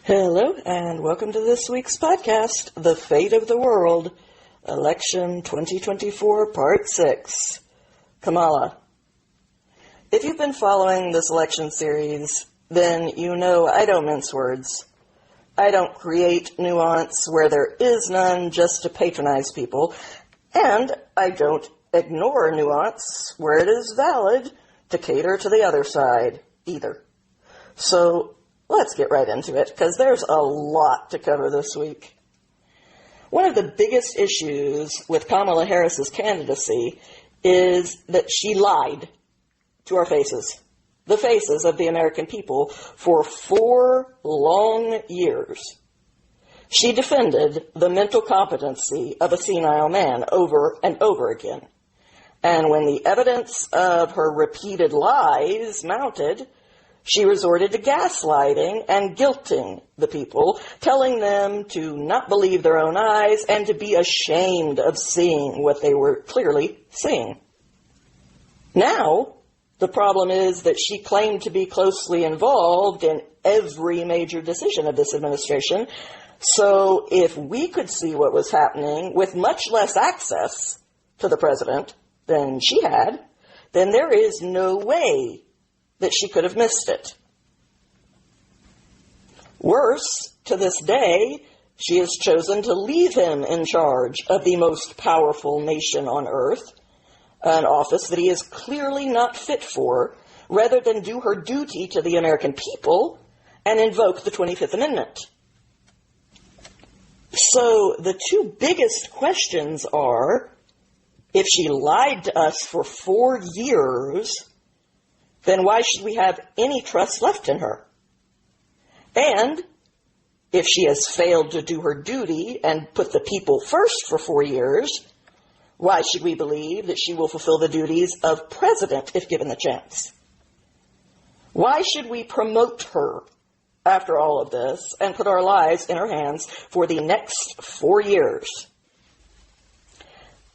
Hello, and welcome to this week's podcast, The Fate of the World, Election 2024, Part 6. Kamala. If you've been following this election series, then you know I don't mince words. I don't create nuance where there is none just to patronize people, and I don't ignore nuance where it is valid to cater to the other side, either. So, let's get right into it, because there's a lot to cover this week. One of the biggest issues with Kamala Harris's candidacy is that she lied to our faces, the faces of the American people, for 4 long years. She defended the mental competency of a senile man over and over again. And when the evidence of her repeated lies mounted, she resorted to gaslighting and guilting the people, telling them to not believe their own eyes and to be ashamed of seeing what they were clearly seeing. Now, the problem is that she claimed to be closely involved in every major decision of this administration, so if we could see what was happening with much less access to the president than she had, then there is no way that she could have missed it. Worse, to this day, she has chosen to leave him in charge of the most powerful nation on earth, an office that he is clearly not fit for, rather than do her duty to the American people and invoke the 25th Amendment. So the two biggest questions are, if she lied to us for 4 years, then why should we have any trust left in her? And if she has failed to do her duty and put the people first for 4 years, why should we believe that she will fulfill the duties of president if given the chance? Why should we promote her after all of this and put our lives in her hands for the next 4 years?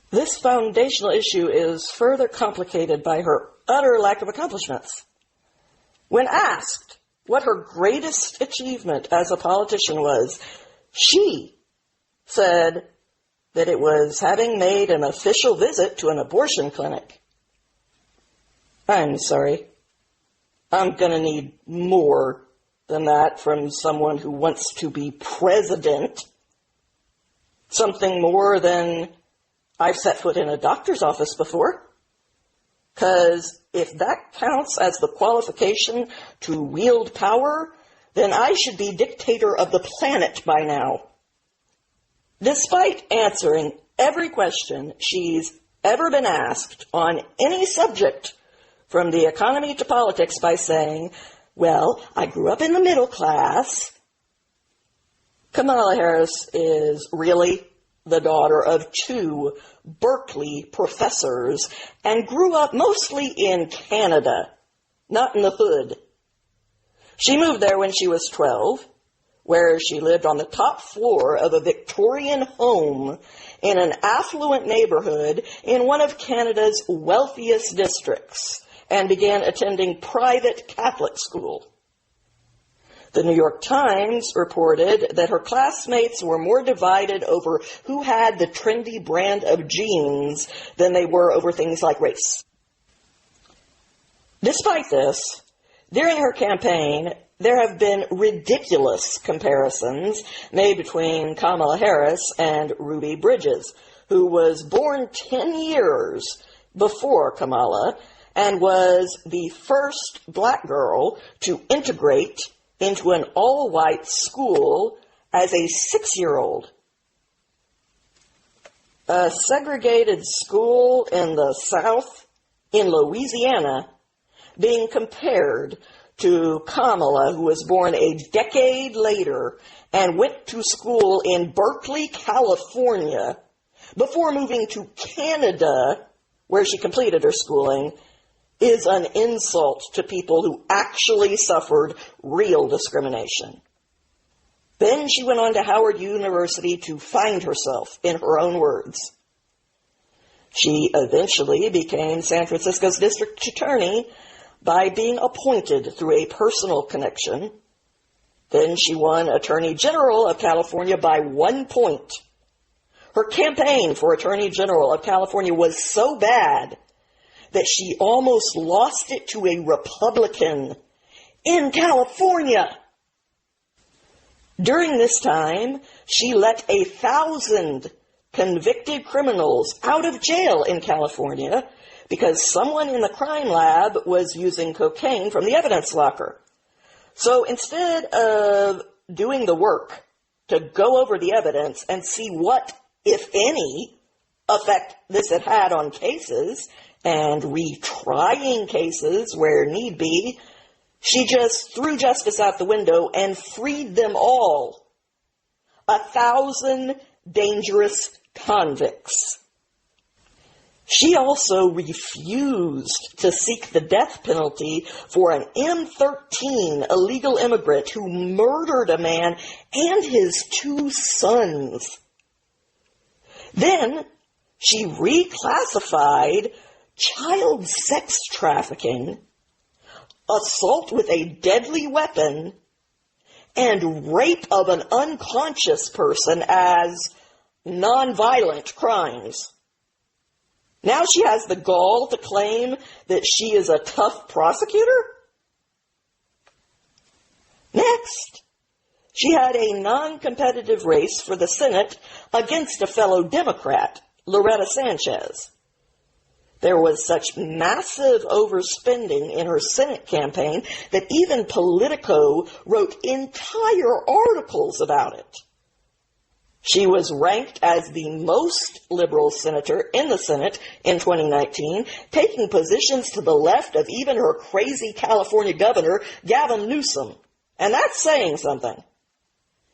This foundational issue is further complicated by her utter lack of accomplishments. When asked what her greatest achievement as a politician was, she said that it was having made an official visit to an abortion clinic. I'm sorry. I'm going to need more than that from someone who wants to be president. Something more than I've set foot in a doctor's office before. Because if that counts as the qualification to wield power, then I should be dictator of the planet by now. Despite answering every question she's ever been asked on any subject, from the economy to politics, by saying, well, I grew up in the middle class, Kamala Harris is really the daughter of 2 Berkeley professors and grew up mostly in Canada, not in the hood. She moved there when she was 12, where she lived on the top floor of a Victorian home in an affluent neighborhood in one of Canada's wealthiest districts, and began attending private Catholic school. The New York Times reported that her classmates were more divided over who had the trendy brand of jeans than they were over things like race. Despite this, during her campaign, there have been ridiculous comparisons made between Kamala Harris and Ruby Bridges, who was born 10 years before Kamala and was the first black girl to integrate into an all-white school as a 6-year-old. A segregated school in the South, in Louisiana, being compared to Kamala, who was born a decade later and went to school in Berkeley, California, before moving to Canada, where she completed her schooling, is an insult to people who actually suffered real discrimination. Then she went on to Howard University to find herself, in her own words. She eventually became San Francisco's district attorney by being appointed through a personal connection Then she won Attorney General of California by 1 point. Her campaign for Attorney General of California was so bad that she almost lost it to a Republican in California. During this time, she let 1,000 convicted criminals out of jail in California because someone in the crime lab was using cocaine from the evidence locker. So instead of doing the work to go over the evidence and see what, if any, effect this had on cases and retrying cases where need be, she just threw justice out the window and freed them all. 1,000 dangerous convicts. She also refused to seek the death penalty for an M13 illegal immigrant who murdered a man and his 2 sons. Then she reclassified child sex trafficking, assault with a deadly weapon, and rape of an unconscious person as nonviolent crimes. Now she has the gall to claim that she is a tough prosecutor? Next, she had a non-competitive race for the Senate against a fellow Democrat, Loretta Sanchez. There was such massive overspending in her Senate campaign that even Politico wrote entire articles about it. She was ranked as the most liberal senator in the Senate in 2019, taking positions to the left of even her crazy California governor, Gavin Newsom. And that's saying something.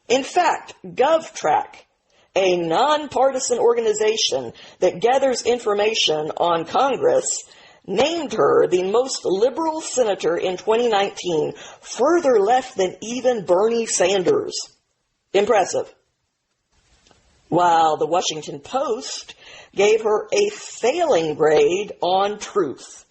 In fact, GovTrack, a nonpartisan organization that gathers information on Congress, named her the most liberal senator in 2019, further left than even Bernie Sanders. Impressive. While the Washington Post gave her a failing grade on Truth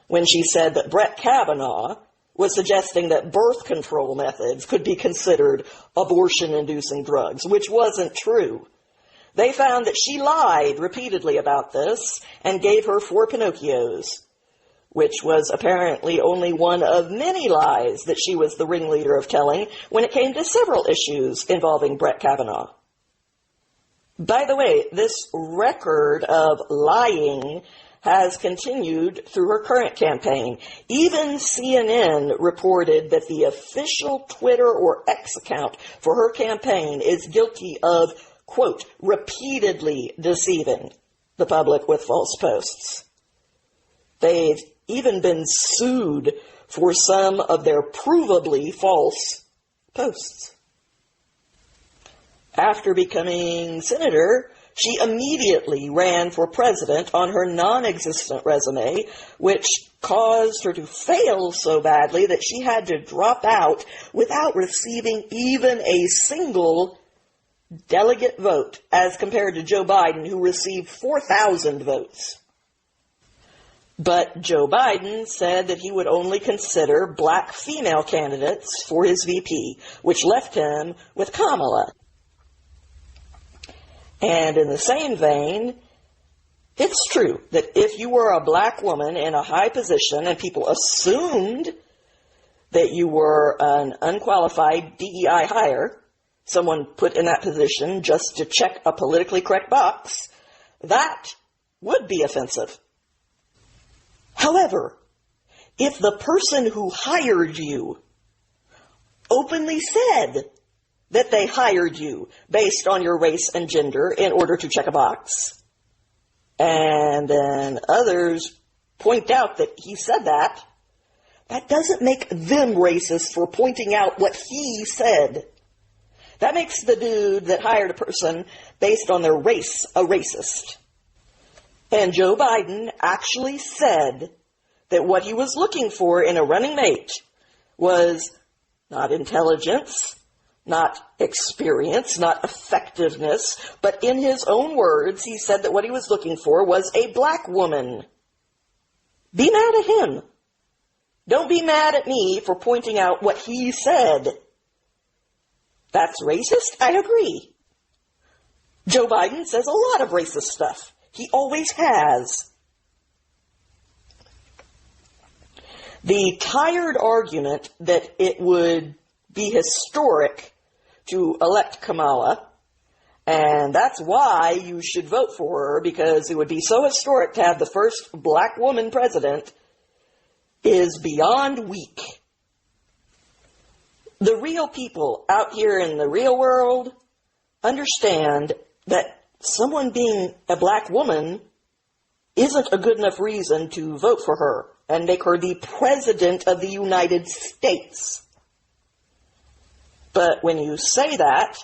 when she said that Brett Kavanaugh was suggesting that birth control methods could be considered abortion-inducing drugs, which wasn't true. They found that she lied repeatedly about this and gave her 4 Pinocchios, which was apparently only one of many lies that she was the ringleader of telling when it came to several issues involving Brett Kavanaugh. By the way, this record of lying has continued through her current campaign. Even CNN reported that the official Twitter or X account for her campaign is guilty of, quote, repeatedly deceiving the public with false posts. They've even been sued for some of their provably false posts. After becoming senator, she immediately ran for president on her non-existent resume, which caused her to fail so badly that she had to drop out without receiving even a single delegate vote, as compared to Joe Biden, who received 4,000 votes. But Joe Biden said that he would only consider black female candidates for his VP, which left him with Kamala. And in the same vein, it's true that if you were a black woman in a high position and people assumed that you were an unqualified DEI hire, someone put in that position just to check a politically correct box, that would be offensive. However, if the person who hired you openly said that they hired you based on your race and gender in order to check a box, and then others point out that he said that, that doesn't make them racist for pointing out what he said. That makes the dude that hired a person based on their race a racist. And Joe Biden actually said that what he was looking for in a running mate was not intelligence, not experience, not effectiveness, but in his own words, he said that what he was looking for was a black woman. Be mad at him. Don't be mad at me for pointing out what he said. That's racist? I agree. Joe Biden says a lot of racist stuff. He always has. The tired argument that it would be historic to elect Kamala, and that's why you should vote for her, because it would be so historic to have the first black woman president, is beyond weak. The real people out here in the real world understand that someone being a black woman isn't a good enough reason to vote for her and make her the President of the United States. But when you say that,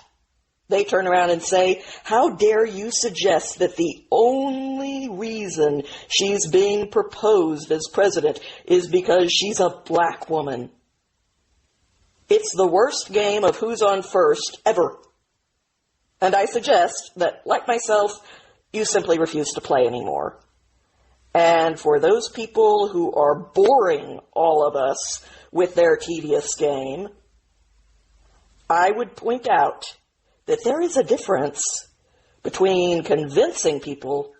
they turn around and say, how dare you suggest that the only reason she's being proposed as president is because she's a black woman? It's the worst game of who's on first ever. And I suggest that, like myself, you simply refuse to play anymore. And for those people who are boring all of us with their tedious game, I would point out that there is a difference between convincing people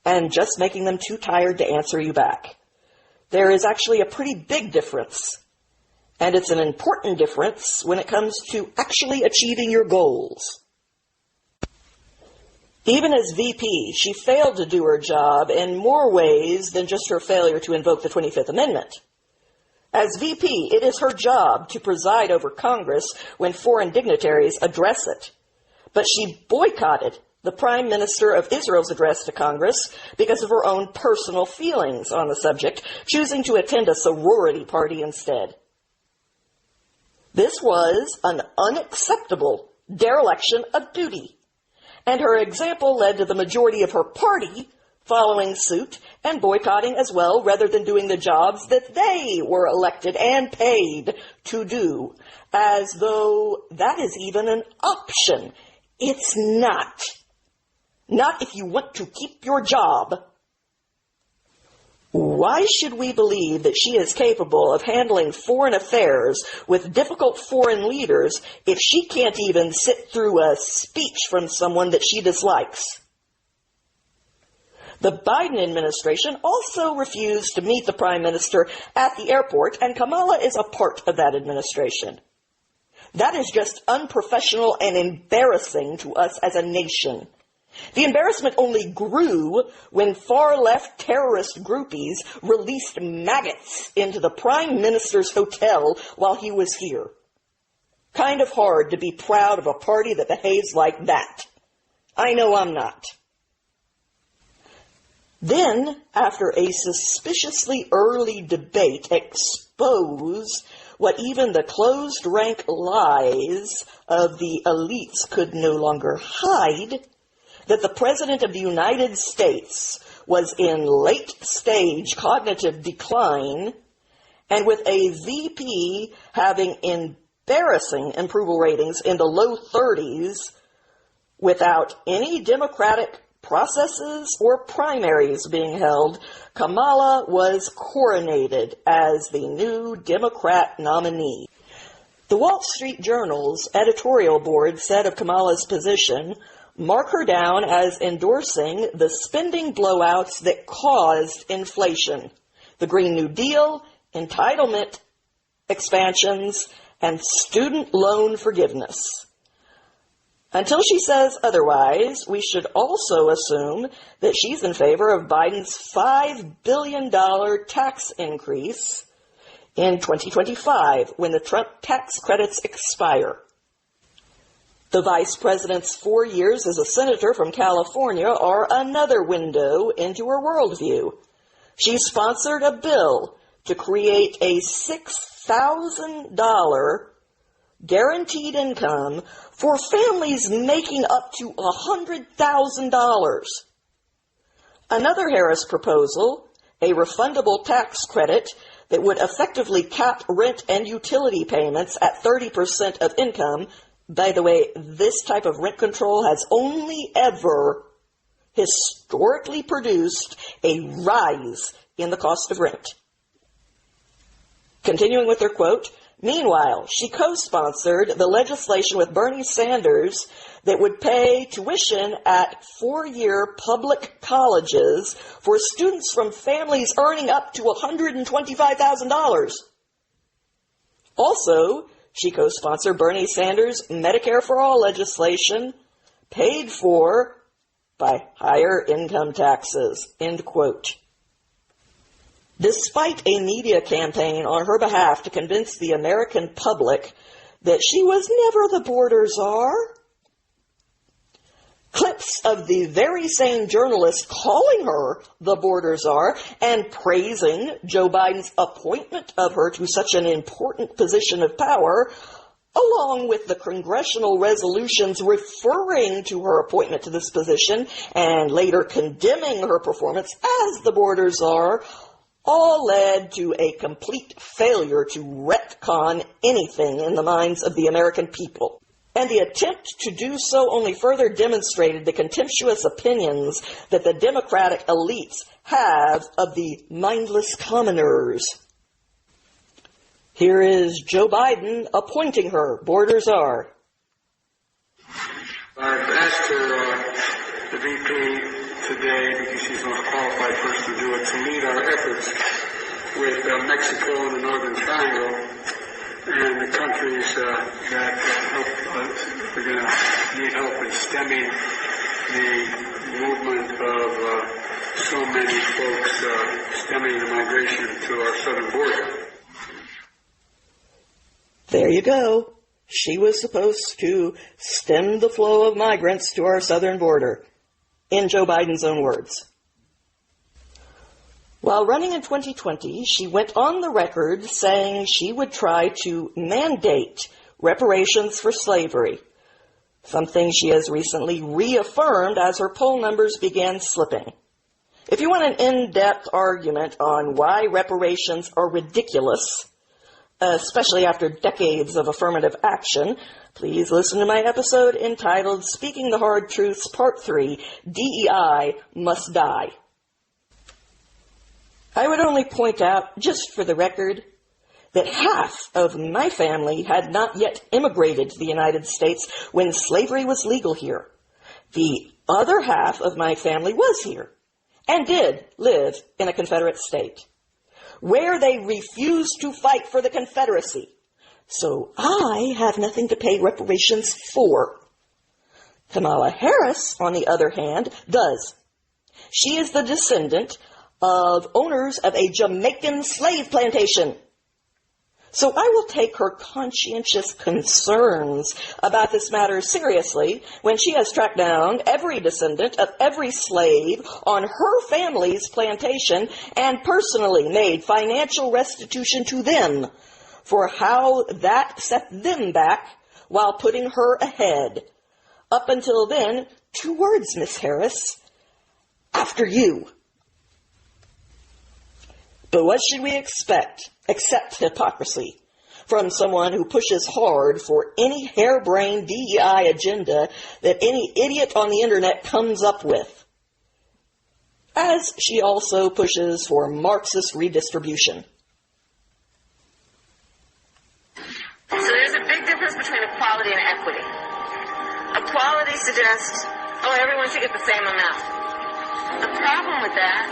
and just making them too tired to answer you back. There is actually a pretty big difference, and it's an important difference when it comes to actually achieving your goals. Even as VP, she failed to do her job in more ways than just her failure to invoke the 25th Amendment. As VP, it is her job to preside over Congress when foreign dignitaries address it. But she boycotted the Prime Minister of Israel's address to Congress because of her own personal feelings on the subject, choosing to attend a sorority party instead. This was an unacceptable dereliction of duty, and her example led to the majority of her party following suit and boycotting as well, rather than doing the jobs that they were elected and paid to do, as though that is even an option. It's not. Not if you want to keep your job. Why should we believe that she is capable of handling foreign affairs with difficult foreign leaders if she can't even sit through a speech from someone that she dislikes? The Biden administration also refused to meet the Prime Minister at the airport, and Kamala is a part of that administration. That is just unprofessional and embarrassing to us as a nation. The embarrassment only grew when far-left terrorist groupies released maggots into the Prime Minister's hotel while he was here. Kind of hard to be proud of a party that behaves like that. I know I'm not. Then, after a suspiciously early debate exposed what even the closed-rank lies of the elites could no longer hide, that the President of the United States was in late-stage cognitive decline, and with a VP having embarrassing approval ratings in the low 30s, without any Democratic processes or primaries being held, Kamala was coronated as the new Democrat nominee. The Wall Street Journal's editorial board said of Kamala's position, mark her down as endorsing the spending blowouts that caused inflation, the Green New Deal, entitlement expansions, and student loan forgiveness. Until she says otherwise, we should also assume that she's in favor of Biden's $5 billion tax increase in 2025 when the Trump tax credits expire. The vice president's 4 years as a senator from California are another window into her worldview. She sponsored a bill to create a $6,000 guaranteed income for families making up to $100,000. Another Harris proposal, a refundable tax credit that would effectively cap rent and utility payments at 30% of income. By the way, this type of rent control has only ever historically produced a rise in the cost of rent. Continuing with their quote, Meanwhile, she co-sponsored the legislation with Bernie Sanders that would pay tuition at four-year public colleges for students from families earning up to $125,000. Also, she co-sponsored Bernie Sanders' Medicare for All legislation, paid for by higher income taxes, end quote. Despite a media campaign on her behalf to convince the American public that she was never the border czar, clips of the very same journalist calling her the border czar and praising Joe Biden's appointment of her to such an important position of power, along with the congressional resolutions referring to her appointment to this position and later condemning her performance as the border czar, all led to a complete failure to retcon anything in the minds of the American people. And the attempt to do so only further demonstrated the contemptuous opinions that the Democratic elites have of the mindless commoners. Here is Joe Biden appointing her border czar. I've asked her, the VP, today, because she's the most qualified person to do it, to lead our efforts with Mexico and the Northern Triangle and the countries that we're going to need help in stemming the movement of so many folks stemming the migration to our southern border. There you go. She was supposed to stem the flow of migrants to our southern border, in Joe Biden's own words. While running in 2020, she went on the record saying she would try to mandate reparations for slavery, something she has recently reaffirmed as her poll numbers began slipping. If you want an in-depth argument on why reparations are ridiculous, especially after decades of affirmative action, please listen to my episode entitled Speaking the Hard Truths, Part 3, DEI Must Die. I would only point out, just for the record, that half of my family had not yet immigrated to the United States when slavery was legal here. The other half of my family was here and did live in a Confederate state, where they refused to fight for the Confederacy. So I have nothing to pay reparations for. Kamala Harris, on the other hand, does. She is the descendant of owners of a Jamaican slave plantation. So I will take her conscientious concerns about this matter seriously when she has tracked down every descendant of every slave on her family's plantation and personally made financial restitution to them for how that set them back while putting her ahead. Up until then, 2 words, Miss Harris. After you. But what should we expect except hypocrisy from someone who pushes hard for any harebrained DEI agenda that any idiot on the internet comes up with? As she also pushes for Marxist redistribution. So there's a big difference between equality and equity. Equality suggests, everyone should get the same amount. The problem with that,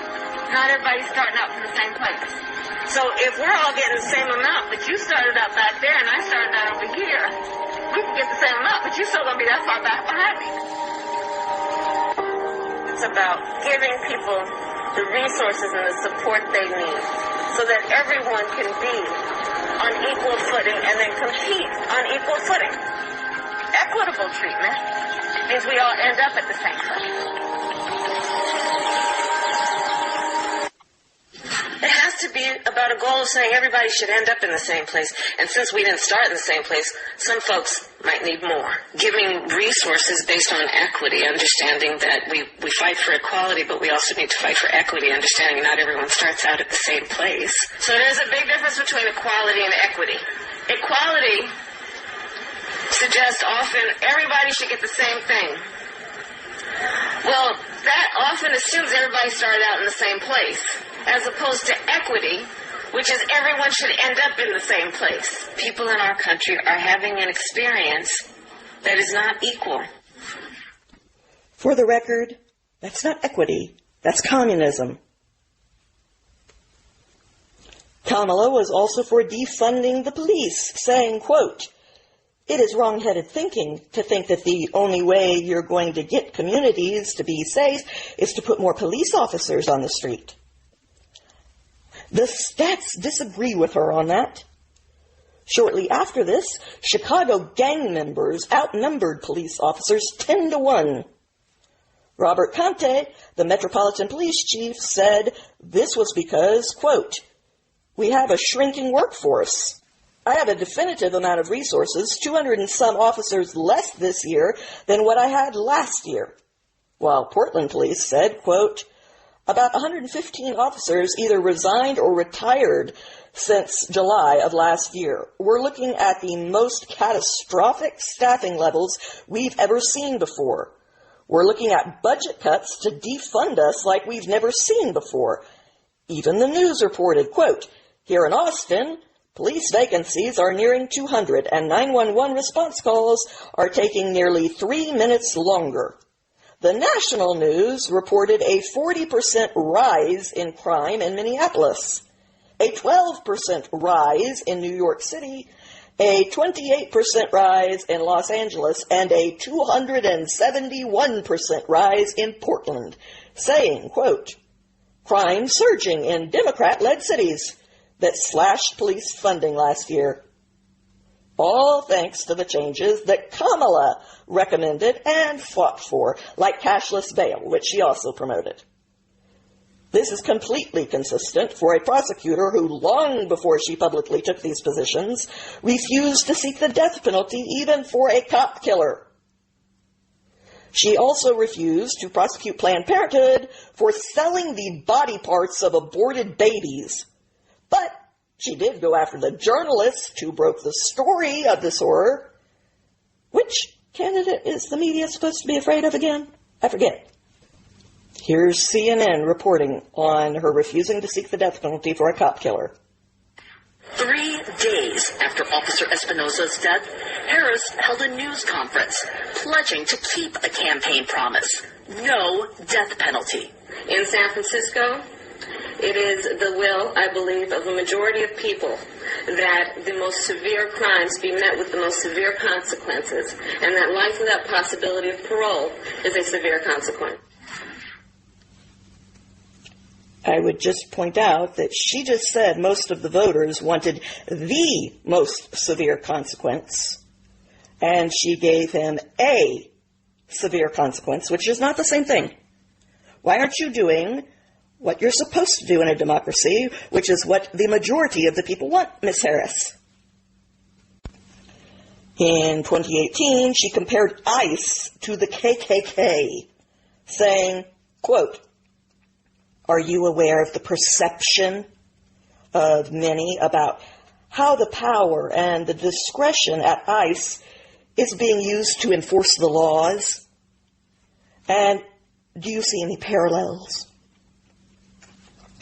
not everybody's starting out from the same place. So if we're all getting the same amount, but you started out back there and I started out over here, we can get the same amount, but you're still going to be that far back behind me. It's about giving people the resources and the support they need so that everyone can be on equal footing and then compete on equal footing. Equitable treatment means we all end up at the same place. It has to be about a goal of saying everybody should end up in the same place. And since we didn't start in the same place, some folks might need more. Giving resources based on equity, understanding that we fight for equality, but we also need to fight for equity, understanding not everyone starts out at the same place. So there's a big difference between equality and equity. Equality suggests often everybody should get the same thing. Well, that often assumes everybody started out in the same place, as opposed to equity, which is everyone should end up in the same place. People in our country are having an experience that is not equal. For the record, that's not equity, that's communism. Kamala was also for defunding the police, saying, quote, "It is wrong-headed thinking to think that the only way you're going to get communities to be safe is to put more police officers on the street." The stats disagree with her on that. Shortly after this, Chicago gang members outnumbered police officers 10-1. Robert Conte, the Metropolitan Police Chief, said this was because, quote, "We have a shrinking workforce. I have a definitive amount of resources, 200 and some officers less this year than what I had last year." While Portland police said, quote, "About 115 officers either resigned or retired since July of last year. We're looking at the most catastrophic staffing levels we've ever seen before. We're looking at budget cuts to defund us like we've never seen before." Even the news reported, quote, "Here in Austin, police vacancies are nearing 200 and 911 response calls are taking nearly 3 minutes longer." The national news reported a 40% rise in crime in Minneapolis, a 12% rise in New York City, a 28% rise in Los Angeles, and a 271% rise in Portland, saying, quote, "Crime surging in Democrat-led cities that slashed police funding last year." All thanks to the changes that Kamala recommended and fought for, like cashless bail, which she also promoted. This is completely consistent for a prosecutor who, long before she publicly took these positions, refused to seek the death penalty even for a cop killer. She also refused to prosecute Planned Parenthood for selling the body parts of aborted babies. But she did go after the journalist who broke the story of this horror. Which candidate is the media supposed to be afraid of again? I forget. Here's CNN reporting on her refusing to seek the death penalty for a cop killer. 3 days after Officer Espinosa's death, Harris held a news conference pledging to keep a campaign promise: no death penalty. In San Francisco, it is the will, I believe, of a majority of people that the most severe crimes be met with the most severe consequences, and that life without possibility of parole is a severe consequence. I would just point out that she just said most of the voters wanted the most severe consequence, and she gave him a severe consequence, which is not the same thing. Why aren't you doing what you're supposed to do in a democracy, which is what the majority of the people want, Miss Harris? In 2018, she compared ICE to the KKK, saying, quote, "Are you aware of the perception of many about how the power and the discretion at ICE is being used to enforce the laws? And do you see any parallels?"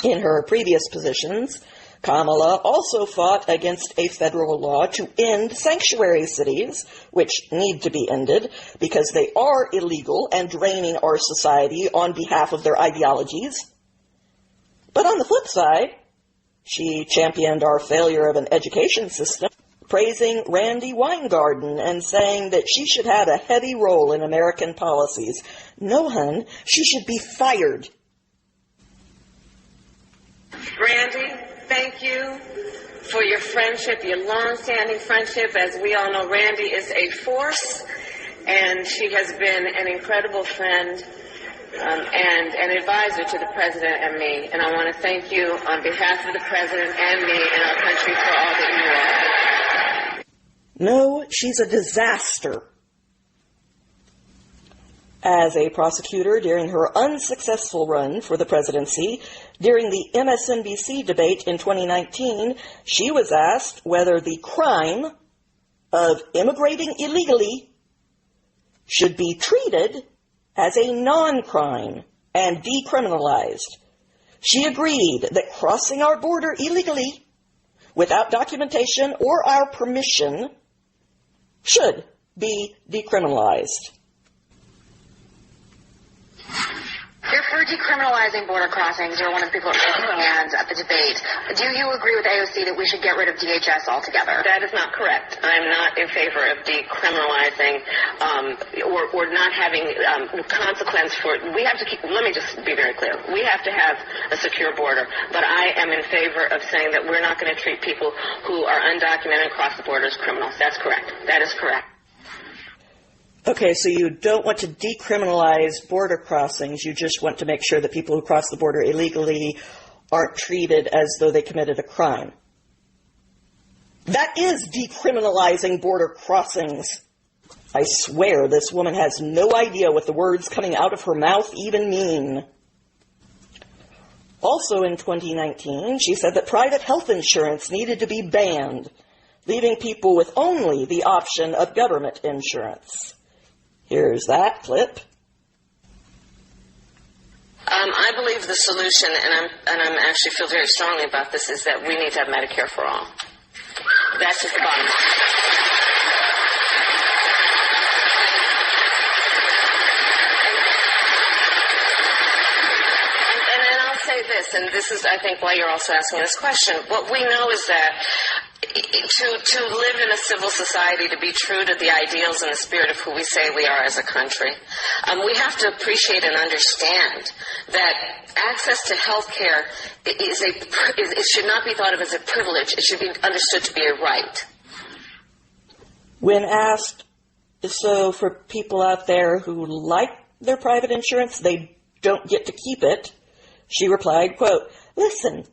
In her previous positions, Kamala also fought against a federal law to end sanctuary cities, which need to be ended because they are illegal and draining our society on behalf of their ideologies. But on the flip side, she championed our failure of an education system, praising Randi Weingarten and saying that she should have a heavy role in American policies. No, hun, she should be fired. Randy, thank you for your friendship, your long-standing friendship. As we all know, Randy is a force, and she has been an incredible friend and an advisor to the President and me. And I want to thank you on behalf of the President and me and our country for all that you are. No, she's a disaster. As a prosecutor during her unsuccessful run for the presidency, during the MSNBC debate in 2019, she was asked whether the crime of immigrating illegally should be treated as a non-crime and decriminalized. She agreed that crossing our border illegally, without documentation or our permission, should be decriminalized. You're for decriminalizing border crossings. You're one of the people raising hands at the debate. Do you agree with AOC that we should get rid of DHS altogether? That is not correct. I'm not in favor of decriminalizing or not having consequence for it. We have to keep, let me just be very clear. We have to have a secure border, but I am in favor of saying that we're not going to treat people who are undocumented across the border as criminals. That's correct. That is correct. Okay, so you don't want to decriminalize border crossings. You just want to make sure that people who cross the border illegally aren't treated as though they committed a crime. That is decriminalizing border crossings. I swear this woman has no idea what the words coming out of her mouth even mean. Also in 2019, she said that private health insurance needed to be banned, leaving people with only the option of government insurance. Here's that clip. I believe the solution, and I'm actually feel very strongly about this, is that we need to have Medicare for all. That's just the bottom line. And I'll say this, and this is, I think, why you're also asking this question. What we know is that to live in a civil society, to be true to the ideals and the spirit of who we say we are as a country, we have to appreciate and understand that access to health care it should not be thought of as a privilege. It should be understood to be a right. When asked, so for people out there who like their private insurance, they don't get to keep it, she replied, quote, "Listen,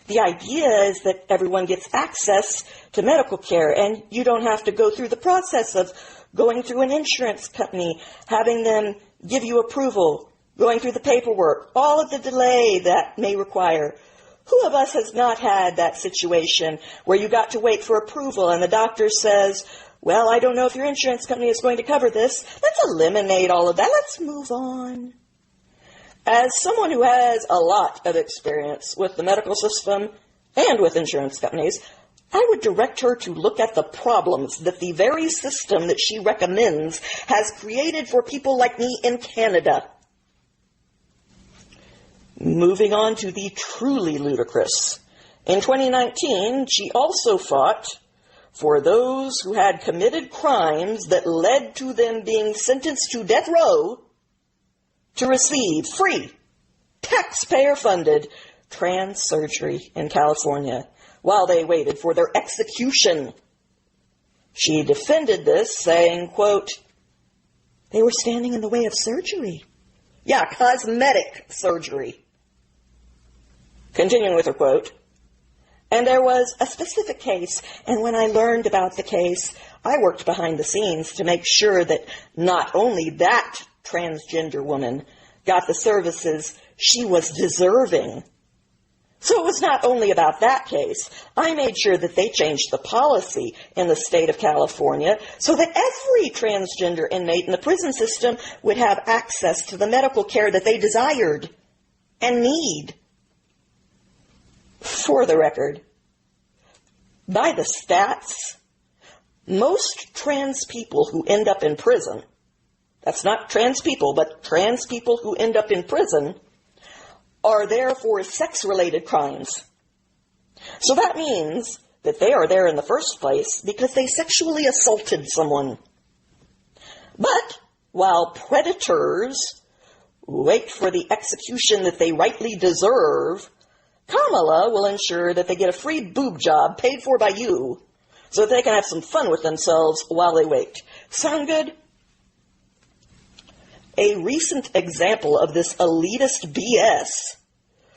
the idea is that everyone gets access to medical care, and you don't have to go through the process of going through an insurance company, having them give you approval, going through the paperwork, all of the delay that may require. Who of us has not had that situation where you got to wait for approval and the doctor says, well, I don't know if your insurance company is going to cover this. Let's eliminate all of that. Let's move on." As someone who has a lot of experience with the medical system and with insurance companies, I would direct her to look at the problems that the very system that she recommends has created for people like me in Canada. Moving on to the truly ludicrous. In 2019, she also fought for those who had committed crimes that led to them being sentenced to death row to receive free, taxpayer-funded trans surgery in California while they waited for their execution. She defended this, saying, quote, "They were standing in the way of surgery." Yeah, cosmetic surgery. Continuing with her quote, "And there was a specific case, and when I learned about the case, I worked behind the scenes to make sure that not only that transgender woman got the services she was deserving. So it was not only about that case. I made sure that they changed the policy in the state of California so that every transgender inmate in the prison system would have access to the medical care that they desired and need." For the record, by the stats, most trans people who end up in prison, that's not trans people, but trans people who end up in prison, are there for sex-related crimes. So that means that they are there in the first place because they sexually assaulted someone. But while predators wait for the execution that they rightly deserve, Kamala will ensure that they get a free boob job paid for by you so that they can have some fun with themselves while they wait. Sound good? A recent example of this elitist BS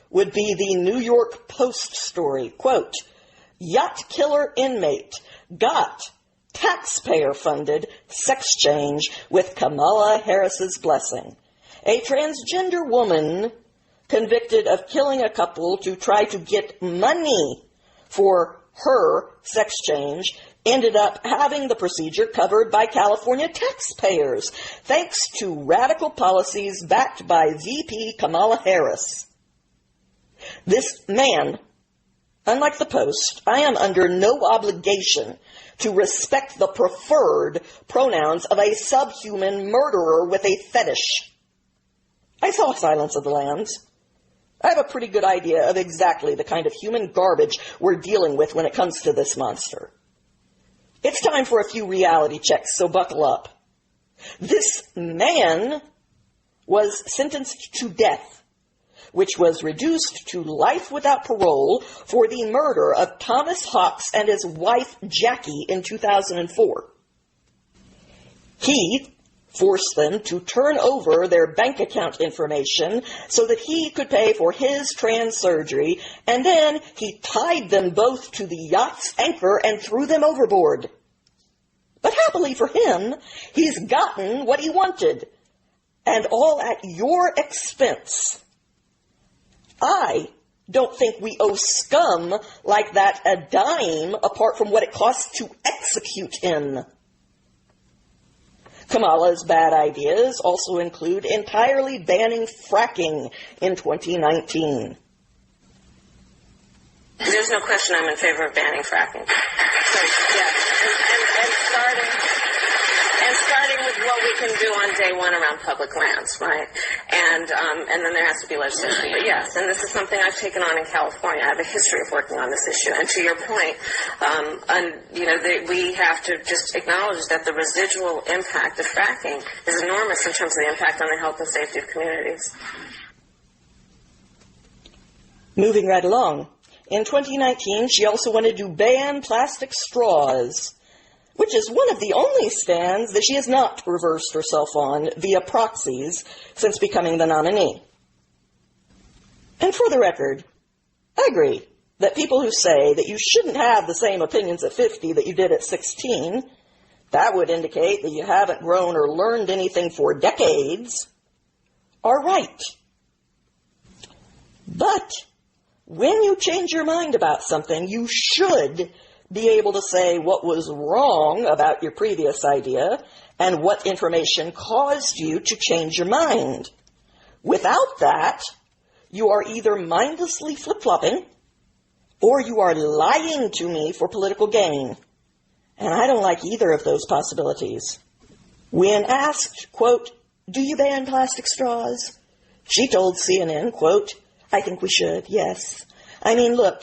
would be the New York Post story, quote, "Yacht killer inmate got taxpayer-funded sex change with Kamala Harris's blessing." A transgender woman convicted of killing a couple to try to get money for her sex change ended up having the procedure covered by California taxpayers, thanks to radical policies backed by VP Kamala Harris. This man, unlike the Post, I am under no obligation to respect the preferred pronouns of a subhuman murderer with a fetish. I saw Silence of the Lambs. I have a pretty good idea of exactly the kind of human garbage we're dealing with when it comes to this monster. It's time for a few reality checks, so buckle up. This man was sentenced to death, which was reduced to life without parole for the murder of Thomas Hawks and his wife Jackie in 2004. He forced them to turn over their bank account information so that he could pay for his trans surgery, and then he tied them both to the yacht's anchor and threw them overboard. But happily for him, he's gotten what he wanted, and all at your expense. I don't think we owe scum like that a dime apart from what it costs to execute him. Kamala's bad ideas also include entirely banning fracking in 2019. There's no question I'm in favor of banning fracking. So, yeah, and starting with what we can do on day one around public lands, right? And then there has to be legislation. But yes, and this is something I've taken on in California. I have a history of working on this issue. And to your point, we have to just acknowledge that the residual impact of fracking is enormous in terms of the impact on the health and safety of communities. Moving right along. In 2019, she also wanted to ban plastic straws, which is one of the only stands that she has not reversed herself on via proxies since becoming the nominee. And for the record, I agree that people who say that you shouldn't have the same opinions at 50 that you did at 16, that would indicate that you haven't grown or learned anything for decades, are right. But when you change your mind about something, you should be able to say what was wrong about your previous idea and what information caused you to change your mind. Without that, you are either mindlessly flip-flopping or you are lying to me for political gain. And I don't like either of those possibilities. When asked, quote, "Do you ban plastic straws?" she told CNN, quote, "I think we should, yes. I mean, look,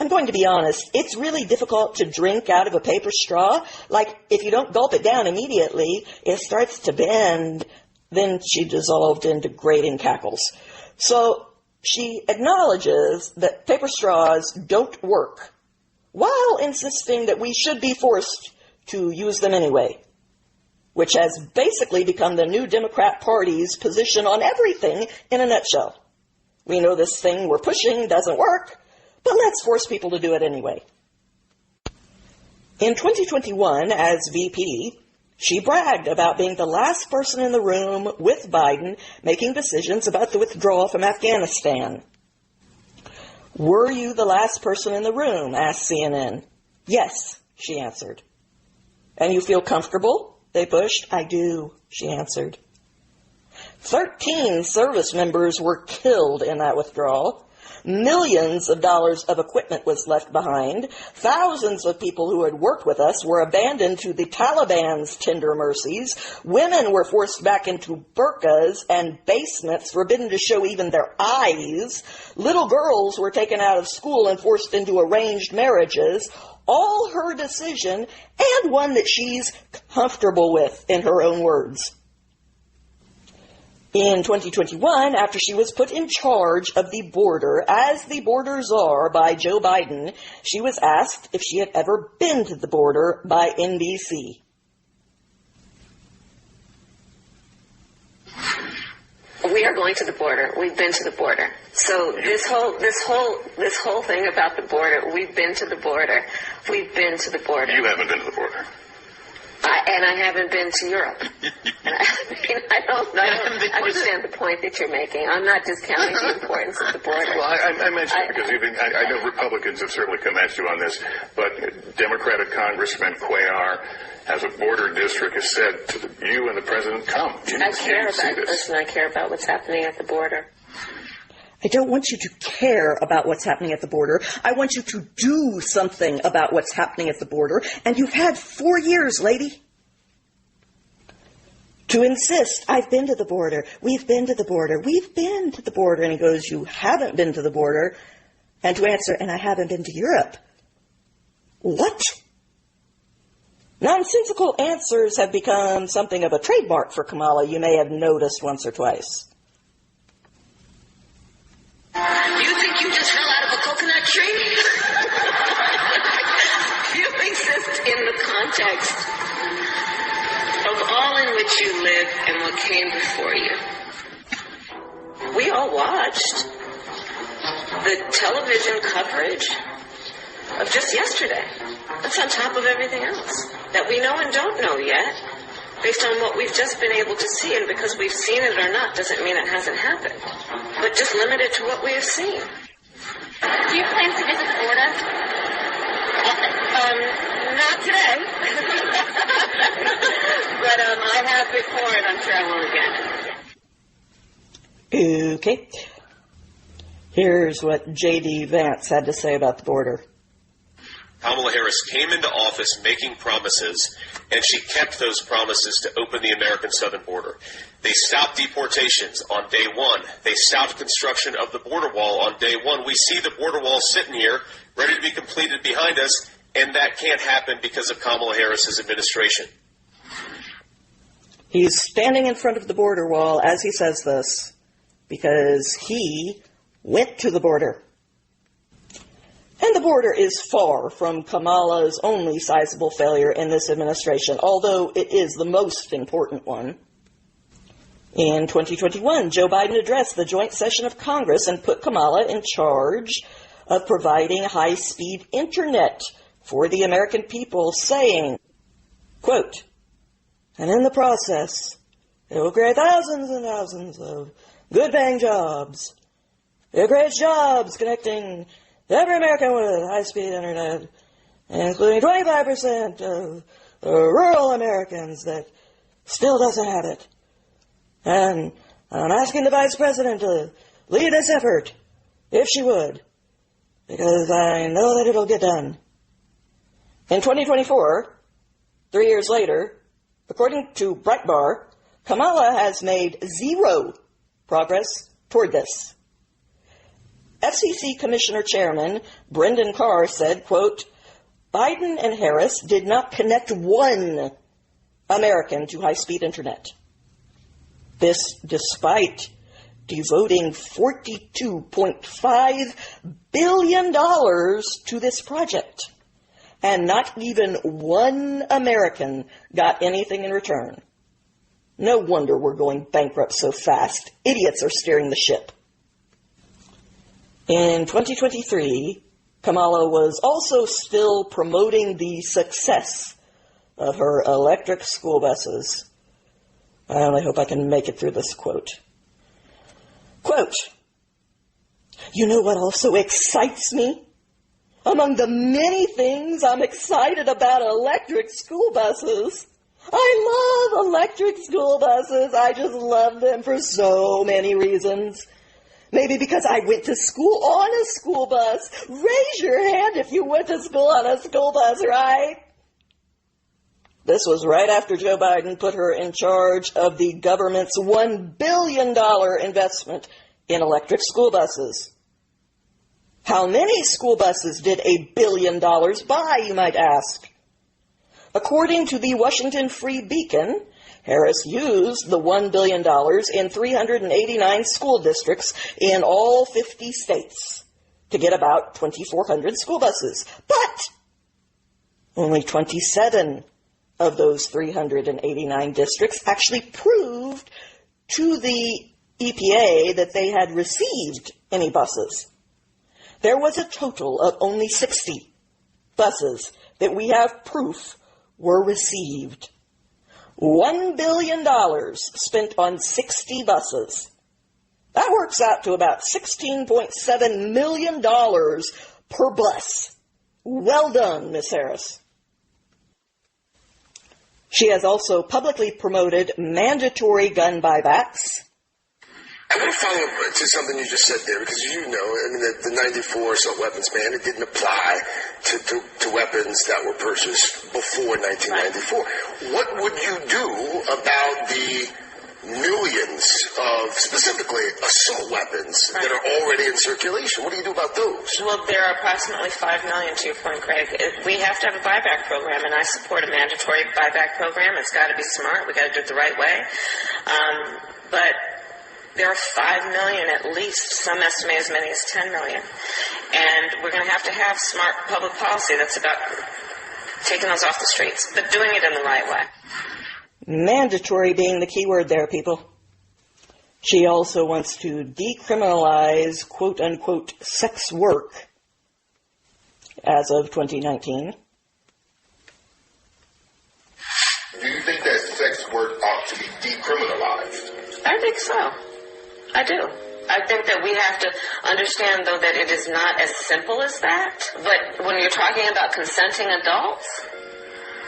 I'm going to be honest. It's really difficult to drink out of a paper straw. Like, if you don't gulp it down immediately, it starts to bend." Then she dissolved into grating cackles. So she acknowledges that paper straws don't work, while insisting that we should be forced to use them anyway, which has basically become the new Democrat Party's position on everything in a nutshell. We know this thing we're pushing doesn't work, but let's force people to do it anyway. In 2021, as VP, she bragged about being the last person in the room with Biden making decisions about the withdrawal from Afghanistan. "Were you the last person in the room?" asked CNN. "Yes," she answered. "And you feel comfortable?" they pushed. "I do," she answered. 13 service members were killed in that withdrawal. Millions of dollars of equipment was left behind. Thousands of people who had worked with us were abandoned to the Taliban's tender mercies. Women were forced back into burqas and basements, forbidden to show even their eyes. Little girls were taken out of school and forced into arranged marriages. All her decision, and one that she's comfortable with, in her own words. In 2021, after she was put in charge of the border as the border czar by Joe Biden, she was asked if she had ever been to the border by NBC. We are going to the border. We've been to the border. So this whole thing about the border, we've been to the border. We've been to the border. You haven't been to the border. And I haven't been to Europe. I don't understand the point that you're making. I'm not discounting the importance of the border. Well, I mentioned it because I know Republicans have certainly come at you on this, but Democratic Congressman Cuellar has a border district has said to you and the president, come. I care about what's happening at the border. I don't want you to care about what's happening at the border. I want you to do something about what's happening at the border. And you've had 4 years, lady, to insist, I've been to the border. We've been to the border. We've been to the border. And he goes, you haven't been to the border. And to answer, and I haven't been to Europe. What? Nonsensical answers have become something of a trademark for Kamala. You may have noticed once or twice. You think you just fell out of a coconut tree? You exist in the context of all in which you live and what came before you. We all watched the television coverage of just yesterday. That's on top of everything else that we know and don't know yet, based on what we've just been able to see. And because we've seen it or not doesn't mean it hasn't happened, but just limited to what we have seen. Do you plan to visit Florida? Not today. But I have before, and I'm sure I will again. Okay. Here's what J.D. Vance had to say about the border. Kamala Harris came into office making promises, and she kept those promises to open the American southern border. They stopped deportations on day one. They stopped construction of the border wall on day one. We see the border wall sitting here, ready to be completed behind us, and that can't happen because of Kamala Harris's administration. He's standing in front of the border wall as he says this because he went to the border. And the border is far from Kamala's only sizable failure in this administration, although it is the most important one. In 2021, Joe Biden addressed the joint session of Congress and put Kamala in charge of providing high-speed internet for the American people, saying, quote, and in the process, it will create thousands and thousands of good-paying jobs. It creates jobs connecting every American with high-speed internet, including 25% of the rural Americans that still doesn't have it. And I'm asking the Vice President to lead this effort, if she would, because I know that it'll get done. In 2024, 3 years later, according to Breitbart, Kamala has made zero progress toward this. FCC Commissioner Chairman Brendan Carr said, quote, Biden and Harris did not connect one American to high-speed internet. This despite devoting $42.5 billion to this project. And not even one American got anything in return. No wonder we're going bankrupt so fast. Idiots are steering the ship. In 2023, Kamala was also still promoting the success of her electric school buses. I only hope I can make it through this quote. Quote, you know what also excites me? Among the many things I'm excited about electric school buses, I love electric school buses. I just love them for so many reasons. Maybe because I went to school on a school bus. Raise your hand if you went to school on a school bus, right? This was right after Joe Biden put her in charge of the government's $1 billion investment in electric school buses. How many school buses did $1 billion buy, you might ask? According to the Washington Free Beacon, Harris used the $1 billion in 389 school districts in all 50 states to get about 2,400 school buses. But only 27 of those 389 districts actually proved to the EPA that they had received any buses. There was a total of only 60 buses that we have proof were received. $1 billion spent on 60 buses. That works out to about $16.7 million per bus. Well done, Miss Harris. She has also publicly promoted mandatory gun buybacks I want to follow up to something you just said there, because you know, I mean, the 94 assault weapons ban, it didn't apply to weapons that were purchased before 1994. Right. What would you do about the millions of, specifically, assault weapons that are already in circulation? What do you do about those? Well, there are approximately 5 million, to your point, Greg. We have to have a buyback program, and I support a mandatory buyback program. It's got to be smart. We've got to do it the right way. But there are 5 million at least, some estimate as many as 10 million. And we're going to have smart public policy that's about taking those off the streets, but doing it in the right way. Mandatory being the key word there, people. She also wants to decriminalize, quote-unquote, sex work as of 2019. Do you think that sex work ought to be decriminalized? I think so. I do. I think that we have to understand, though, that it is not as simple as that. But when you're talking about consenting adults,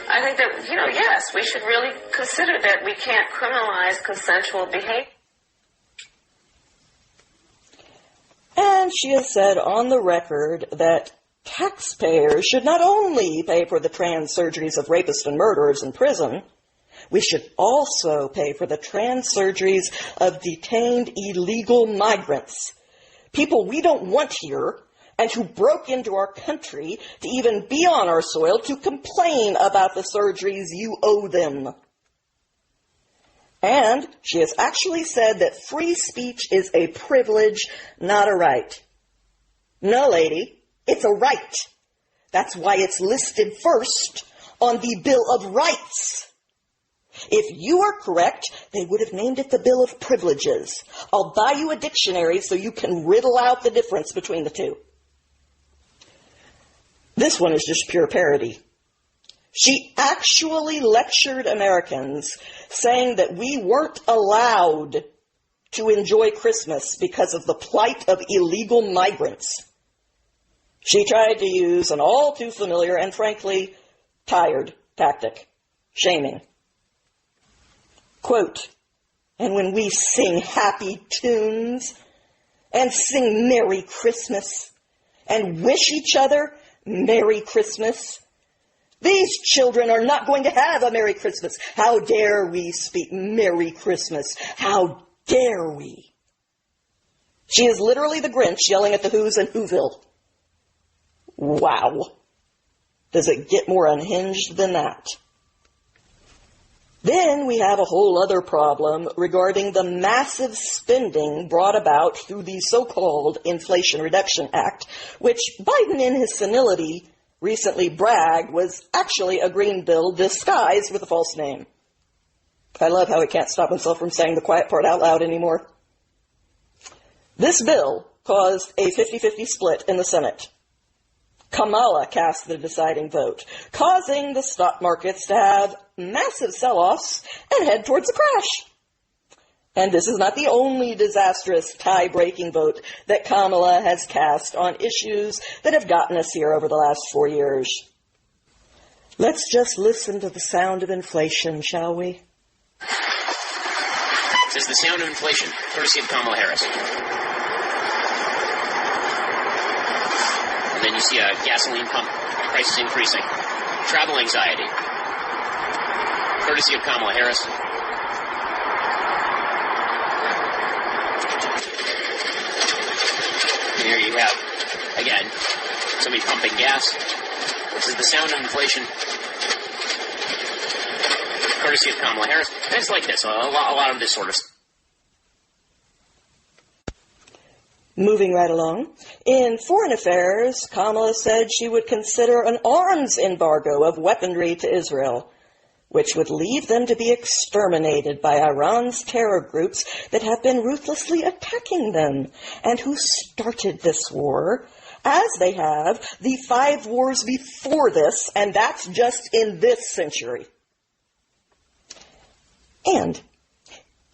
I think that, yes, we should really consider that we can't criminalize consensual behavior. And she has said on the record that taxpayers should not only pay for the trans surgeries of rapists and murderers in prison, we should also pay for the trans surgeries of detained illegal migrants, people we don't want here, and who broke into our country to even be on our soil to complain about the surgeries you owe them. And she has actually said that free speech is a privilege, not a right. No, lady, it's a right. That's why it's listed first on the Bill of Rights. If you are correct, they would have named it the Bill of Privileges. I'll buy you a dictionary so you can riddle out the difference between the two. This one is just pure parody. She actually lectured Americans saying that we weren't allowed to enjoy Christmas because of the plight of illegal migrants. She tried to use an all too familiar and frankly tired tactic, shaming. Quote, and when we sing happy tunes and sing Merry Christmas and wish each other Merry Christmas, these children are not going to have a Merry Christmas. How dare we speak Merry Christmas? How dare we? She is literally the Grinch yelling at the Who's in Whoville. Wow. Does it get more unhinged than that? Then we have a whole other problem regarding the massive spending brought about through the so-called Inflation Reduction Act, which Biden in his senility recently bragged was actually a green bill disguised with a false name. I love how he can't stop himself from saying the quiet part out loud anymore. This bill caused a 50-50 split in the Senate. Kamala cast the deciding vote, causing the stock markets to have massive sell-offs and head towards a crash. And this is not the only disastrous tie-breaking vote that Kamala has cast on issues that have gotten us here over the last 4 years. Let's just listen to the sound of inflation, shall we? This is the sound of inflation, courtesy of Kamala Harris. And then you see a gasoline pump prices increasing. Travel anxiety, courtesy of Kamala Harris. And here you have, again, somebody pumping gas. This is the sound of inflation, courtesy of Kamala Harris. And it's like this, a lot of this sort of stuff. Moving right along, in foreign affairs, Kamala said she would consider an arms embargo of weaponry to Israel, which would leave them to be exterminated by Iran's terror groups that have been ruthlessly attacking them and who started this war, as they have the 5 wars before this, and that's just in this century. And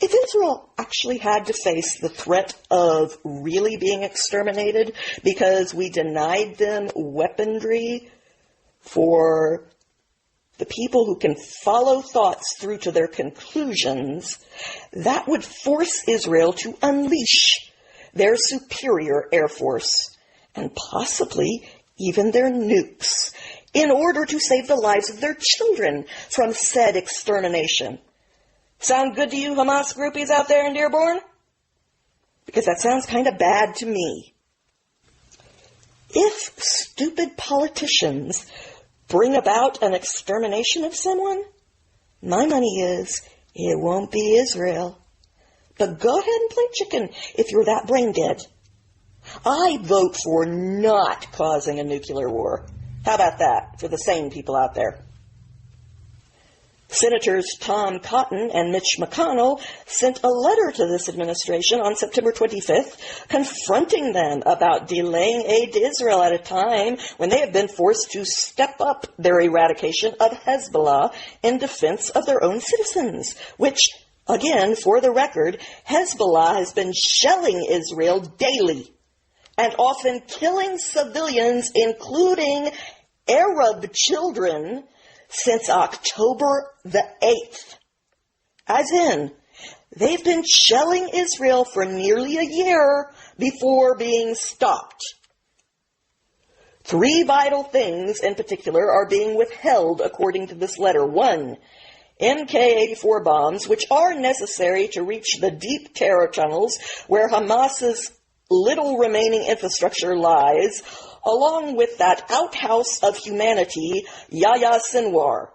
if Israel actually had to face the threat of really being exterminated because we denied them weaponry for the people who can follow thoughts through to their conclusions, that would force Israel to unleash their superior air force, and possibly even their nukes, in order to save the lives of their children from said extermination. Sound good to you, Hamas groupies out there in Dearborn? Because that sounds kind of bad to me. If stupid politicians bring about an extermination of someone, my money is it won't be Israel. But go ahead and play chicken if you're that brain dead. I vote for not causing a nuclear war. How about that for the sane people out there? Senators Tom Cotton and Mitch McConnell sent a letter to this administration on September 25th confronting them about delaying aid to Israel at a time when they have been forced to step up their eradication of Hezbollah in defense of their own citizens, which, again, for the record, Hezbollah has been shelling Israel daily and often killing civilians, including Arab children, since October the 8th. As in, they've been shelling Israel for nearly a year before being stopped. 3 vital things in particular are being withheld according to this letter. 1, Mk-84 bombs, which are necessary to reach the deep terror tunnels where Hamas's little remaining infrastructure lies, along with that outhouse of humanity, Yahya Sinwar,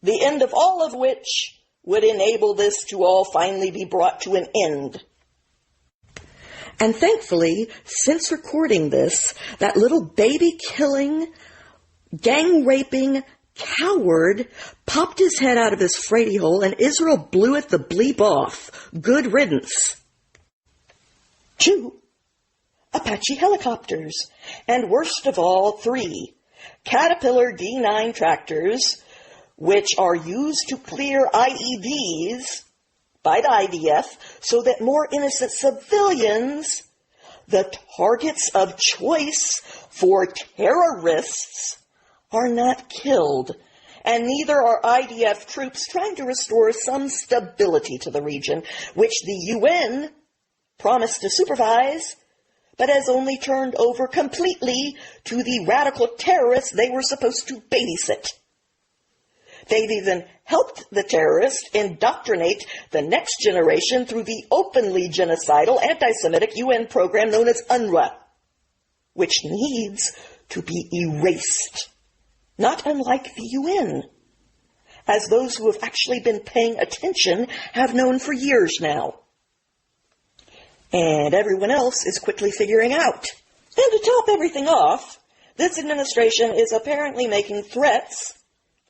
the end of all of which would enable this to all finally be brought to an end. And thankfully, since recording this, that little baby-killing, gang-raping coward popped his head out of his Frady hole and Israel blew it the bleep off. Good riddance. 2, Apache helicopters, and worst of all, 3, Caterpillar D9 tractors, which are used to clear IEDs by the IDF so that more innocent civilians, the targets of choice for terrorists, are not killed. And neither are IDF troops trying to restore some stability to the region, which the UN promised to supervise, but has only turned over completely to the radical terrorists they were supposed to babysit. They've even helped the terrorists indoctrinate the next generation through the openly genocidal anti-Semitic UN program known as UNRWA, which needs to be erased, not unlike the UN, as those who have actually been paying attention have known for years now. And everyone else is quickly figuring out. And to top everything off, this administration is apparently making threats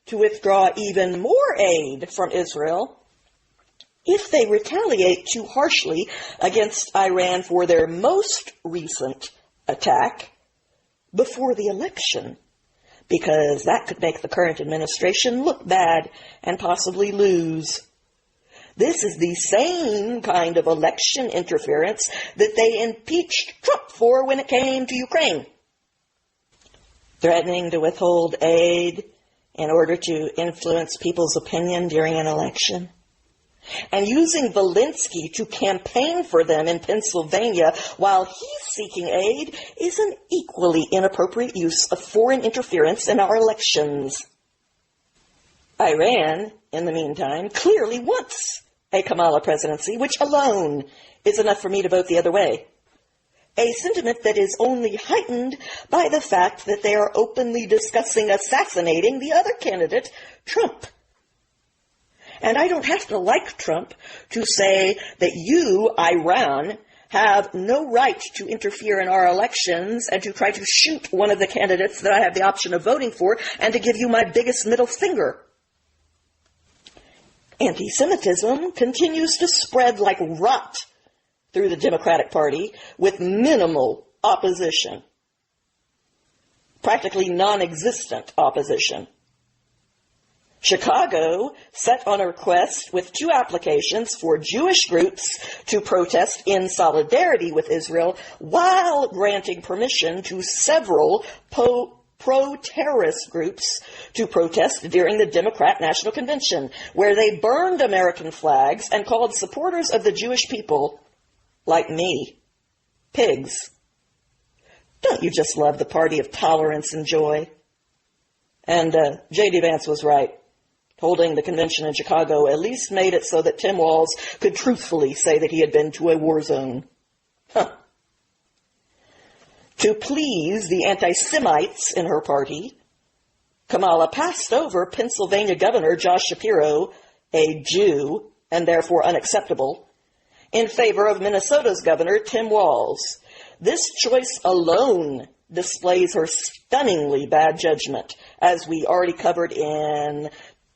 to withdraw even more aid from Israel if they retaliate too harshly against Iran for their most recent attack before the election, because that could make the current administration look bad and possibly lose. This is the same kind of election interference that they impeached Trump for when it came to Ukraine. Threatening to withhold aid in order to influence people's opinion during an election. And using Zelensky to campaign for them in Pennsylvania while he's seeking aid is an equally inappropriate use of foreign interference in our elections. Iran, in the meantime, clearly wants a Kamala presidency, which alone is enough for me to vote the other way. A sentiment that is only heightened by the fact that they are openly discussing assassinating the other candidate, Trump. And I don't have to like Trump to say that you, Iran, have no right to interfere in our elections and to try to shoot one of the candidates that I have the option of voting for and to give you my biggest middle finger. Anti-Semitism continues to spread like rot through the Democratic Party with minimal opposition. Practically non-existent opposition. Chicago set on a request with 2 applications for Jewish groups to protest in solidarity with Israel while granting permission to several pro-terrorist groups to protest during the Democrat National Convention, where they burned American flags and called supporters of the Jewish people, like me, pigs. Don't you just love the party of tolerance and joy? And J.D. Vance was right. Holding the convention in Chicago at least made it so that Tim Walz could truthfully say that he had been to a war zone. Huh. To please the anti-Semites in her party, Kamala passed over Pennsylvania Governor Josh Shapiro, a Jew and therefore unacceptable, in favor of Minnesota's Governor Tim Walz. This choice alone displays her stunningly bad judgment, as we already covered in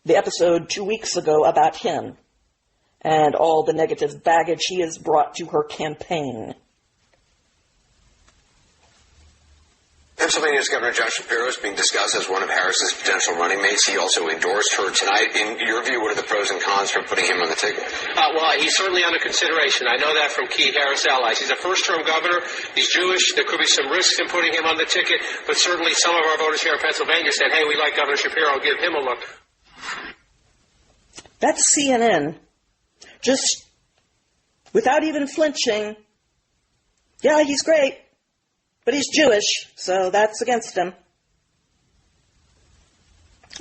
the episode 2 weeks ago about him and all the negative baggage he has brought to her campaign. Pennsylvania's Governor Josh Shapiro is being discussed as one of Harris's potential running mates. He also endorsed her tonight. In your view, what are the pros and cons for putting him on the ticket? Well, he's certainly under consideration. I know that from key Harris allies. He's a first-term governor. He's Jewish. There could be some risks in putting him on the ticket, but certainly some of our voters here in Pennsylvania said, hey, we like Governor Shapiro. Give him a look. That's CNN. Just without even flinching. Yeah, he's great. But he's Jewish, so that's against him.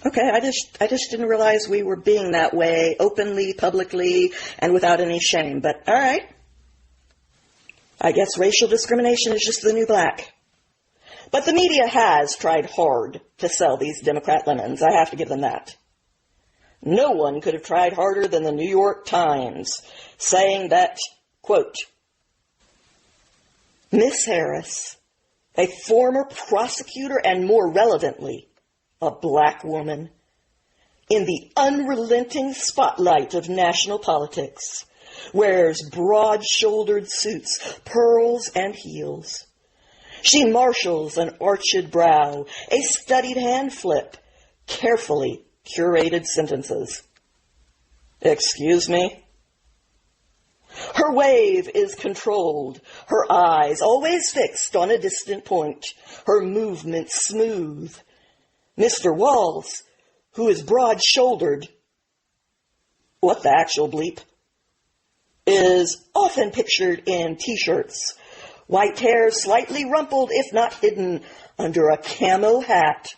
Okay, I just didn't realize we were being that way, openly, publicly, and without any shame. But all right. I guess racial discrimination is just the new black. But the media has tried hard to sell these Democrat lemons. I have to give them that. No one could have tried harder than the New York Times, saying that, quote, Miss Harris, a former prosecutor and more relevantly, a black woman, in the unrelenting spotlight of national politics, wears broad-shouldered suits, pearls, and heels. She marshals an arched brow, a studied hand flip, carefully curated sentences. Excuse me? Her wave is controlled, her eyes always fixed on a distant point, her movements smooth. Mr. Walz, who is broad-shouldered, what the actual bleep, is often pictured in T-shirts, white hair slightly rumpled if not hidden under a camo hat.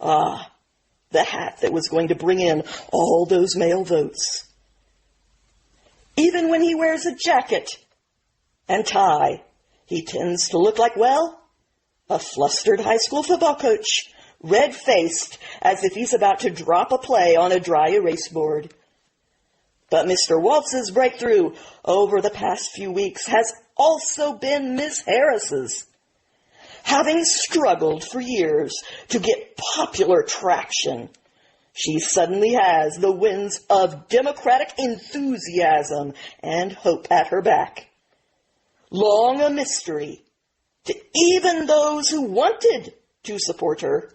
Ah, the hat that was going to bring in all those male votes. Even when he wears a jacket and tie, he tends to look like, well, a flustered high school football coach, red-faced as if he's about to drop a play on a dry erase board. But Mr. Walz's breakthrough over the past few weeks has also been Ms. Harris's. Having struggled for years to get popular traction, she suddenly has the winds of Democratic enthusiasm and hope at her back. Long a mystery to even those who wanted to support her,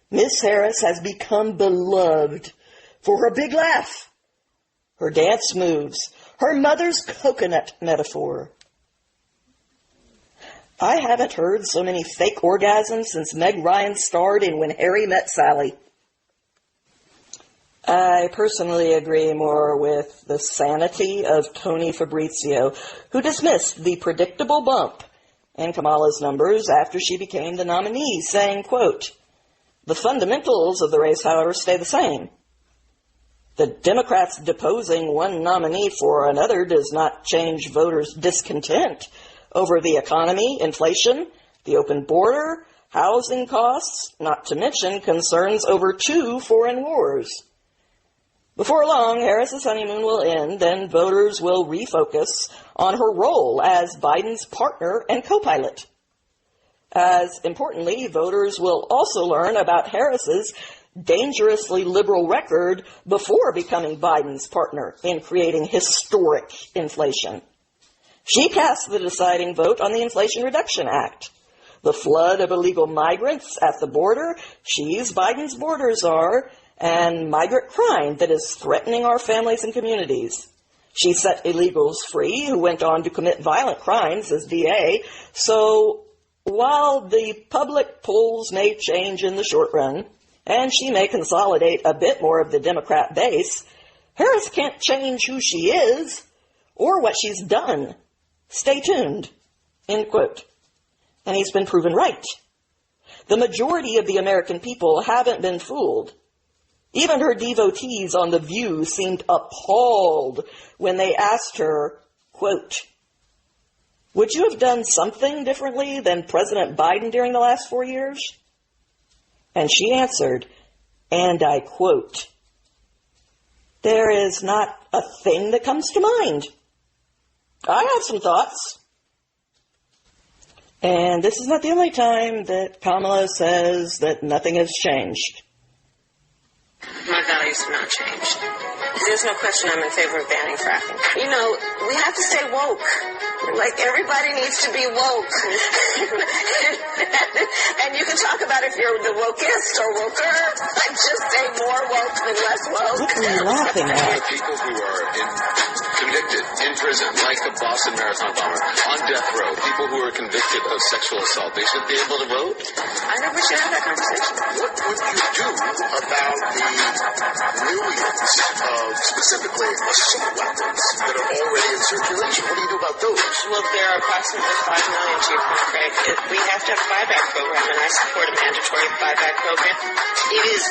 Miss Harris has become beloved for her big laugh, her dance moves, her mother's coconut metaphor. I haven't heard so many fake orgasms since Meg Ryan starred in When Harry Met Sally. I personally agree more with the sanity of Tony Fabrizio, who dismissed the predictable bump in Kamala's numbers after she became the nominee, saying, quote, the fundamentals of the race, however, stay the same. The Democrats deposing one nominee for another does not change voters' discontent over the economy, inflation, the open border, housing costs, not to mention concerns over 2 foreign wars. Before long, Harris's honeymoon will end, and voters will refocus on her role as Biden's partner and co-pilot. As importantly, voters will also learn about Harris's dangerously liberal record before becoming Biden's partner in creating historic inflation. She cast the deciding vote on the Inflation Reduction Act. The flood of illegal migrants at the border, she's Biden's border czar, and migrant crime that is threatening our families and communities. She set illegals free who went on to commit violent crimes as DA, so while the public polls may change in the short run, and she may consolidate a bit more of the Democrat base, Harris can't change who she is or what she's done. Stay tuned." End quote. And he's been proven right. The majority of the American people haven't been fooled. Even her devotees on The View seemed appalled when they asked her, quote, "Would you have done something differently than President Biden during the last 4 years?" And she answered, and I quote, "There is not a thing that comes to mind. I have some thoughts." And this is not the only time that Kamala says that nothing has changed. My values have not changed. There's no question I'm in favor of banning fracking. You know, we have to stay woke. Like, everybody needs to be woke. And you can talk about if you're the wokest or woker. Like, just stay more woke than less woke. What are you laughing at? People who are convicted in prison, like the Boston Marathon bomber, on death row, people who are convicted of sexual assault, they should be able to vote? I think we should have that conversation. What would you do about the millions of specifically assault weapons that are already in circulation? What do you do about those? Well, there are approximately 5 million, to your point, Craig. We have to have a buyback program, and I support a mandatory buyback program. It is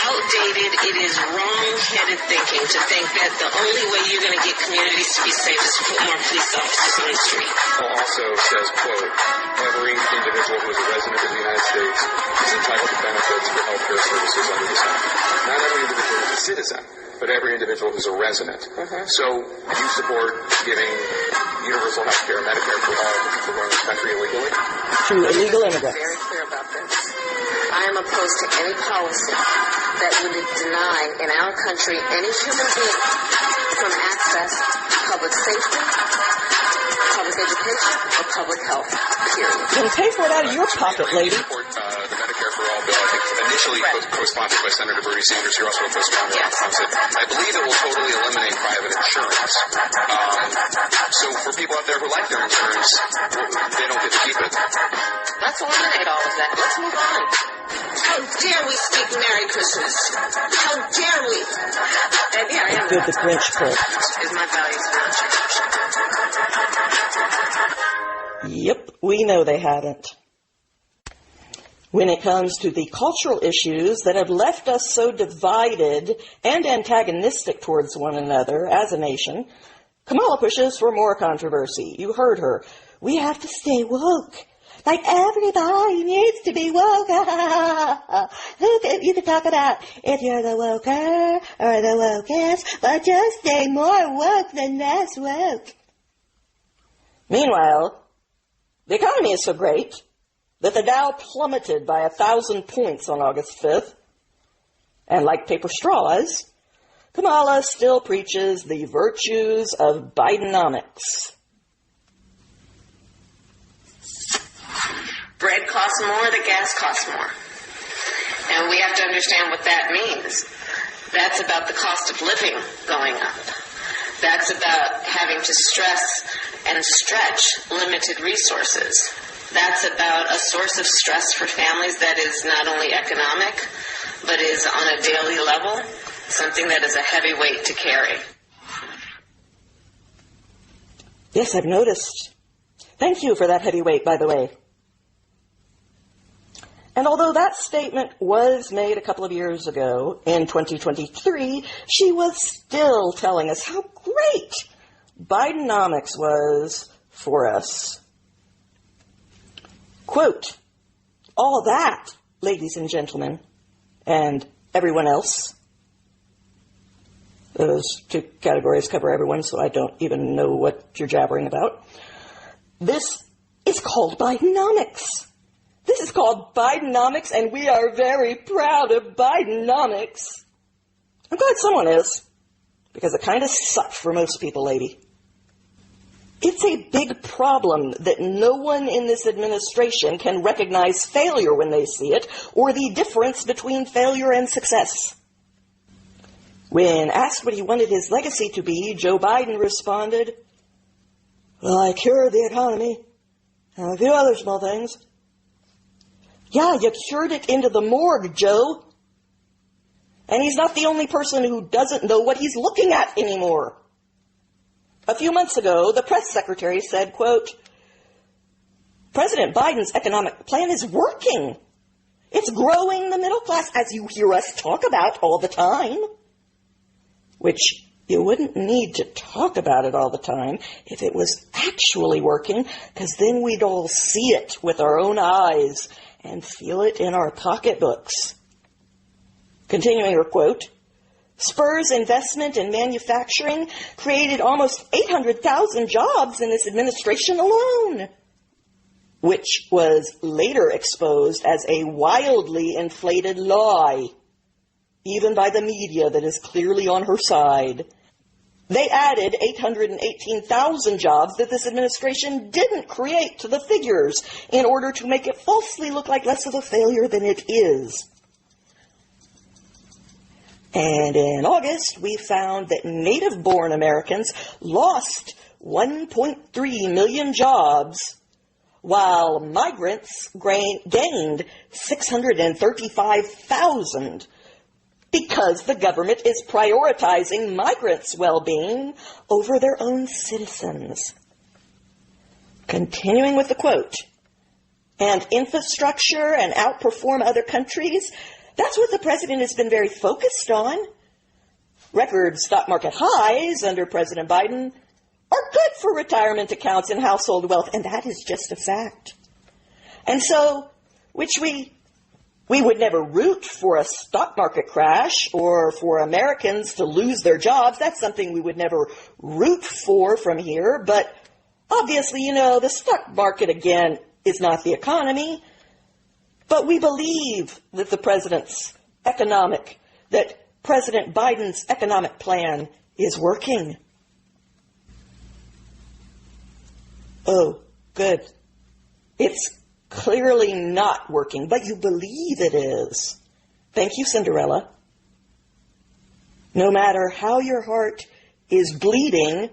outdated, it is wrong-headed thinking to think that the only way you're going to get communities to be safe is to put more police officers on the street. Also says, quote, "Every individual who is a resident of the United States is entitled to benefits for health care services under this act." Not every individual is a citizen, but every individual who's a resident. So you support giving universal health care, Medicare for all the people who are in this country illegally? To illegal immigrants. Very clear about this. I am opposed to any policy that would deny in our country any human being from access to public safety, public education, or public health, period. You can pay for it out of your pocket, lady. Support the Medicare for all bill, I think initially co-sponsored by Senator Bernie Sanders. You're also a co-sponsor. Yes. I believe it will totally eliminate private insurance. So for people out there who like their insurance, they don't get to keep it. Let's eliminate all of that. Let's move on. How dare we speak Merry Christmas? How dare we? And yeah, I am. Good, the Grinch quote. Is my values not changed? Yep, we know they haven't. When it comes to the cultural issues that have left us so divided and antagonistic towards one another as a nation, Kamala pushes for more controversy. You heard her. We have to stay woke. Like, everybody needs to be woke. You can talk about if you're the woker or the wokest, but just stay more woke than less woke. Meanwhile, the economy is so great that the Dow plummeted by 1,000 points on August 5th. And like paper straws, Kamala still preaches the virtues of Bidenomics. Bread costs more, the gas costs more. And we have to understand what that means. That's about the cost of living going up. That's about having to stress and stretch limited resources. That's about a source of stress for families that is not only economic, but is on a daily level, something that is a heavy weight to carry. Yes, I've noticed. Thank you for that heavy weight, by the way. And although that statement was made a couple of years ago, in 2023, she was still telling us how great Bidenomics was for us. Quote, "All that, ladies and gentlemen, and everyone else." Those two categories cover everyone, so I don't even know what you're jabbering about. This is called Bidenomics. This is called Bidenomics, and we are very proud of Bidenomics. I'm glad someone is, because it kind of sucked for most people, lady. It's a big problem that no one in this administration can recognize failure when they see it, or the difference between failure and success. When asked what he wanted his legacy to be, Joe Biden responded, "Well, I cured the economy, And a few other small things. Yeah, you cured it into the morgue, Joe. And he's not the only person who doesn't know what he's looking at anymore. A few months ago, the press secretary said, quote, President Biden's economic plan is working. It's growing the middle class, as you hear us talk about all the time. Which you wouldn't need to talk about it all the time if it was actually working, because then we'd all see it with our own eyes and feel it in our pocketbooks. Continuing her quote, Spur's investment in manufacturing created almost 800,000 jobs in this administration alone, which was later exposed as a wildly inflated lie, even by the media that is clearly on her side. They added 818,000 jobs that this administration didn't create to the figures in order to make it falsely look like less of a failure than it is. And in August, we found that native-born Americans lost 1.3 million jobs, while migrants gained 635,000, because the government is prioritizing migrants' well-being over their own citizens. Continuing with the quote, and infrastructure and outperform other countries, that's what the president has been very focused on. Record stock market highs under President Biden are good for retirement accounts and household wealth, and that is just a fact. And so, which we would never root for a stock market crash or for Americans to lose their jobs. That's something we would never root for from here. But obviously, the stock market, again, is not the economy. But we believe that that President Biden's economic plan is working. Oh, good. It's clearly not working, but you believe it is. Thank you, Cinderella. No matter how your heart is bleeding,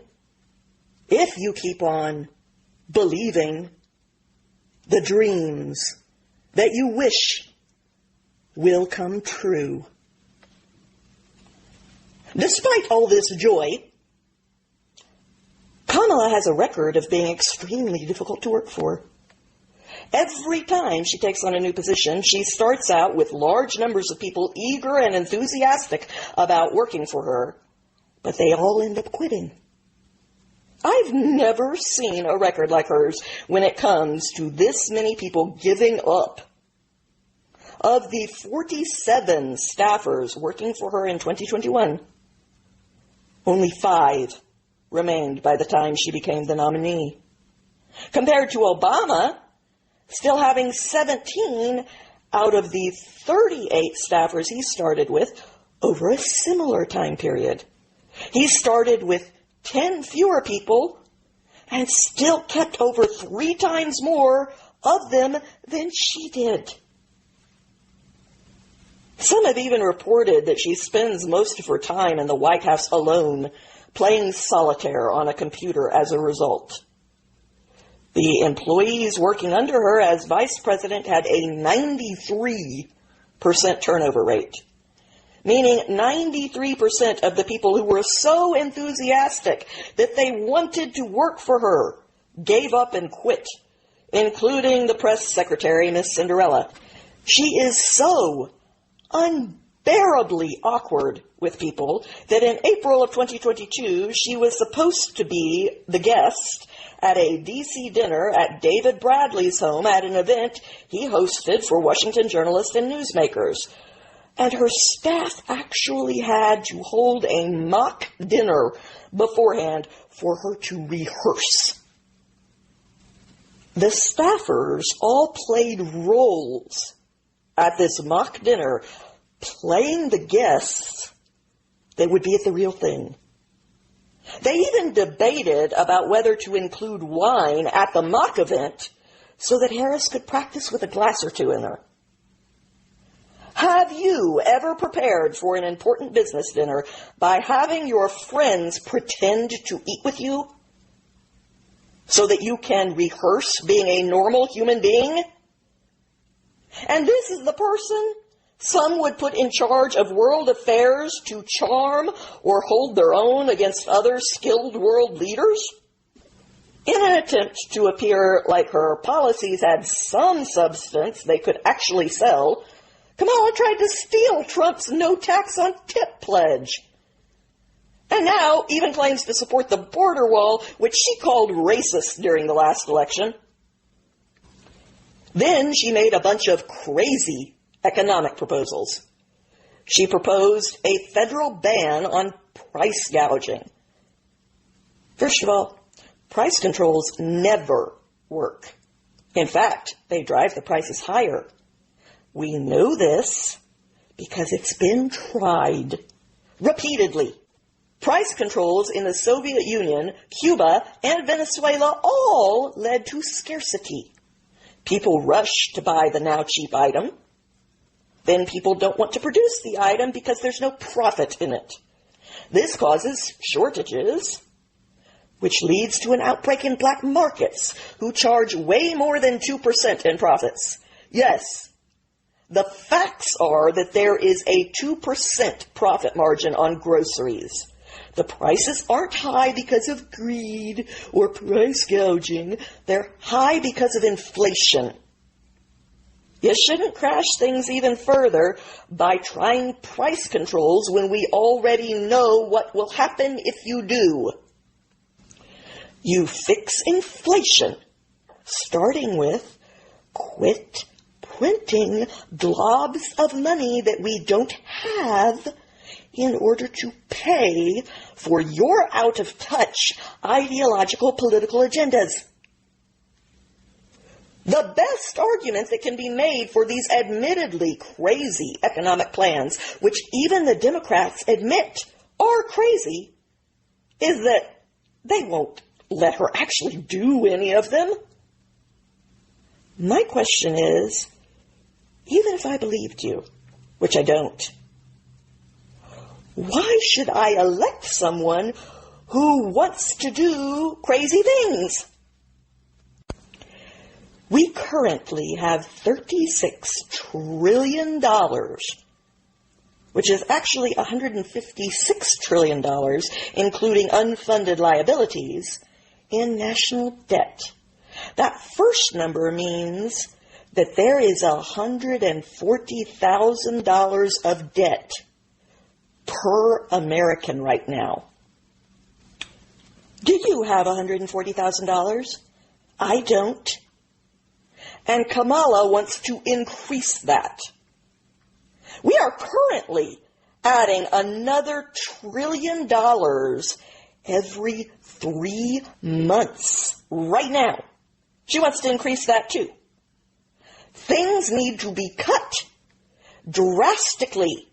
if you keep on believing the dreams that you wish will come true. Despite all this joy, Kamala has a record of being extremely difficult to work for. Every time she takes on a new position, she starts out with large numbers of people eager and enthusiastic about working for her, but they all end up quitting. I've never seen a record like hers when it comes to this many people giving up. Of the 47 staffers working for her in 2021, only 5 remained by the time she became the nominee. Compared to Obama, still having 17 out of the 38 staffers he started with over a similar time period. He started with 10 fewer people and still kept over 3 times more of them than she did. Some have even reported that she spends most of her time in the White House alone, playing solitaire on a computer as a result. The employees working under her as vice president had a 93% turnover rate, meaning 93% of the people who were so enthusiastic that they wanted to work for her gave up and quit, including the press secretary, Miss Cinderella. She is so unbearably awkward with people that in April of 2022, she was supposed to be the guest at a D.C. dinner at David Bradley's home at an event he hosted for Washington journalists and newsmakers. And her staff actually had to hold a mock dinner beforehand for her to rehearse. The staffers all played roles at this mock dinner, playing the guests that would be at the real thing. They even debated about whether to include wine at the mock event so that Harris could practice with a glass or two in her. Have you ever prepared for an important business dinner by having your friends pretend to eat with you? so that you can rehearse being a normal human being? And this is the person some would put in charge of world affairs to charm or hold their own against other skilled world leaders? In an attempt to appear like her policies had some substance they could actually sell, Kamala tried to steal Trump's no tax on tip pledge. And now even claims to support the border wall, which she called racist during the last election. Then she made a bunch of crazy economic proposals. She proposed a federal ban on price gouging. First of all, price controls never work. In fact, they drive the prices higher. We know this because it's been tried repeatedly. Price controls in the Soviet Union, Cuba, and Venezuela all led to scarcity. People rush to buy the now cheap item. Then people don't want to produce the item because there's no profit in it. This causes shortages, which leads to an outbreak in black markets, who charge way more than 2% in profits. Yes, the facts are that there is a 2% profit margin on groceries. The prices aren't high because of greed or price gouging. They're high because of inflation. You shouldn't crash things even further by trying price controls when we already know what will happen if you do. You fix inflation, starting with quit printing globs of money that we don't have in order to pay for your out-of-touch ideological political agendas. The best argument that can be made for these admittedly crazy economic plans, which even the Democrats admit are crazy, is that they won't let her actually do any of them. My question is, even if I believed you, which I don't, why should I elect someone who wants to do crazy things? We currently have $36 trillion, which is actually $156 trillion, including unfunded liabilities, in national debt. That first number means that there is $140,000 of debt per American right now. Do you have $140,000? I don't. And Kamala wants to increase that. We are currently adding another $1 trillion every 3 months right now. She wants to increase that too. Things need to be cut drastically,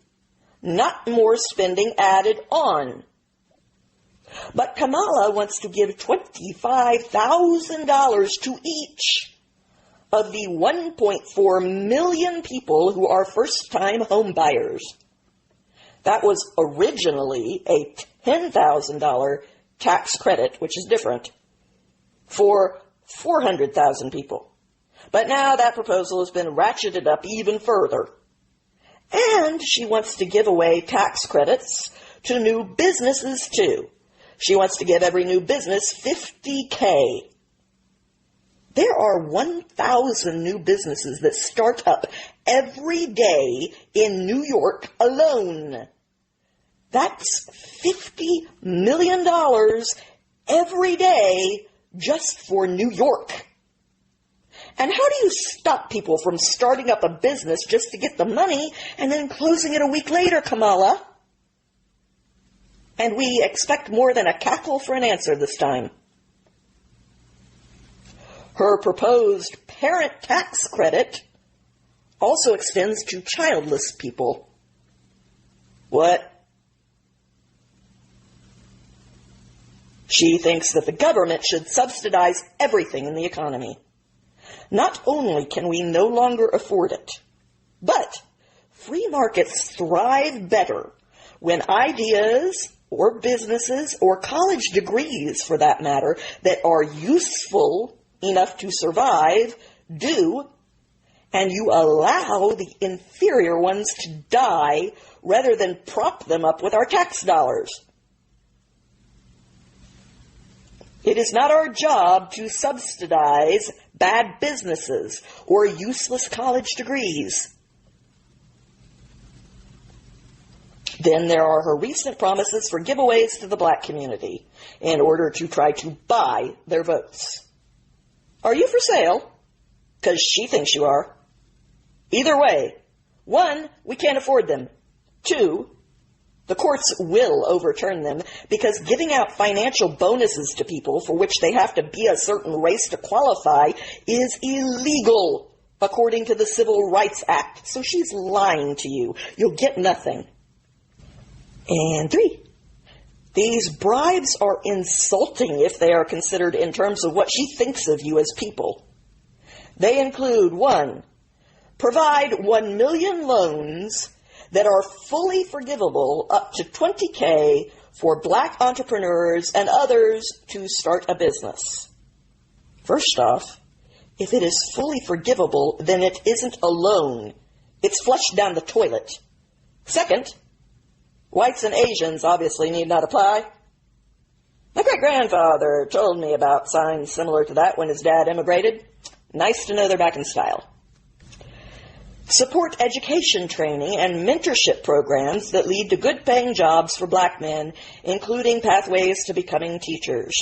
not more spending added on. But Kamala wants to give $25,000 to each of the 1.4 million people who are first-time home buyers. That was originally a $10,000 tax credit, which is different, for 400,000 people. But now that proposal has been ratcheted up even further. And she wants to give away tax credits to new businesses, too. She wants to give every new business $50K. There are 1,000 new businesses that start up every day in New York alone. That's $50 million every day just for New York. And how do you stop people from starting up a business just to get the money and then closing it a week later, Kamala? And we expect more than a cackle for an answer this time. Her proposed parent tax credit also extends to childless people. What? She thinks that the government should subsidize everything in the economy. Not only can we no longer afford it, but free markets thrive better when ideas or businesses or college degrees, for that matter, that are useful enough to survive do, and you allow the inferior ones to die rather than prop them up with our tax dollars. It is not our job to subsidize bad businesses or useless college degrees. Then there are her recent promises for giveaways to the black community in order to try to buy their votes. Are you for sale? Because she thinks you are. Either way, 1, we can't afford them. 2, the courts will overturn them because giving out financial bonuses to people for which they have to be a certain race to qualify is illegal according to the Civil Rights Act. So she's lying to you. You'll get nothing. And 3, these bribes are insulting if they are considered in terms of what she thinks of you as people. They include 1, provide 1 million loans that are fully forgivable up to $20,000 for black entrepreneurs and others to start a business. First off, if it is fully forgivable, then it isn't a loan. It's flushed down the toilet. Second, whites and Asians obviously need not apply. My great-grandfather told me about signs similar to that when his dad immigrated. Nice to know they're back in style. Support education training and mentorship programs that lead to good-paying jobs for black men, including pathways to becoming teachers.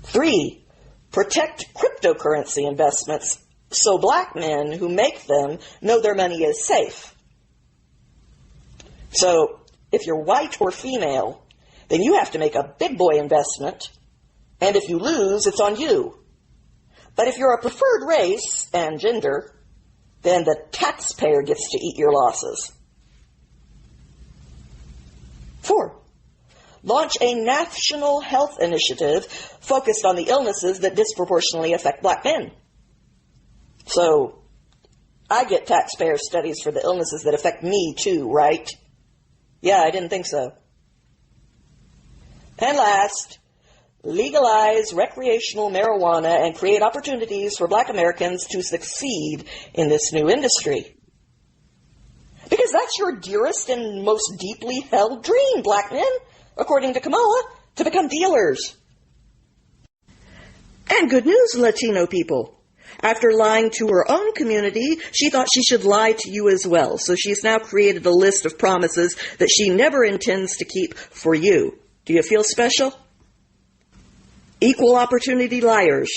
3, protect cryptocurrency investments so black men who make them know their money is safe. So, if you're white or female, then you have to make a big boy investment, and if you lose, it's on you. But if you're a preferred race and gender, then the taxpayer gets to eat your losses. 4, launch a national health initiative focused on the illnesses that disproportionately affect black men. So, I get taxpayer studies for the illnesses that affect me too, right? Yeah, I didn't think so. And last, legalize recreational marijuana and create opportunities for black Americans to succeed in this new industry. Because that's your dearest and most deeply held dream, black men, according to Kamala, to become dealers. And good news, Latino people. After lying to her own community, she thought she should lie to you as well. So she's now created a list of promises that she never intends to keep for you. Do you feel special? Equal opportunity liars.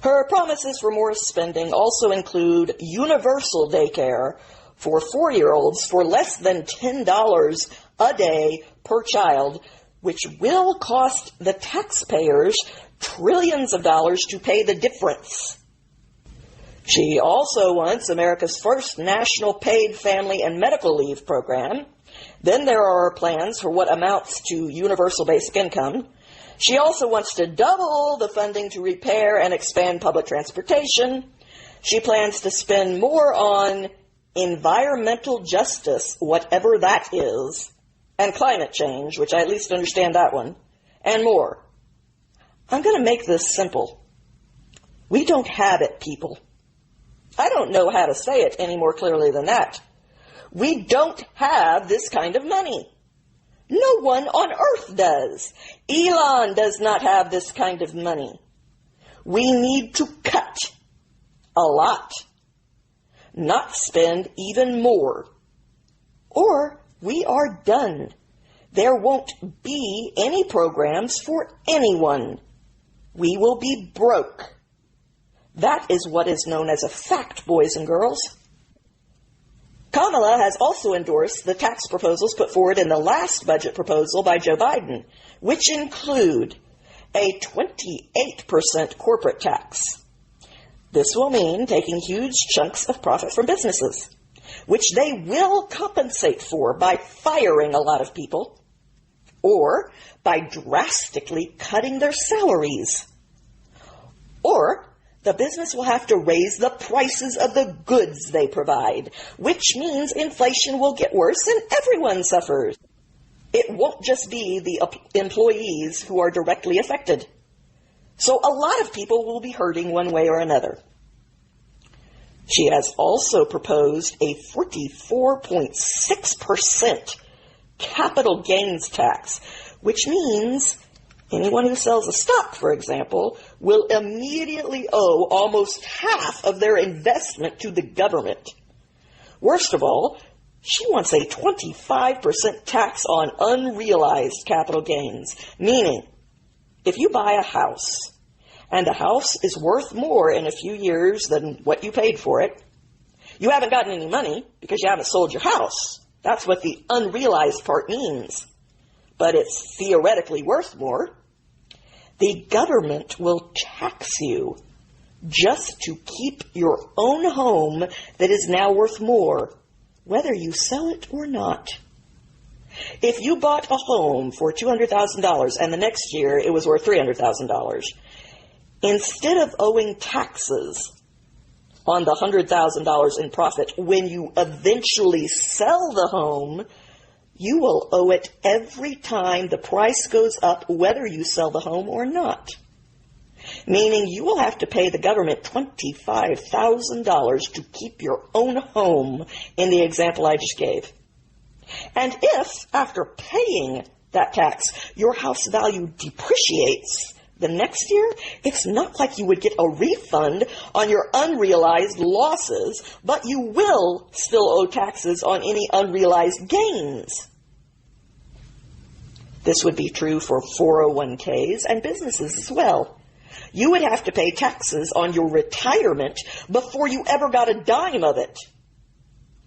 Her promises for more spending also include universal daycare for 4-year-olds for less than $10 a day per child, which will cost the taxpayers trillions of dollars to pay the difference. She also wants America's first national paid family and medical leave program. Then there are plans for what amounts to universal basic income. She also wants to double the funding to repair and expand public transportation. She plans to spend more on environmental justice, whatever that is, and climate change, which I at least understand that one, and more. I'm going to make this simple. We don't have it, people. I don't know how to say it any more clearly than that. We don't have this kind of money. No one on earth does. Elon does not have this kind of money. We need to cut a lot, not spend even more, or we are done. There won't be any programs for anyone. We will be broke. That is what is known as a fact, boys and girls. Kamala has also endorsed the tax proposals put forward in the last budget proposal by Joe Biden, which include a 28% corporate tax. This will mean taking huge chunks of profit from businesses, which they will compensate for by firing a lot of people or by drastically cutting their salaries. Or the business will have to raise the prices of the goods they provide, which means inflation will get worse and everyone suffers. It won't just be the employees who are directly affected. So a lot of people will be hurting one way or another. She has also proposed a 44.6% capital gains tax, which means anyone who sells a stock, for example, will immediately owe almost half of their investment to the government. Worst of all, she wants a 25% tax on unrealized capital gains, meaning if you buy a house and the house is worth more in a few years than what you paid for it, you haven't gotten any money because you haven't sold your house. That's what the unrealized part means. But it's theoretically worth more. The government will tax you just to keep your own home that is now worth more, whether you sell it or not. If you bought a home for $200,000 and the next year it was worth $300,000, instead of owing taxes on the $100,000 in profit when you eventually sell the home, you will owe it every time the price goes up, whether you sell the home or not. Meaning you will have to pay the government $25,000 to keep your own home in the example I just gave. And if, after paying that tax, your house value depreciates the next year, it's not like you would get a refund on your unrealized losses, but you will still owe taxes on any unrealized gains. This would be true for 401ks and businesses as well. You would have to pay taxes on your retirement before you ever got a dime of it.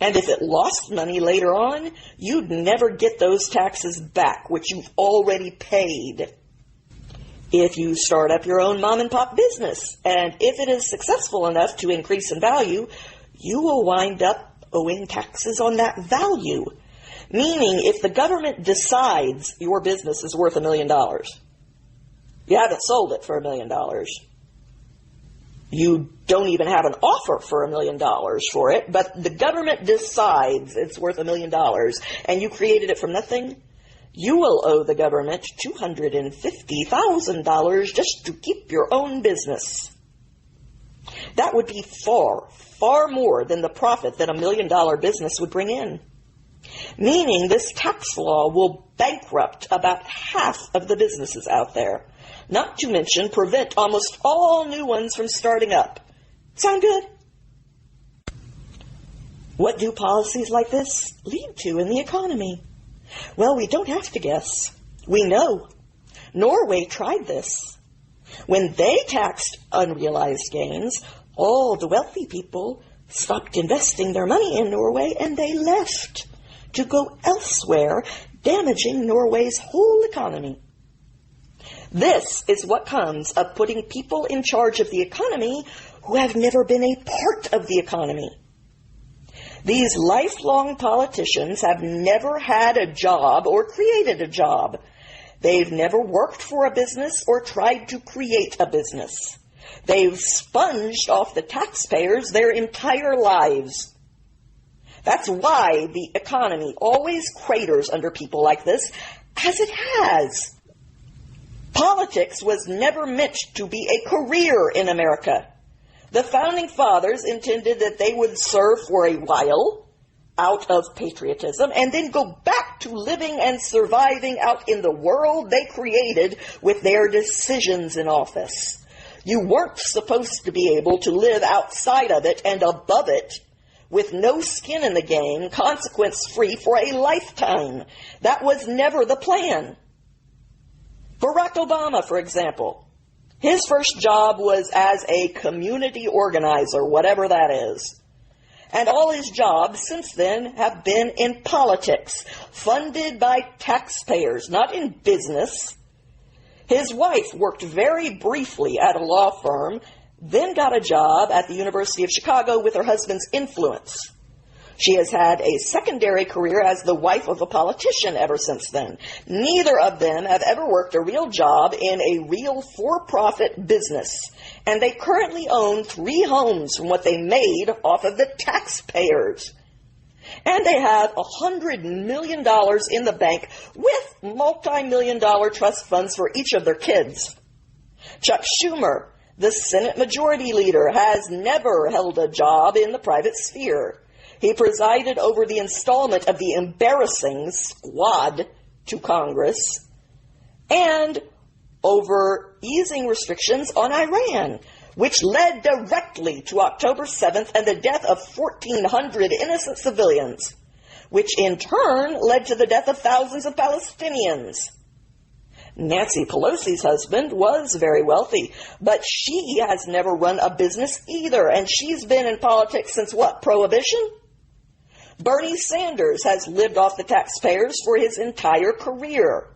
And if it lost money later on, you'd never get those taxes back, which you've already paid. If you start up your own mom and pop business, and if it is successful enough to increase in value, you will wind up owing taxes on that value. Meaning, if the government decides your business is worth $1 million, you haven't sold it for $1 million. You don't even have an offer for $1 million for it, but the government decides it's worth $1 million, and you created it from nothing, you will owe the government $250,000 just to keep your own business. That would be far, far more than the profit that $1 million business would bring in. Meaning this tax law will bankrupt about half of the businesses out there, not to mention prevent almost all new ones from starting up. Sound good? What do policies like this lead to in the economy? Well, we don't have to guess. We know. Norway tried this. When they taxed unrealized gains, all the wealthy people stopped investing their money in Norway and they left to go elsewhere, damaging Norway's whole economy. This is what comes of putting people in charge of the economy who have never been a part of the economy. These lifelong politicians have never had a job or created a job. They've never worked for a business or tried to create a business. They've sponged off the taxpayers their entire lives. That's why the economy always craters under people like this, as it has. Politics was never meant to be a career in America. The Founding Fathers intended that they would serve for a while out of patriotism and then go back to living and surviving out in the world they created with their decisions in office. You weren't supposed to be able to live outside of it and above it with no skin in the game, consequence-free for a lifetime. That was never the plan. Barack Obama, for example, his first job was as a community organizer, whatever that is. And all his jobs since then have been in politics, funded by taxpayers, not in business. His wife worked very briefly at a law firm, then got a job at the University of Chicago with her husband's influence. She has had a secondary career as the wife of a politician ever since then. Neither of them have ever worked a real job in a real for-profit business, and they currently own 3 homes from what they made off of the taxpayers. And they have $100 million in the bank with multi-million-dollar trust funds for each of their kids. Chuck Schumer, the Senate Majority Leader, has never held a job in the private sphere. He presided over the installment of the embarrassing Squad to Congress and over easing restrictions on Iran, which led directly to October 7th and the death of 1,400 innocent civilians, which in turn led to the death of thousands of Palestinians. Nancy Pelosi's husband was very wealthy, but she has never run a business either, and she's been in politics since what, Prohibition? Bernie Sanders has lived off the taxpayers for his entire career.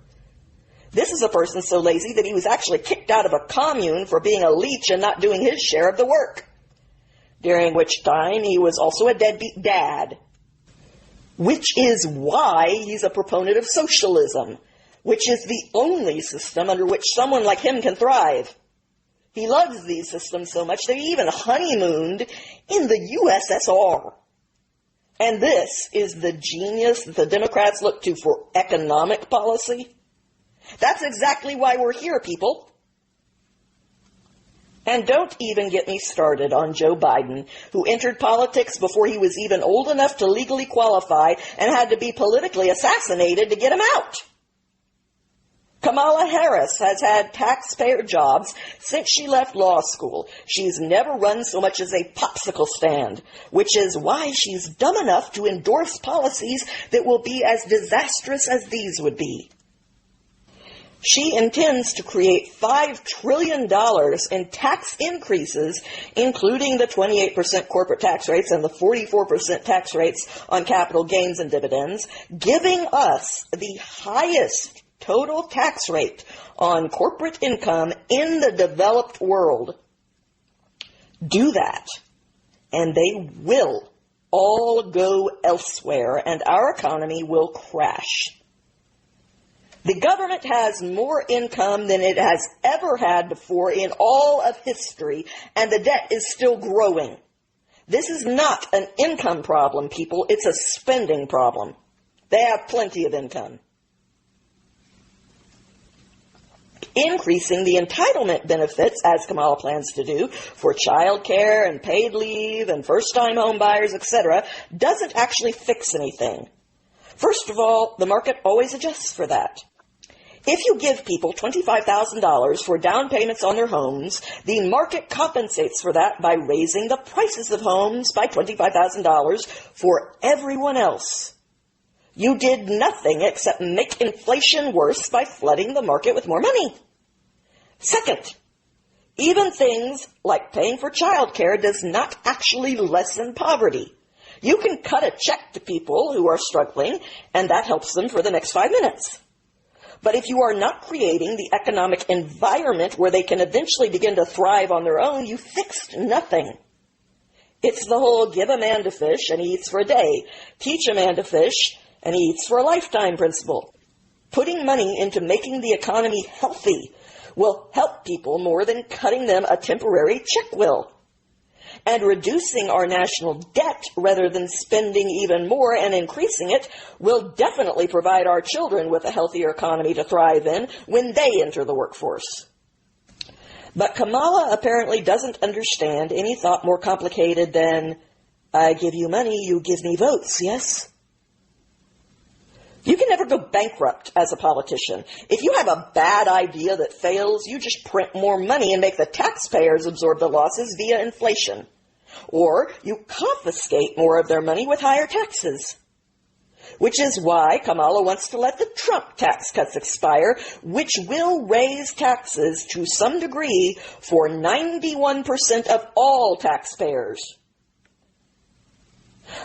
This is a person so lazy that he was actually kicked out of a commune for being a leech and not doing his share of the work, during which time he was also a deadbeat dad, which is why he's a proponent of socialism, which is the only system under which someone like him can thrive. He loves these systems so much that he even honeymooned in the USSR. And this is the genius that the Democrats look to for economic policy. That's exactly why we're here, people. And don't even get me started on Joe Biden, who entered politics before he was even old enough to legally qualify and had to be politically assassinated to get him out. Kamala Harris has had taxpayer jobs since she left law school. She's never run so much as a popsicle stand, which is why she's dumb enough to endorse policies that will be as disastrous as these would be. She intends to create $5 trillion in tax increases, including the 28% corporate tax rates and the 44% tax rates on capital gains and dividends, giving us the highest total tax rate on corporate income in the developed world. Do that, and they will all go elsewhere, and our economy will crash. The government has more income than it has ever had before in all of history, and the debt is still growing. This is not an income problem, people. It's a spending problem. They have plenty of income. Increasing the entitlement benefits, as Kamala plans to do, for child care and paid leave and first-time home buyers, etc., doesn't actually fix anything. First of all, the market always adjusts for that. If you give people $25,000 for down payments on their homes, the market compensates for that by raising the prices of homes by $25,000 for everyone else. You did nothing except make inflation worse by flooding the market with more money. Second, even things like paying for child care does not actually lessen poverty. You can cut a check to people who are struggling, and that helps them for the next 5 minutes. But if you are not creating the economic environment where they can eventually begin to thrive on their own, you fixed nothing. It's the whole give a man to fish and he eats for a day, teach a man to fish and he eats for a lifetime principle. Putting money into making the economy healthy will help people more than cutting them a temporary check will. And reducing our national debt rather than spending even more and increasing it will definitely provide our children with a healthier economy to thrive in when they enter the workforce. But Kamala apparently doesn't understand any thought more complicated than, I give you money, you give me votes, yes? You can never go bankrupt as a politician. If you have a bad idea that fails, you just print more money and make the taxpayers absorb the losses via inflation. Or you confiscate more of their money with higher taxes. Which is why Kamala wants to let the Trump tax cuts expire, which will raise taxes to some degree for 91% of all taxpayers.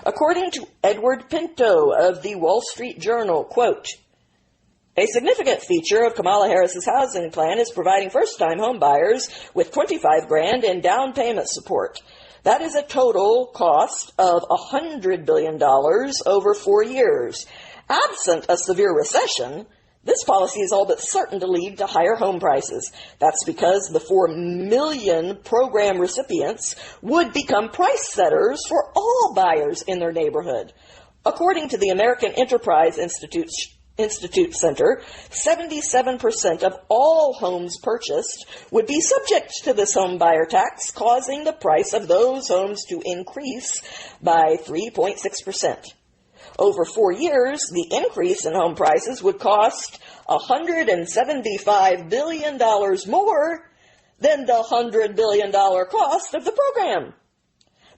According to Edward Pinto of the Wall Street Journal, quote, a significant feature of Kamala Harris's housing plan is providing first-time home buyers with $25,000 in down payment support. That is a total cost of $100 billion over 4 years. Absent a severe recession, this policy is all but certain to lead to higher home prices. That's because the 4 million program recipients would become price setters for all buyers in their neighborhood. According to the American Enterprise Institute Center, 77% of all homes purchased would be subject to this home buyer tax, causing the price of those homes to increase by 3.6%. Over 4 years, the increase in home prices would cost $175 billion more than the $100 billion cost of the program.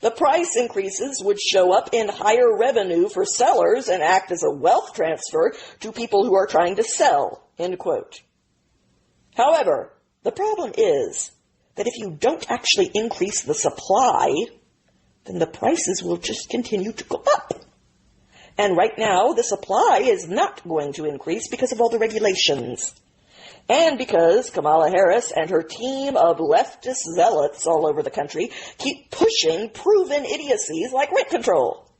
The price increases would show up in higher revenue for sellers and act as a wealth transfer to people who are trying to sell, end quote. However, the problem is that if you don't actually increase the supply, then the prices will just continue to go up. And right now, the supply is not going to increase because of all the regulations. And because Kamala Harris and her team of leftist zealots all over the country keep pushing proven idiocies like rent control.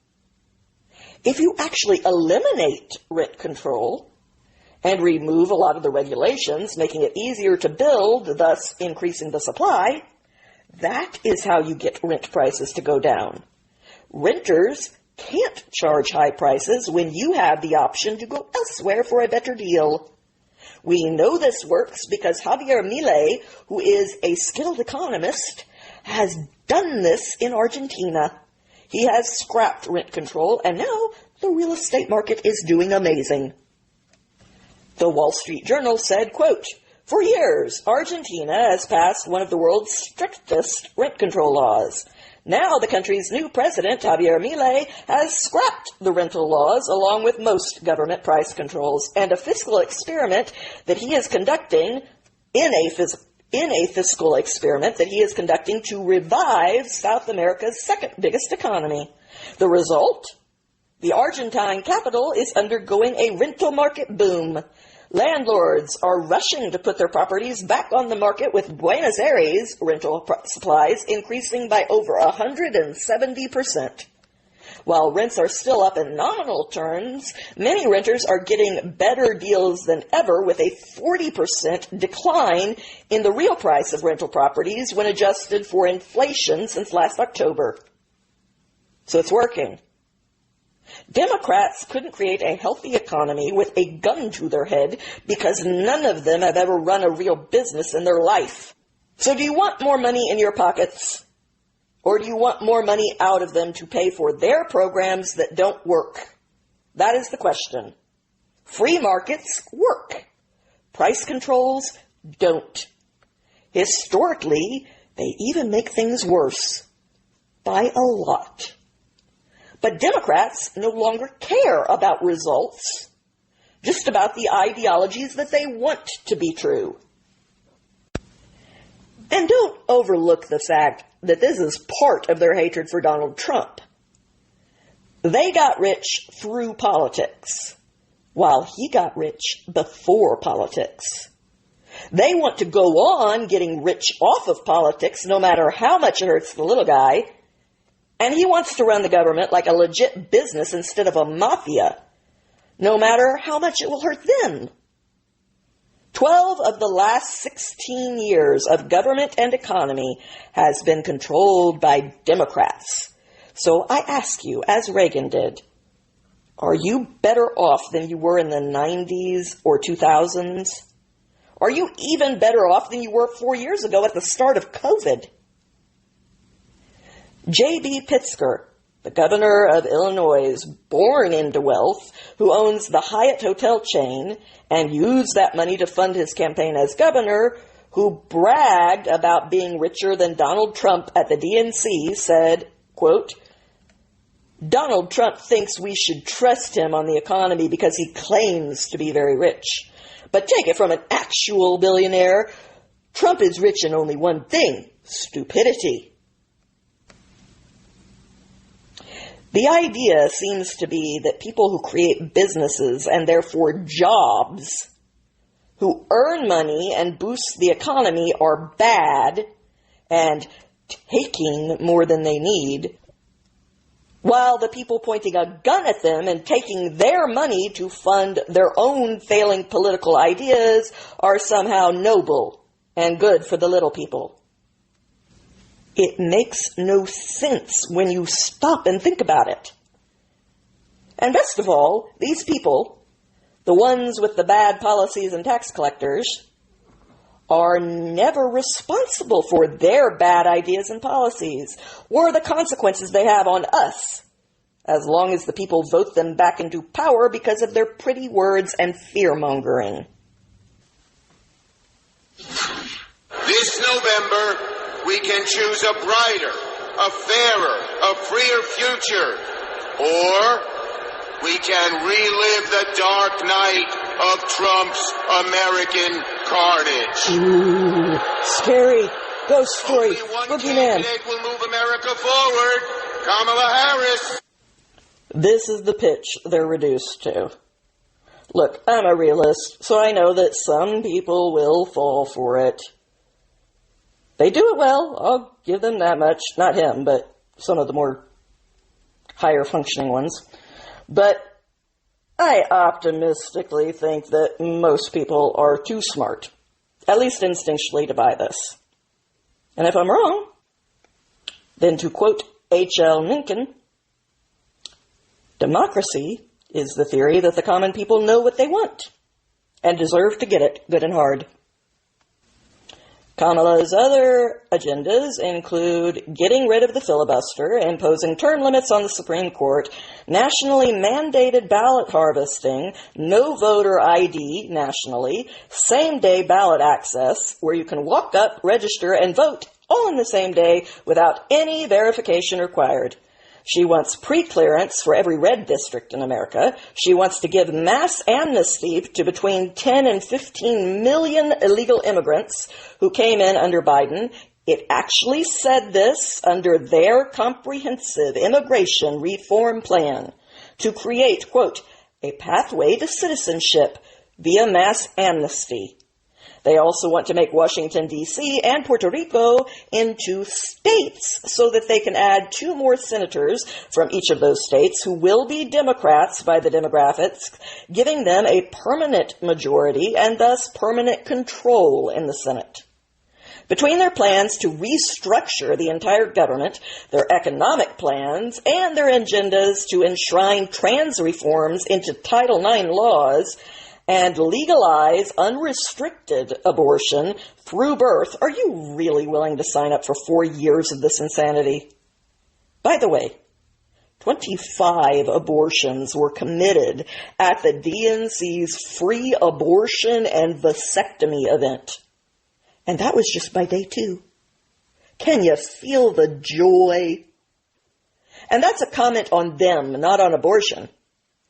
If you actually eliminate rent control and remove a lot of the regulations, making it easier to build, thus increasing the supply, that is how you get rent prices to go down. Renters can't charge high prices when you have the option to go elsewhere for a better deal. We know this works because Javier Milei, who is a skilled economist, has done this in Argentina. He has scrapped rent control, and now the real estate market is doing amazing. The Wall Street Journal said, quote, "For years, Argentina has passed one of the world's strictest rent control laws. Now the country's new president, Javier Milei, has scrapped the rental laws along with most government price controls, and a fiscal experiment that he is conducting to revive South America's second biggest economy. The result? The Argentine capital is undergoing a rental market boom. Landlords are rushing to put their properties back on the market, with Buenos Aires rental supplies increasing by over 170%. While rents are still up in nominal terms, many renters are getting better deals than ever, with a 40% decline in the real price of rental properties when adjusted for inflation since last October. So it's working. Democrats couldn't create a healthy economy with a gun to their head because none of them have ever run a real business in their life. So do you want more money in your pockets? Or do you want more money out of them to pay for their programs that don't work? That is the question. Free markets work. Price controls don't. Historically, they even make things worse. By a lot. But Democrats no longer care about results, just about the ideologies that they want to be true. And don't overlook the fact that this is part of their hatred for Donald Trump. They got rich through politics, while he got rich before politics. They want to go on getting rich off of politics, no matter how much it hurts the little guy. And he wants to run the government like a legit business instead of a mafia, no matter how much it will hurt them. 12 of the last 16 years of government and economy has been controlled by Democrats. So I ask you, as Reagan did, are you better off than you were in the 90s or 2000s? Are you even better off than you were 4 years ago at the start of COVID? J.B. Pritzker, the governor of Illinois, born into wealth, who owns the Hyatt hotel chain and used that money to fund his campaign as governor, who bragged about being richer than Donald Trump at the DNC, said, quote, "Donald Trump thinks we should trust him on the economy because he claims to be very rich. But take it from an actual billionaire, Trump is rich in only one thing, stupidity." The idea seems to be that people who create businesses and therefore jobs, who earn money and boost the economy, are bad, and taking more than they need, while the people pointing a gun at them and taking their money to fund their own failing political ideas are somehow noble and good for the little people. It makes no sense when you stop and think about it. And best of all, these people, the ones with the bad policies and tax collectors, are never responsible for their bad ideas and policies or the consequences they have on us, as long as the people vote them back into power because of their pretty words and fear-mongering. This November, we can choose a brighter, a fairer, a freer future, or we can relive the dark night of Trump's American carnage. Ooh, scary. Ghost story. Boogeyman. Will move America forward. Kamala Harris. This is the pitch they're reduced to. Look, I'm a realist, so I know that some people will fall for it. They do it well. I'll give them that much. Not him, but some of the more higher functioning ones. But I optimistically think that most people are too smart, at least instinctually, to buy this. And if I'm wrong, then to quote H.L. Mencken, democracy is the theory that the common people know what they want and deserve to get it good and hard. Kamala's other agendas include getting rid of the filibuster, imposing term limits on the Supreme Court, nationally mandated ballot harvesting, no voter ID nationally, same-day ballot access, where you can walk up, register, and vote all in the same day without any verification required. She wants pre-clearance for every red district in America. She wants to give mass amnesty to between 10 and 15 million illegal immigrants who came in under Biden. It actually said this under their comprehensive immigration reform plan to create, quote, a pathway to citizenship via mass amnesty. They also want to make Washington, D.C. and Puerto Rico into states so that they can add 2 more senators from each of those states who will be Democrats by the demographics, giving them a permanent majority and thus permanent control in the Senate. Between their plans to restructure the entire government, their economic plans, and their agendas to enshrine trans reforms into Title IX laws, and legalize unrestricted abortion through birth, are you really willing to sign up for 4 years of this insanity? By the way, 25 abortions were committed at the DNC's free abortion and vasectomy event. And that was just by day 2. Can you feel the joy? And that's a comment on them, not on abortion.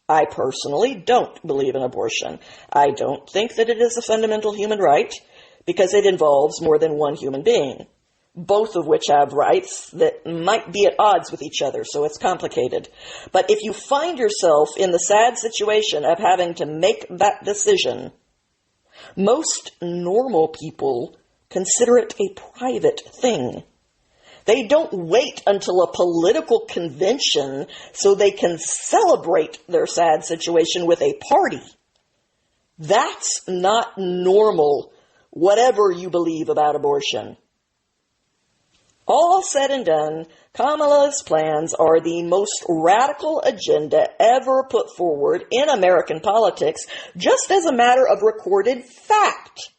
I personally don't believe in abortion. I don't think that it is a fundamental human right because it involves more than one human being, both of which have rights that might be at odds with each other, so it's complicated. But if you find yourself in the sad situation of having to make that decision, most normal people consider it a private thing. They don't wait until a political convention so they can celebrate their sad situation with a party. That's not normal, whatever you believe about abortion. All said and done, Kamala's plans are the most radical agenda ever put forward in American politics, just as a matter of recorded fact.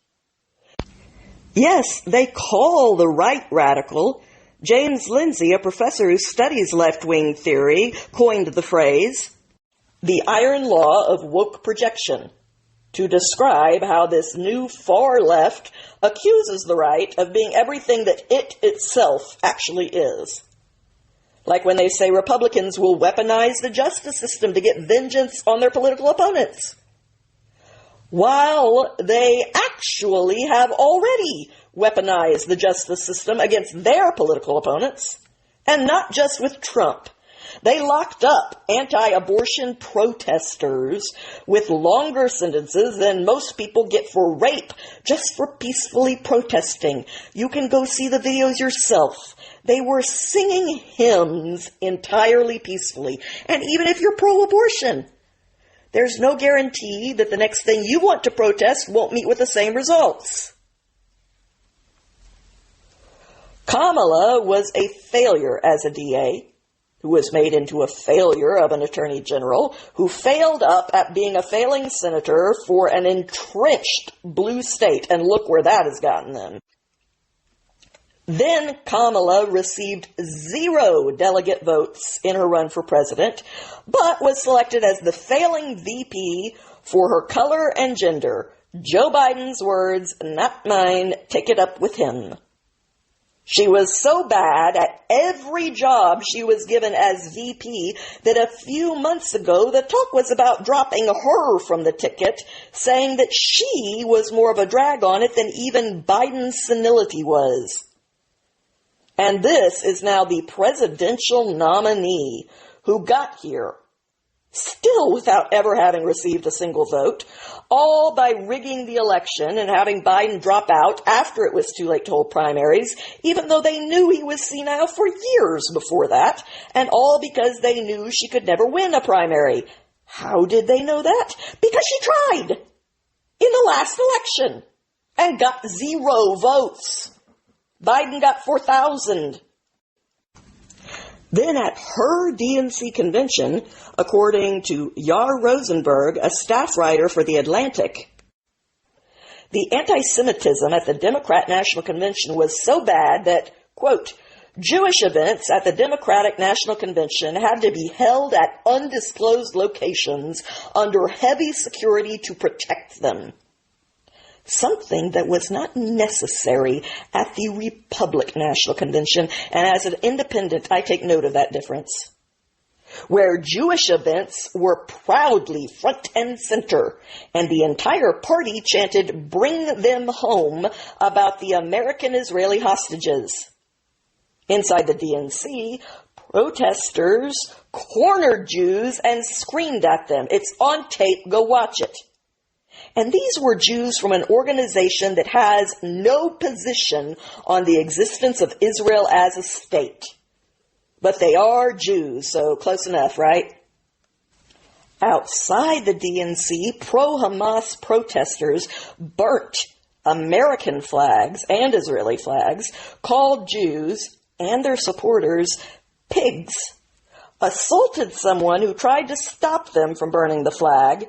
Yes, they call the right radical. James Lindsay, a professor who studies left-wing theory, coined the phrase, the iron law of woke projection, to describe how this new far left accuses the right of being everything that it itself actually is. Like when they say Republicans will weaponize the justice system to get vengeance on their political opponents, while they actually have already weaponize the justice system against their political opponents, and not just with Trump. They locked up anti-abortion protesters with longer sentences than most people get for rape just for peacefully protesting. You can go see the videos yourself. They were singing hymns entirely peacefully. And even if you're pro-abortion, there's no guarantee that the next thing you want to protest won't meet with the same results. Kamala was a failure as a DA, who was made into a failure of an attorney general, who failed up at being a failing senator for an entrenched blue state. And look where that has gotten them. Then Kamala received 0 delegate votes in her run for president, but was selected as the failing VP for her color and gender. Joe Biden's words, not mine, take it up with him. She was so bad at every job she was given as VP that a few months ago the talk was about dropping her from the ticket, saying that she was more of a drag on it than even Biden's senility was. And this is now the presidential nominee who got here, still without ever having received a single vote, all by rigging the election and having Biden drop out after it was too late to hold primaries, even though they knew he was senile for years before that, and all because they knew she could never win a primary. How did they know that? Because she tried in the last election and got 0 votes. Biden got 4,000. Then at her DNC convention, according to Yair Rosenberg, a staff writer for The Atlantic, the anti-Semitism at the Democrat National Convention was so bad that, quote, Jewish events at the Democratic National Convention had to be held at undisclosed locations under heavy security to protect them. Something that was not necessary at the Republican National Convention, and as an independent, I take note of that difference. Where Jewish events were proudly front and center, and the entire party chanted, bring them home, about the American-Israeli hostages. Inside the DNC, protesters cornered Jews and screamed at them. It's on tape, go watch it. And these were Jews from an organization that has no position on the existence of Israel as a state. But they are Jews, so close enough, right? Outside the DNC, pro-Hamas protesters burnt American flags and Israeli flags, called Jews and their supporters pigs, assaulted someone who tried to stop them from burning the flag,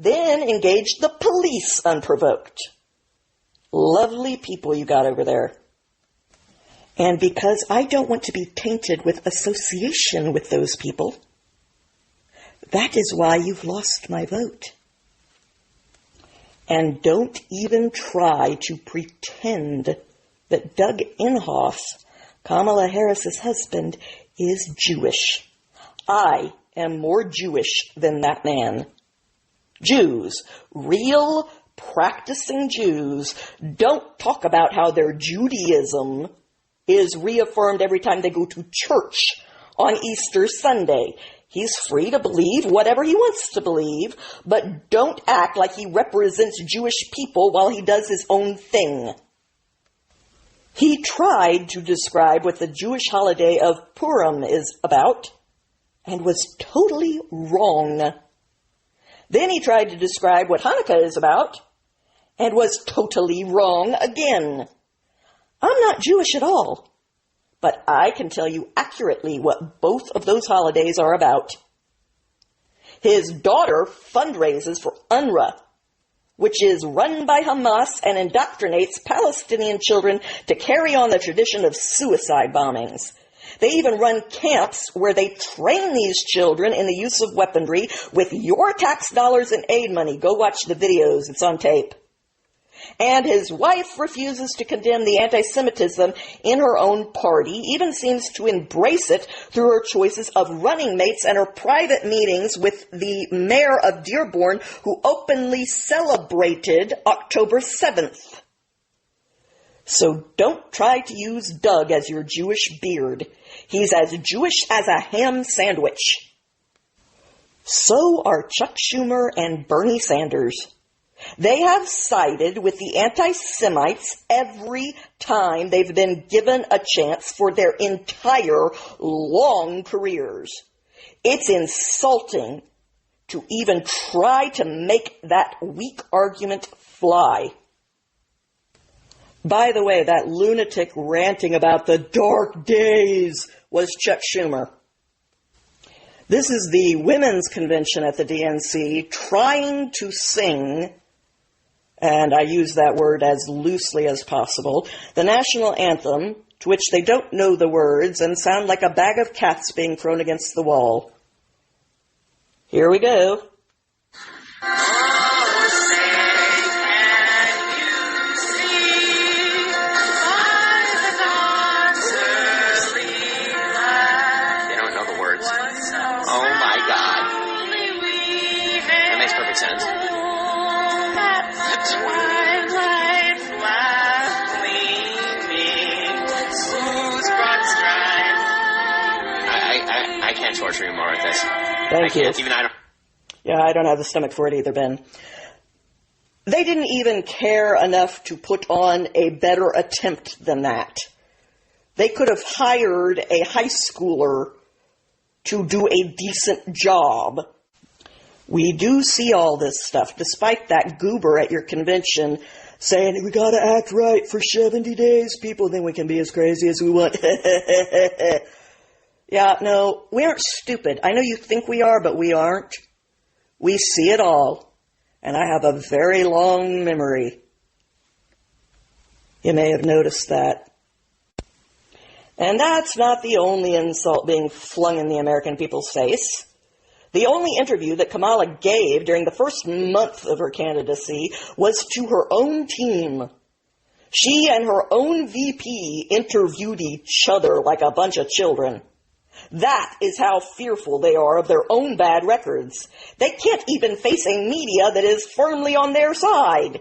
then engaged the police unprovoked. Lovely people you got over there. And because I don't want to be tainted with association with those people, that is why you've lost my vote. And don't even try to pretend that Doug Inhofe, Kamala Harris's husband, is Jewish. I am more Jewish than that man. Jews, real practicing Jews, don't talk about how their Judaism is reaffirmed every time they go to church on Easter Sunday. He's free to believe whatever he wants to believe, but don't act like he represents Jewish people while he does his own thing. He tried to describe what the Jewish holiday of Purim is about, and was totally wrong. Then he tried to describe what Hanukkah is about, and was totally wrong again. I'm not Jewish at all, but I can tell you accurately what both of those holidays are about. His daughter fundraises for UNRWA, which is run by Hamas and indoctrinates Palestinian children to carry on the tradition of suicide bombings. They even run camps where they train these children in the use of weaponry with your tax dollars and aid money. Go watch the videos. It's on tape. And his wife refuses to condemn the anti-Semitism in her own party, even seems to embrace it through her choices of running mates and her private meetings with the mayor of Dearborn, who openly celebrated October 7th. So don't try to use Doug as your Jewish beard. He's as Jewish as a ham sandwich. So are Chuck Schumer and Bernie Sanders. They have sided with the anti-Semites every time they've been given a chance for their entire long careers. It's insulting to even try to make that weak argument fly. By the way, that lunatic ranting about the dark days was Chuck Schumer. This is the women's convention at the DNC trying to sing, and I use that word as loosely as possible, the national anthem, to which they don't know the words and sound like a bag of cats being thrown against the wall. Here we go. Sense. I can't torture you more with this. Thank you. Even I don't. Yeah, I don't have the stomach for it either, Ben. They didn't even care enough to put on a better attempt than that. They could have hired a high schooler to do a decent job. We do see all this stuff, despite that goober at your convention saying, we gotta act right for 70 days, people, then we can be as crazy as we want. Yeah, no, we aren't stupid. I know you think we are, but we aren't. We see it all, and I have a very long memory. You may have noticed that. And that's not the only insult being flung in the American people's face. The only interview that Kamala gave during the first month of her candidacy was to her own team. She and her own VP interviewed each other like a bunch of children. That is how fearful they are of their own bad records. They can't even face a media that is firmly on their side.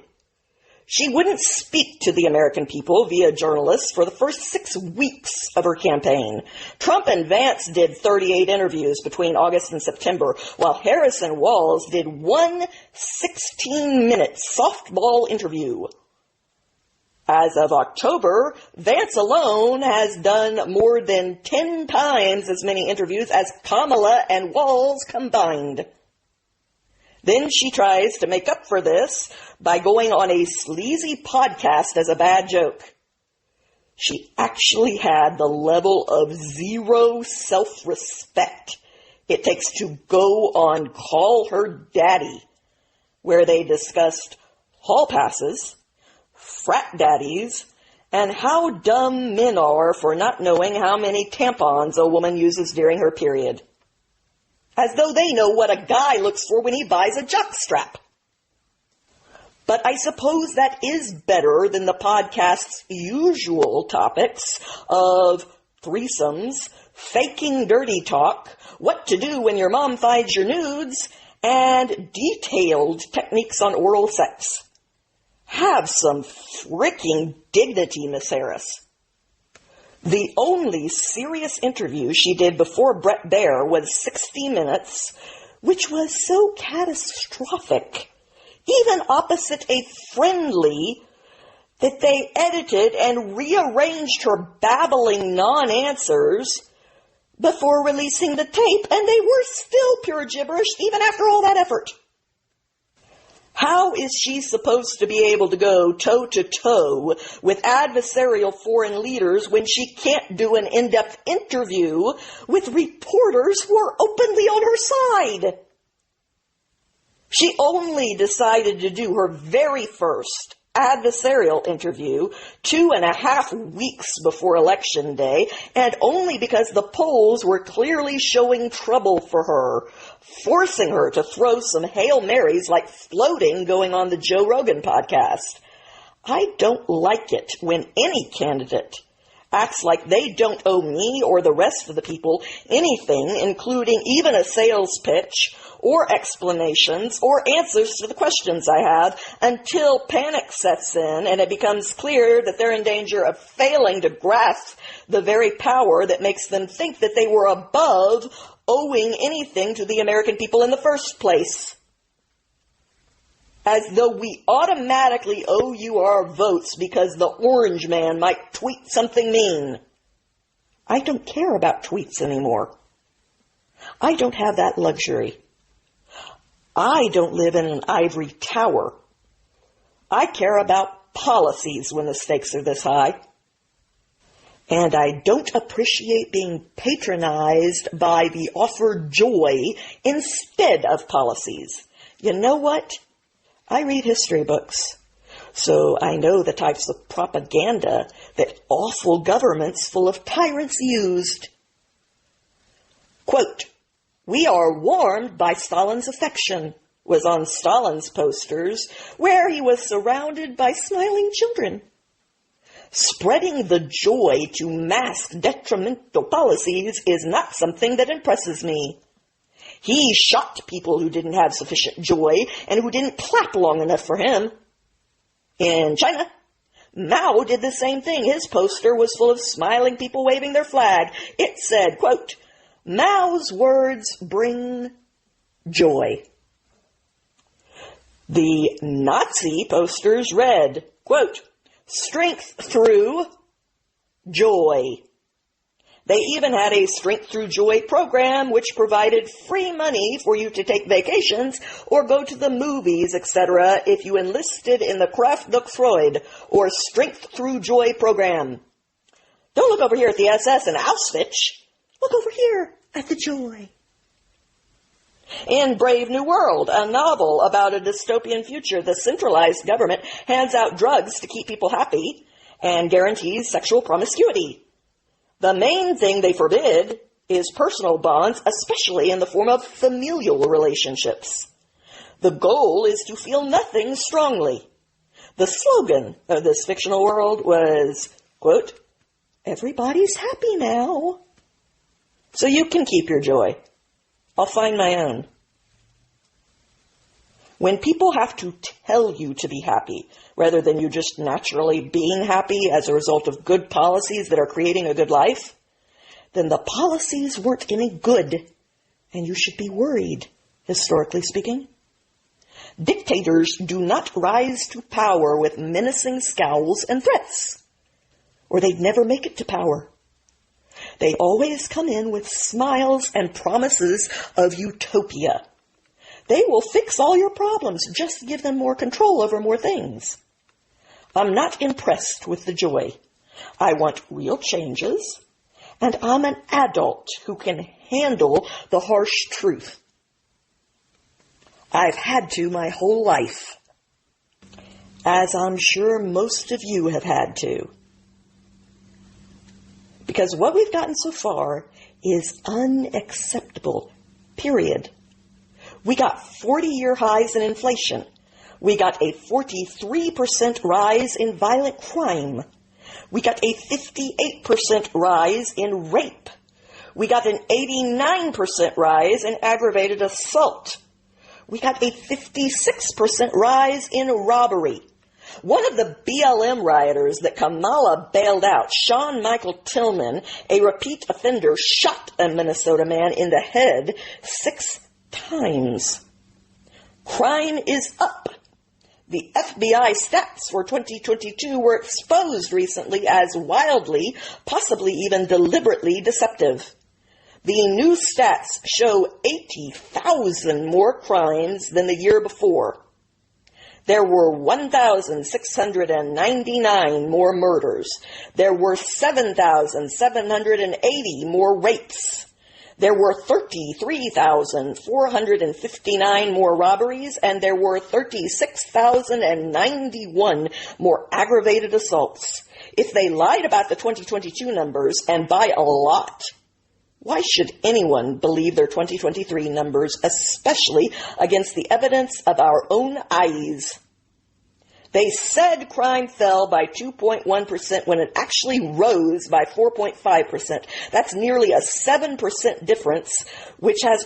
She wouldn't speak to the American people via journalists for the first 6 weeks of her campaign. Trump and Vance did 38 interviews between August and September, while Harris and Walz did one 16-minute softball interview. As of October, Vance alone has done more than 10 times as many interviews as Kamala and Walz combined. Then she tries to make up for this by going on a sleazy podcast as a bad joke. She actually had the level of zero self-respect it takes to go on Call Her Daddy, where they discussed hall passes, frat daddies, and how dumb men are for not knowing how many tampons a woman uses during her period. As though they know what a guy looks for when he buys a jockstrap. But I suppose that is better than the podcast's usual topics of threesomes, faking dirty talk, what to do when your mom finds your nudes, and detailed techniques on oral sex. Have some freaking dignity, Miss Harris. The only serious interview she did before Bret Baier was 60 Minutes, which was so catastrophic, even opposite a friendly, that they edited and rearranged her babbling non-answers before releasing the tape, and they were still pure gibberish even after all that effort. How is she supposed to be able to go toe-to-toe with adversarial foreign leaders when she can't do an in-depth interview with reporters who are openly on her side? She only decided to do her very first adversarial interview 2.5 weeks before Election Day, and only because the polls were clearly showing trouble for her, forcing her to throw some Hail Marys like floating going on the Joe Rogan podcast. I don't like it when any candidate acts like they don't owe me or the rest of the people anything, including even a sales pitch or explanations or answers to the questions I have, until panic sets in and it becomes clear that they're in danger of failing to grasp the very power that makes them think that they were above owing anything to the American people in the first place. As though we automatically owe you our votes because the orange man might tweet something mean. I don't care about tweets anymore. I don't have that luxury. I don't live in an ivory tower. I care about policies when the stakes are this high. And I don't appreciate being patronized by the offered joy instead of policies. You know what? I read history books, so I know the types of propaganda that awful governments full of tyrants used. Quote, "We are warmed by Stalin's affection," was on Stalin's posters, where he was surrounded by smiling children. Spreading the joy to mask detrimental policies is not something that impresses me. He shot people who didn't have sufficient joy and who didn't clap long enough for him. In China, Mao did the same thing. His poster was full of smiling people waving their flag. It said, quote, "Mao's words bring joy." The Nazi posters read, quote, "Strength through joy." They even had a Strength Through Joy program which provided free money for you to take vacations or go to the movies, etc. if you enlisted in the Kraft durch Freude or Strength Through Joy program. Don't look over here at the SS and Auschwitz. Look over here at the joy. In Brave New World, a novel about a dystopian future, the centralized government hands out drugs to keep people happy and guarantees sexual promiscuity. The main thing they forbid is personal bonds, especially in the form of familial relationships. The goal is to feel nothing strongly. The slogan of this fictional world was, quote, "Everybody's happy now." So you can keep your joy. I'll find my own. When people have to tell you to be happy, rather than you just naturally being happy as a result of good policies that are creating a good life, then the policies weren't any good, and you should be worried, historically speaking. Dictators do not rise to power with menacing scowls and threats, or they'd never make it to power. They always come in with smiles and promises of utopia. They will fix all your problems. Just give them more control over more things. I'm not impressed with the joy. I want real changes, and I'm an adult who can handle the harsh truth. I've had to my whole life, as I'm sure most of you have had to. Because what we've gotten so far is unacceptable, period. We got 40-year highs in inflation. We got a 43% rise in violent crime. We got a 58% rise in rape. We got an 89% rise in aggravated assault. We got a 56% rise in robbery. One of the BLM rioters that Kamala bailed out, Sean Michael Tillman, a repeat offender, shot a Minnesota man in the head 6 times. Crime is up. The FBI stats for 2022 were exposed recently as wildly, possibly even deliberately deceptive. The new stats show 80,000 more crimes than the year before. There were 1,699 more murders. There were 7,780 more rapes. There were 33,459 more robberies, and there were 36,091 more aggravated assaults. If they lied about the 2022 numbers, and by a lot, why should anyone believe their 2023 numbers, especially against the evidence of our own eyes? They said crime fell by 2.1% when it actually rose by 4.5%. That's nearly a 7% difference, which has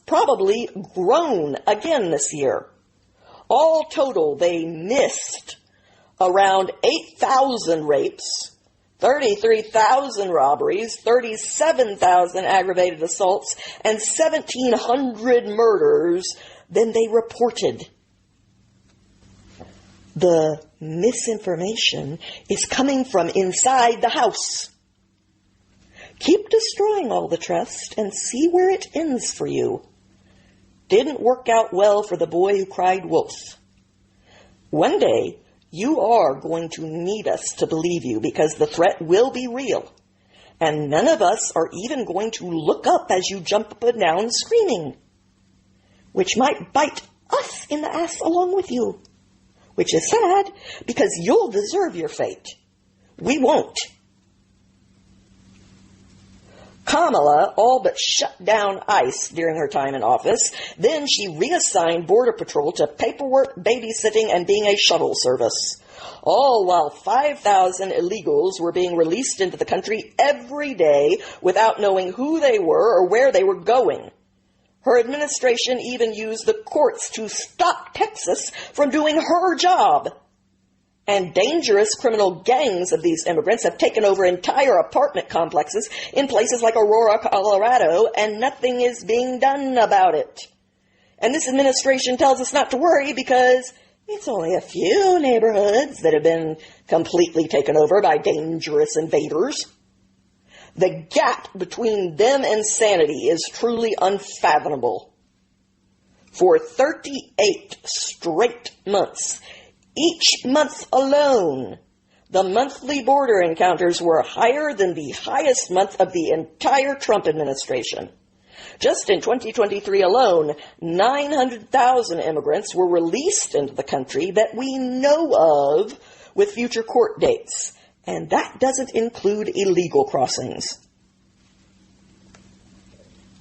probably grown again this year. All total, they missed around 8,000 rapes, 33,000 robberies, 37,000 aggravated assaults, and 1,700 murders than they reported. The misinformation is coming from inside the house. Keep destroying all the trust and see where it ends for you. Didn't work out well for the boy who cried wolf. One day, you are going to need us to believe you because the threat will be real. And none of us are even going to look up as you jump up and down screaming, which might bite us in the ass along with you, which is sad because you'll deserve your fate. We won't. Kamala all but shut down ICE during her time in office. Then she reassigned Border Patrol to paperwork, babysitting, and being a shuttle service. All while 5,000 illegals were being released into the country every day without knowing who they were or where they were going. Her administration even used the courts to stop Texas from doing her job. And dangerous criminal gangs of these immigrants have taken over entire apartment complexes in places like Aurora, Colorado, and nothing is being done about it. And this administration tells us not to worry because it's only a few neighborhoods that have been completely taken over by dangerous invaders. The gap between them and sanity is truly unfathomable. For 38 straight months, each month alone, the monthly border encounters were higher than the highest month of the entire Trump administration. Just in 2023 alone, 900,000 immigrants were released into the country that we know of with future court dates. And that doesn't include illegal crossings.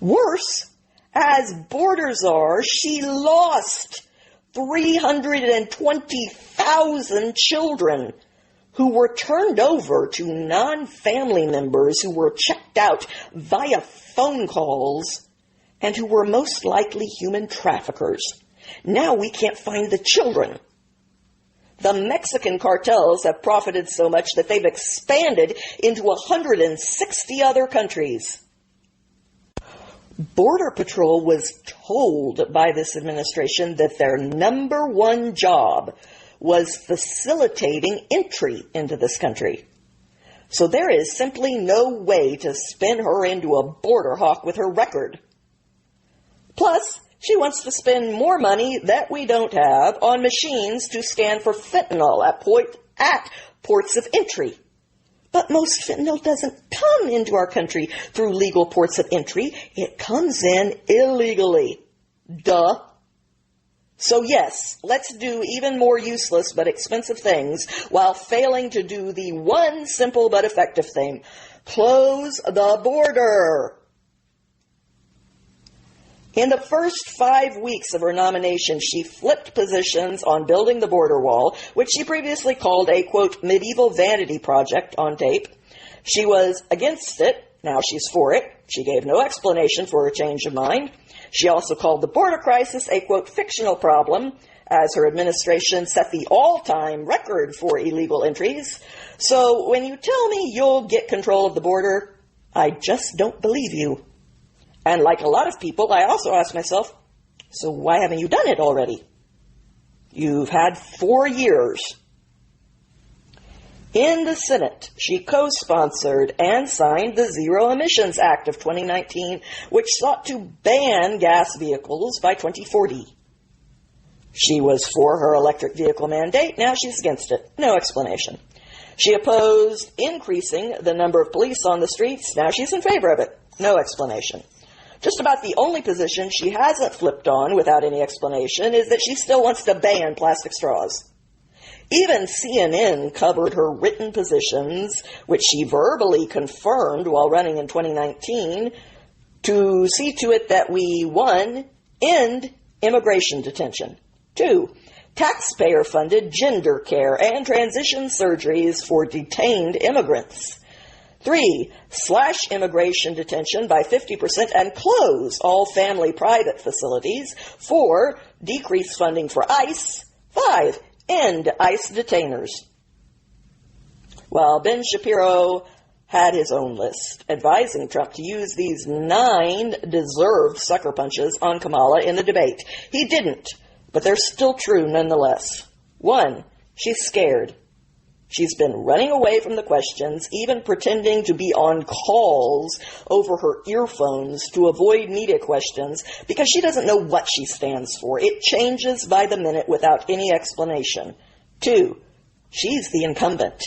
Worse, as border czar, she lost 320,000 children who were turned over to non-family members who were checked out via phone calls and who were most likely human traffickers. Now we can't find the children. The Mexican cartels have profited so much that they've expanded into 160 other countries. Border Patrol was told by this administration that their number one job was facilitating entry into this country. So there is simply no way to spin her into a border hawk with her record. Plus, she wants to spend more money that we don't have on machines to scan for fentanyl at ports of entry. But most fentanyl doesn't come into our country through legal ports of entry. It comes in illegally. Duh. So yes, let's do even more useless but expensive things while failing to do the one simple but effective thing. Close the border. In the first 5 weeks of her nomination, she flipped positions on building the border wall, which she previously called a, quote, medieval vanity project on tape. She was against it. Now she's for it. She gave no explanation for her change of mind. She also called the border crisis a, quote, fictional problem, as her administration set the all-time record for illegal entries. So when you tell me you'll get control of the border, I just don't believe you. And like a lot of people, I also ask myself, so why haven't you done it already? You've had 4 years. In the Senate, she co-sponsored and signed the Zero Emissions Act of 2019, which sought to ban gas vehicles by 2040. She was for her electric vehicle mandate. Now she's against it. No explanation. She opposed increasing the number of police on the streets. Now she's in favor of it. No explanation. Just about the only position she hasn't flipped on without any explanation is that she still wants to ban plastic straws. Even CNN covered her written positions, which she verbally confirmed while running in 2019, to see to it that we, 1, end immigration detention, 2, taxpayer-funded gender care and transition surgeries for detained immigrants. 3, slash immigration detention by 50% and close all family private facilities. 4, decrease funding for ICE. 5, end ICE detainers. While Ben Shapiro had his own list, advising Trump to use these 9 deserved sucker punches on Kamala in the debate. He didn't, but they're still true nonetheless. 1, she's scared. She's been running away from the questions, even pretending to be on calls over her earphones to avoid media questions because she doesn't know what she stands for. It changes by the minute without any explanation. 2, she's the incumbent.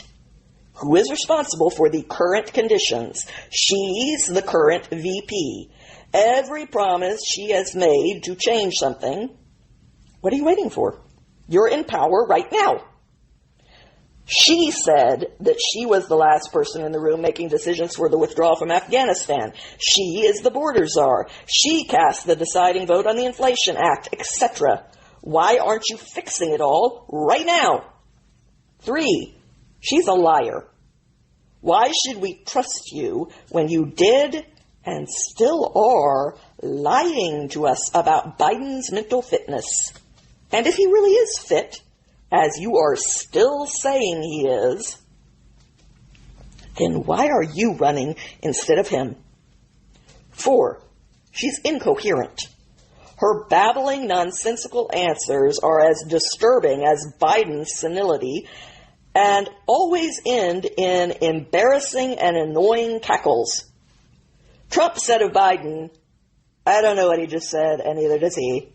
Who is responsible for the current conditions? She's the current VP. Every promise she has made to change something, what are you waiting for? You're in power right now. She said that she was the last person in the room making decisions for the withdrawal from Afghanistan. She is the border czar. She cast the deciding vote on the Inflation Act, etc. Why aren't you fixing it all right now? 3, she's a liar. Why should we trust you when you did and still are lying to us about Biden's mental fitness? And if he really is fit, as you are still saying he is, then why are you running instead of him? 4, she's incoherent. Her babbling, nonsensical answers are as disturbing as Biden's senility and always end in embarrassing and annoying cackles. Trump said of Biden, I don't know what he just said, and neither does he.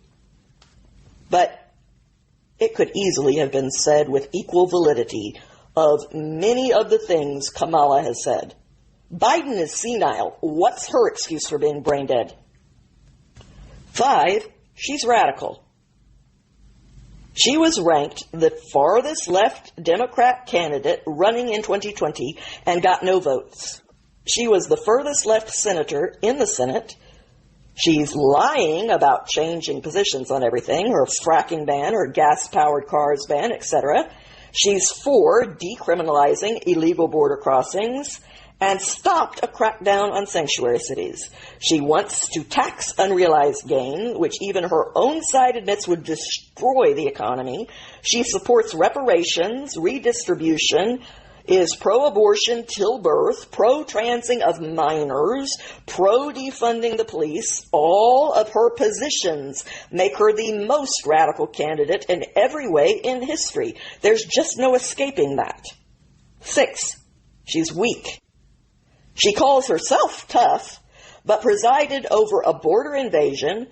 But it could easily have been said with equal validity of many of the things Kamala has said. Biden is senile. What's her excuse for being brain dead? 5, she's radical. She was ranked the farthest left Democrat candidate running in 2020 and got no votes. She was the furthest left senator in the Senate. She's lying about changing positions on everything, her fracking ban, her gas-powered cars ban, etc. She's for decriminalizing illegal border crossings and stopped a crackdown on sanctuary cities. She wants to tax unrealized gain, which even her own side admits would destroy the economy. She supports reparations, redistribution, is pro-abortion till birth, pro-transing of minors, pro-defunding the police. All of her positions make her the most radical candidate in every way in history. There's just no escaping that. 6, she's weak. She calls herself tough, but presided over a border invasion,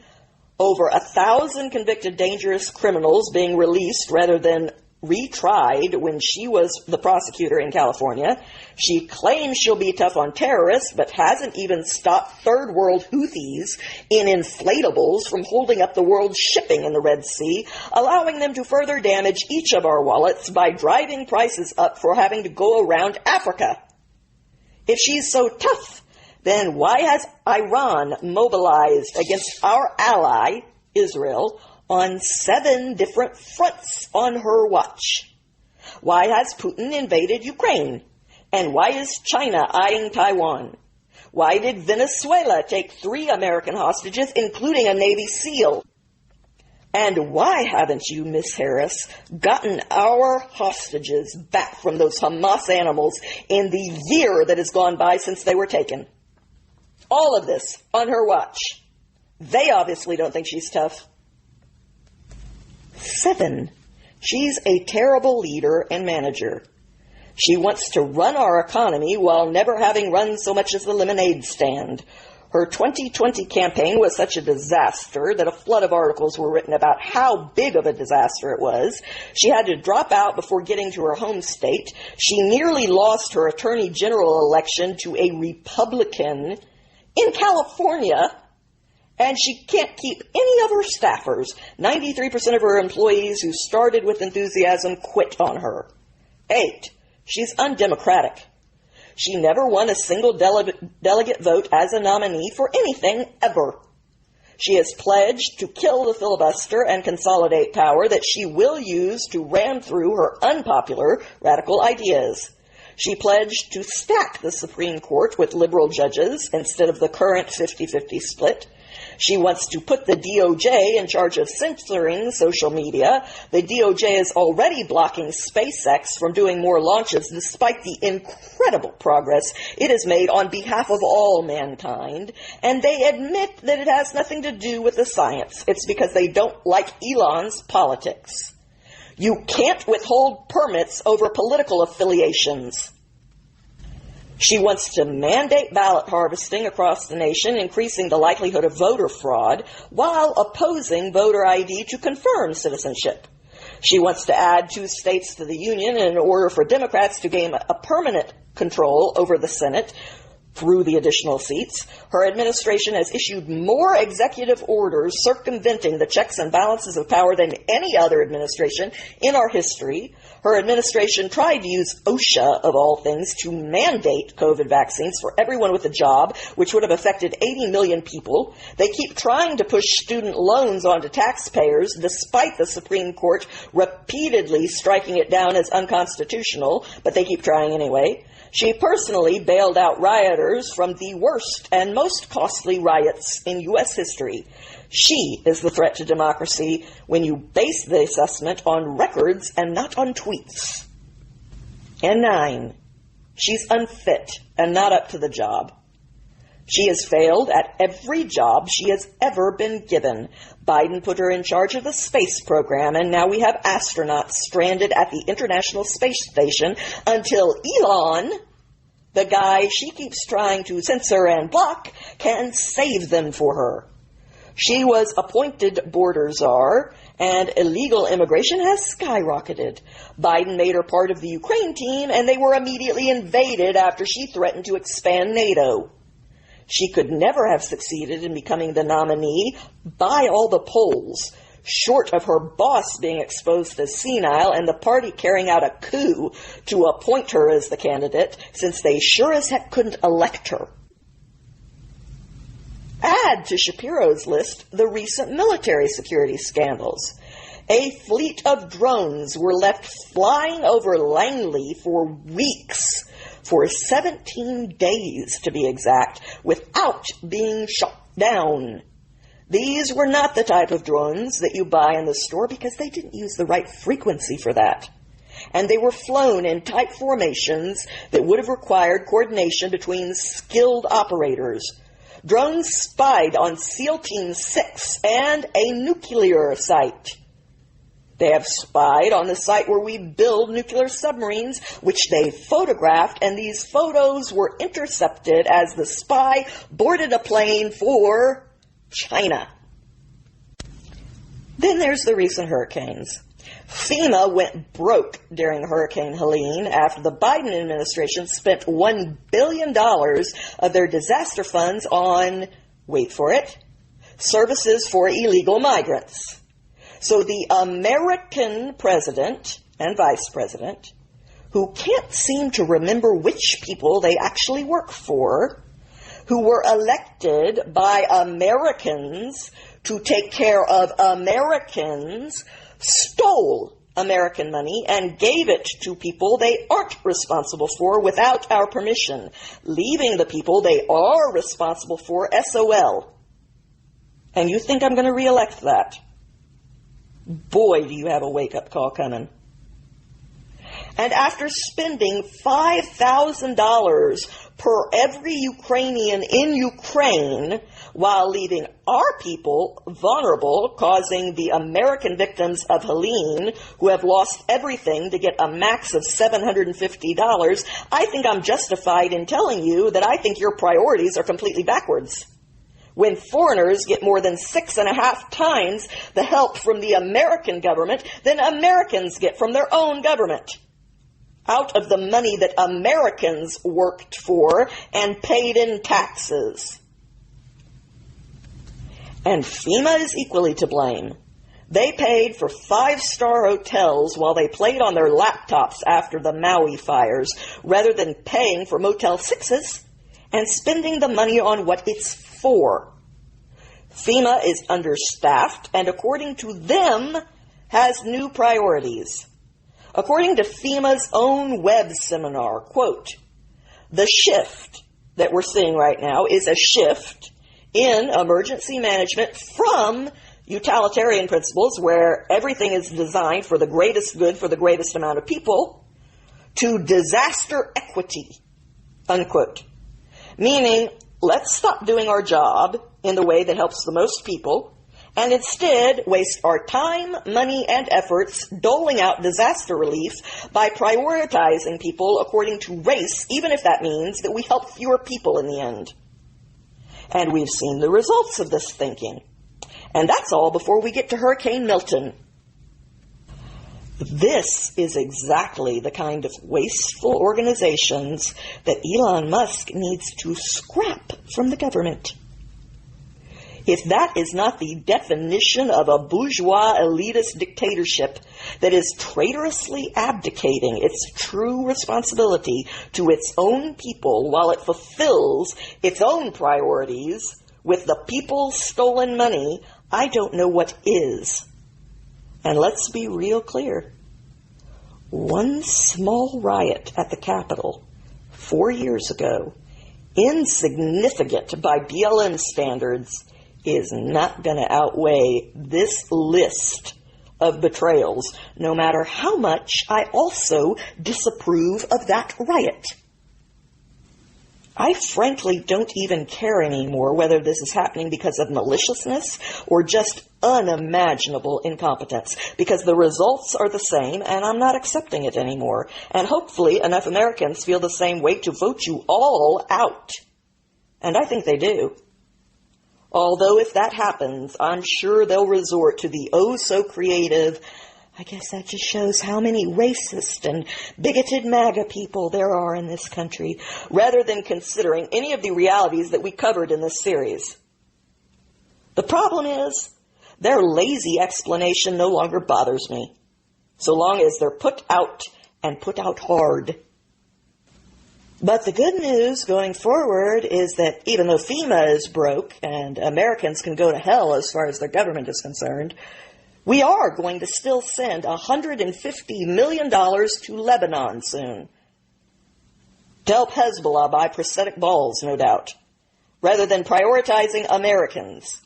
over 1,000 convicted dangerous criminals being released rather than retried when she was the prosecutor in California. She claims she'll be tough on terrorists, but hasn't even stopped third world Houthis in inflatables from holding up the world's shipping in the Red Sea, allowing them to further damage each of our wallets by driving prices up for having to go around Africa. If she's so tough, then why has Iran mobilized against our ally, Israel, on 7 different fronts on her watch? Why has Putin invaded Ukraine? And why is China eyeing Taiwan? Why did Venezuela take 3 American hostages, including a Navy SEAL? And why haven't you, Miss Harris, gotten our hostages back from those Hamas animals in the year that has gone by since they were taken? All of this on her watch. They obviously don't think she's tough. 7, she's a terrible leader and manager. She wants to run our economy while never having run so much as the lemonade stand. Her 2020 campaign was such a disaster that a flood of articles were written about how big of a disaster it was. She had to drop out before getting to her home state. She nearly lost her attorney general election to a Republican in California. And she can't keep any of her staffers. 93% of her employees who started with enthusiasm quit on her. 8, she's undemocratic. She never won a single delegate vote as a nominee for anything ever. She has pledged to kill the filibuster and consolidate power that she will use to ram through her unpopular radical ideas. She pledged to stack the Supreme Court with liberal judges instead of the current 50-50 split. She wants to put the DOJ in charge of censoring social media. The DOJ is already blocking SpaceX from doing more launches despite the incredible progress it has made on behalf of all mankind. And they admit that it has nothing to do with the science. It's because they don't like Elon's politics. You can't withhold permits over political affiliations. She wants to mandate ballot harvesting across the nation, increasing the likelihood of voter fraud, while opposing voter ID to confirm citizenship. She wants to add 2 states to the Union in order for Democrats to gain a permanent control over the Senate through the additional seats. Her administration has issued more executive orders circumventing the checks and balances of power than any other administration in our history. Her administration tried to use OSHA, of all things, to mandate COVID vaccines for everyone with a job, which would have affected 80 million people. They keep trying to push student loans onto taxpayers, despite the Supreme Court repeatedly striking it down as unconstitutional, but they keep trying anyway. She personally bailed out rioters from the worst and most costly riots in U.S. history. She is the threat to democracy when you base the assessment on records and not on tweets. And 9, she's unfit and not up to the job. She has failed at every job she has ever been given. Biden put her in charge of the space program, and now we have astronauts stranded at the International Space Station until Elon, the guy she keeps trying to censor and block, can save them for her. She was appointed border czar, and illegal immigration has skyrocketed. Biden made her part of the Ukraine team, and they were immediately invaded after she threatened to expand NATO. She could never have succeeded in becoming the nominee by all the polls, short of her boss being exposed as senile and the party carrying out a coup to appoint her as the candidate, since they sure as heck couldn't elect her. Add to Shapiro's list the recent military security scandals. A fleet of drones were left flying over Langley for weeks, for 17 days to be exact, without being shot down. These were not the type of drones that you buy in the store because they didn't use the right frequency for that. And they were flown in tight formations that would have required coordination between skilled operators. Drones spied on SEAL Team 6 and a nuclear site. They have spied on the site where we build nuclear submarines, which they photographed, and these photos were intercepted as the spy boarded a plane for China. Then there's the recent hurricanes. FEMA went broke during Hurricane Helene after the Biden administration spent $1 billion of their disaster funds on, wait for it, services for illegal migrants. So the American president and vice president, who can't seem to remember which people they actually work for, who were elected by Americans to take care of Americans, stole American money and gave it to people they aren't responsible for without our permission, leaving the people they are responsible for SOL. And you think I'm going to re-elect that? Boy, do you have a wake-up call coming. And after spending $5,000 per every Ukrainian in Ukraine while leaving our people vulnerable, causing the American victims of Helene, who have lost everything, to get a max of $750, I think I'm justified in telling you that I think your priorities are completely backwards. When foreigners get more than 6.5 times the help from the American government than Americans get from their own government, out of the money that Americans worked for and paid in taxes. And FEMA is equally to blame. They paid for 5-star hotels while they played on their laptops after the Maui fires, rather than paying for Motel 6s and spending the money on what it's for. FEMA is understaffed and, according to them, has new priorities. According to FEMA's own web seminar, quote, the shift that we're seeing right now is a shift in emergency management from utilitarian principles where everything is designed for the greatest good for the greatest amount of people to disaster equity, unquote. Meaning, let's stop doing our job in the way that helps the most people and instead waste our time, money, and efforts doling out disaster relief by prioritizing people according to race, even if that means that we help fewer people in the end. And we've seen the results of this thinking. And that's all before we get to Hurricane Milton. This is exactly the kind of wasteful organizations that Elon Musk needs to scrap from the government. If that is not the definition of a bourgeois elitist dictatorship that is traitorously abdicating its true responsibility to its own people while it fulfills its own priorities with the people's stolen money, I don't know what is. And let's be real clear. One small riot at the Capitol 4 years ago, insignificant by BLM standards, is not going to outweigh this list of betrayals, no matter how much I also disapprove of that riot. I frankly don't even care anymore whether this is happening because of maliciousness or just unimaginable incompetence, because the results are the same and I'm not accepting it anymore. And hopefully enough Americans feel the same way to vote you all out. And I think they do. Although if that happens, I'm sure they'll resort to the oh-so-creative, I guess that just shows how many racist and bigoted MAGA people there are in this country, rather than considering any of the realities that we covered in this series. The problem is, their lazy explanation no longer bothers me, so long as they're put out and put out hard. But the good news going forward is that even though FEMA is broke and Americans can go to hell as far as their government is concerned, we are going to still send $150 million to Lebanon soon. To help Hezbollah buy prosthetic balls, no doubt, rather than prioritizing Americans.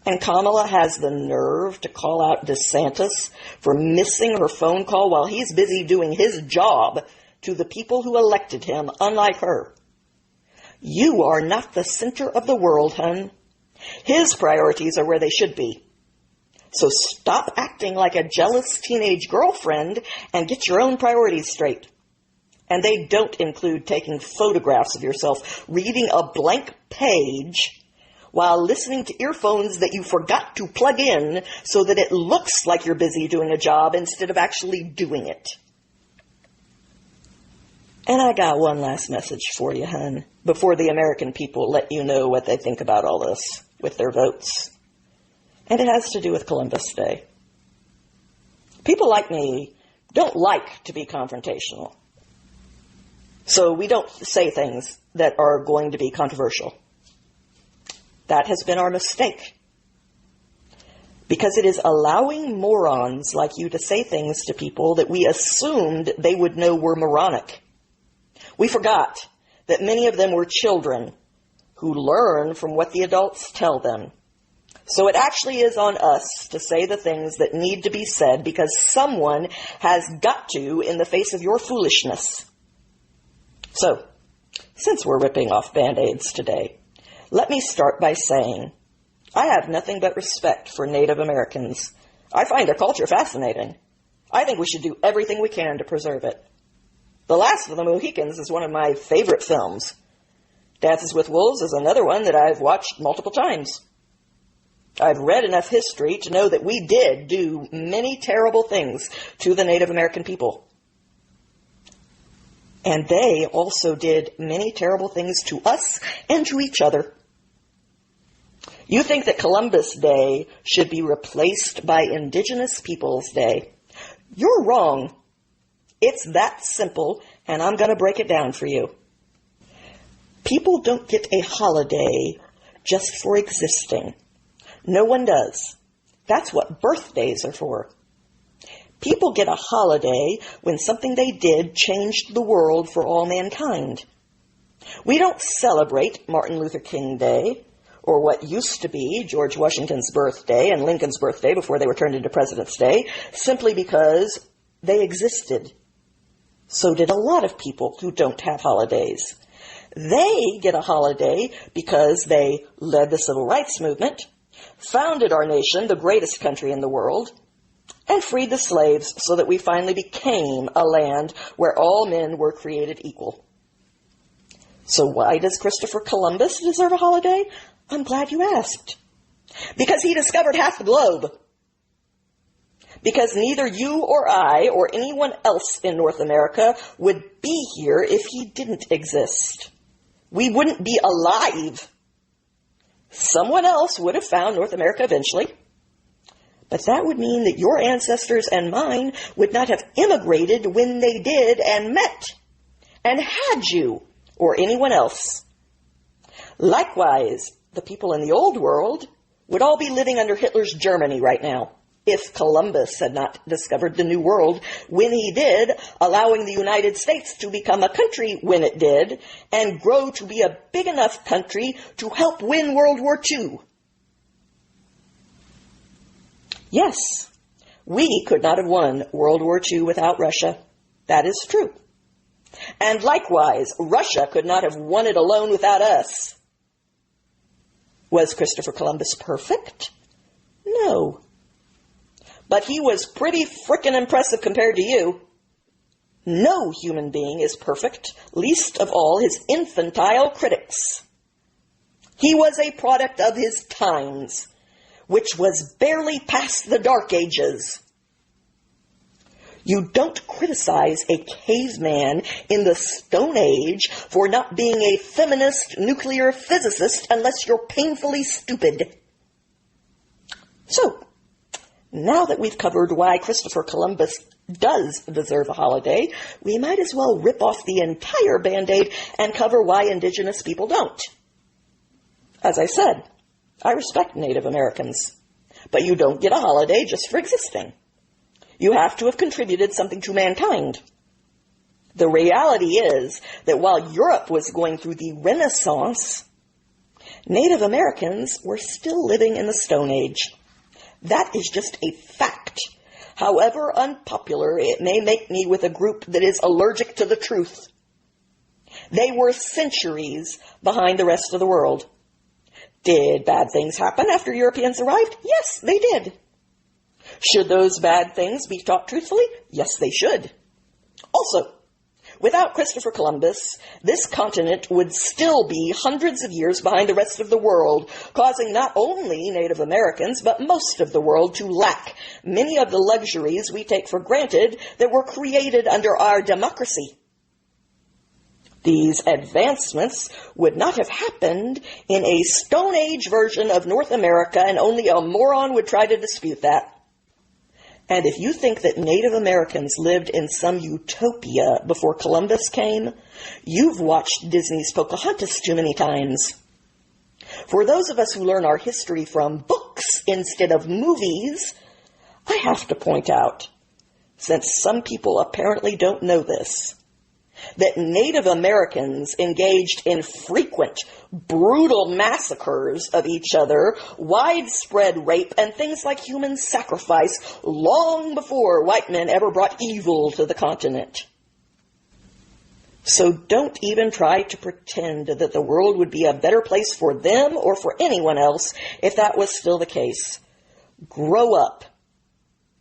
And Kamala has the nerve to call out DeSantis for missing her phone call while he's busy doing his job to the people who elected him, unlike her. You are not the center of the world, hun. His priorities are where they should be. So stop acting like a jealous teenage girlfriend and get your own priorities straight. And they don't include taking photographs of yourself reading a blank page while listening to earphones that you forgot to plug in so that it looks like you're busy doing a job instead of actually doing it. And I got one last message for you, hun, before the American people let you know what they think about all this with their votes. And it has to do with Columbus Day. People like me don't like to be confrontational. So we don't say things that are going to be controversial. That has been our mistake. Because it is allowing morons like you to say things to people that we assumed they would know were moronic. We forgot that many of them were children who learn from what the adults tell them. So it actually is on us to say the things that need to be said because someone has got to in the face of your foolishness. So, since we're ripping off Band-Aids today, let me start by saying I have nothing but respect for Native Americans. I find their culture fascinating. I think we should do everything we can to preserve it. The Last of the Mohicans is one of my favorite films. Dances with Wolves is another one that I've watched multiple times. I've read enough history to know that we did do many terrible things to the Native American people. And they also did many terrible things to us and to each other. You think that Columbus Day should be replaced by Indigenous Peoples Day. You're wrong. It's that simple, and I'm going to break it down for you. People don't get a holiday just for existing. No one does. That's what birthdays are for. People get a holiday when something they did changed the world for all mankind. We don't celebrate Martin Luther King Day, or what used to be George Washington's birthday and Lincoln's birthday before they were turned into President's Day, simply because they existed. So did a lot of people who don't have holidays. They get a holiday because they led the civil rights movement, founded our nation, the greatest country in the world, and freed the slaves so that we finally became a land where all men were created equal. So why does Christopher Columbus deserve a holiday? I'm glad you asked. Because he discovered half the globe. Because neither you or I or anyone else in North America would be here if he didn't exist. We wouldn't be alive. Someone else would have found North America eventually. But that would mean that your ancestors and mine would not have immigrated when they did and met and had you or anyone else. Likewise, the people in the old world would all be living under Hitler's Germany right now if Columbus had not discovered the New World when he did, allowing the United States to become a country when it did and grow to be a big enough country to help win World War II. Yes, we could not have won World War II without Russia. That is true. And likewise, Russia could not have won it alone without us. Was Christopher Columbus perfect? No. But he was pretty frickin' impressive compared to you. No human being is perfect, least of all his infantile critics. He was a product of his times, which was barely past the Dark Ages. You don't criticize a caveman in the Stone Age for not being a feminist nuclear physicist unless you're painfully stupid. So, now that we've covered why Christopher Columbus does deserve a holiday, we might as well rip off the entire Band-Aid and cover why indigenous people don't. As I said, I respect Native Americans, but you don't get a holiday just for existing. You have to have contributed something to mankind. The reality is that while Europe was going through the Renaissance, Native Americans were still living in the Stone Age. That is just a fact. However unpopular it may make me with a group that is allergic to the truth. They were centuries behind the rest of the world. Did bad things happen after Europeans arrived? Yes, they did. Should those bad things be taught truthfully? Yes, they should. Also, without Christopher Columbus, this continent would still be hundreds of years behind the rest of the world, causing not only Native Americans, but most of the world to lack many of the luxuries we take for granted that were created under our democracy. These advancements would not have happened in a Stone Age version of North America, and only a moron would try to dispute that. And if you think that Native Americans lived in some utopia before Columbus came, you've watched Disney's Pocahontas too many times. For those of us who learn our history from books instead of movies, I have to point out, since some people apparently don't know this, that Native Americans engaged in frequent, brutal massacres of each other, widespread rape, and things like human sacrifice long before white men ever brought evil to the continent. So don't even try to pretend that the world would be a better place for them or for anyone else if that was still the case. Grow up.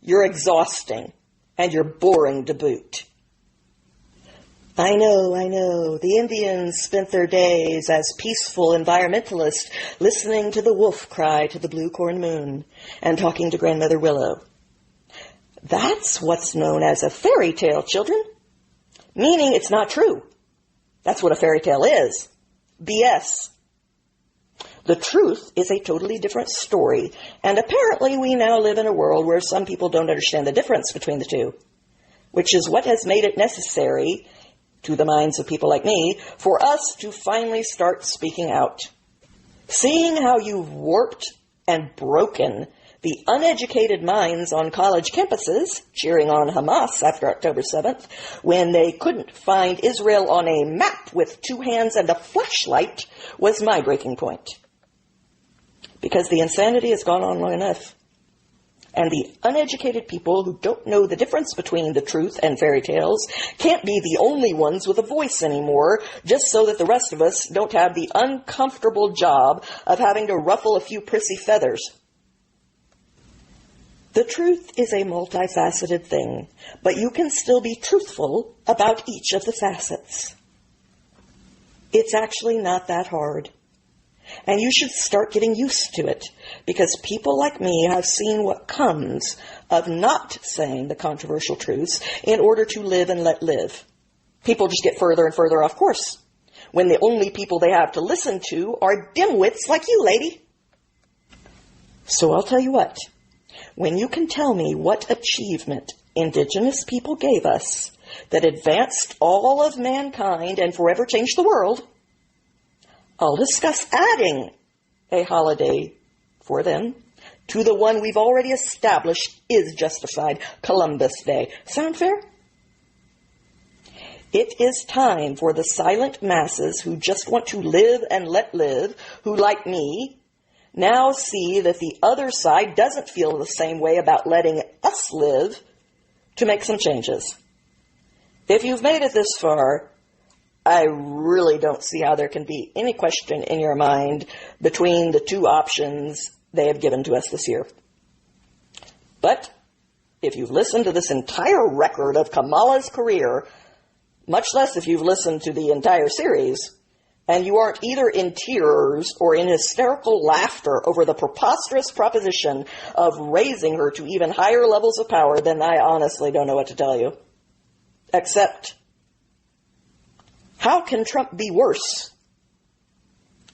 You're exhausting, and you're boring to boot. I know. The Indians spent their days as peaceful environmentalists listening to the wolf cry to the blue corn moon and talking to Grandmother Willow. That's what's known as a fairy tale, children. Meaning it's not true. That's what a fairy tale is. BS. The truth is a totally different story, and apparently we now live in a world where some people don't understand the difference between the two, which is what has made it necessary, to the minds of people like me, for us to finally start speaking out. Seeing how you've warped and broken the uneducated minds on college campuses cheering on Hamas after October 7th when they couldn't find Israel on a map with 2 hands and a flashlight was my breaking point. Because the insanity has gone on long enough. And the uneducated people who don't know the difference between the truth and fairy tales can't be the only ones with a voice anymore, just so that the rest of us don't have the uncomfortable job of having to ruffle a few prissy feathers. The truth is a multifaceted thing, but you can still be truthful about each of the facets. It's actually not that hard. And you should start getting used to it, because people like me have seen what comes of not saying the controversial truths in order to live and let live. People just get further and further off course, when the only people they have to listen to are dimwits like you, lady. So I'll tell you what, when you can tell me what achievement indigenous people gave us that advanced all of mankind and forever changed the world, I'll discuss adding a holiday for them to the one we've already established is justified, Columbus Day. Sound fair? It is time for the silent masses who just want to live and let live, who, like me, now see that the other side doesn't feel the same way about letting us live, to make some changes. If you've made it this far, I really don't see how there can be any question in your mind between the 2 options they have given to us this year. But if you've listened to this entire record of Kamala's career, much less if you've listened to the entire series, and you aren't either in tears or in hysterical laughter over the preposterous proposition of raising her to even higher levels of power, then I honestly don't know what to tell you. Except, how can Trump be worse?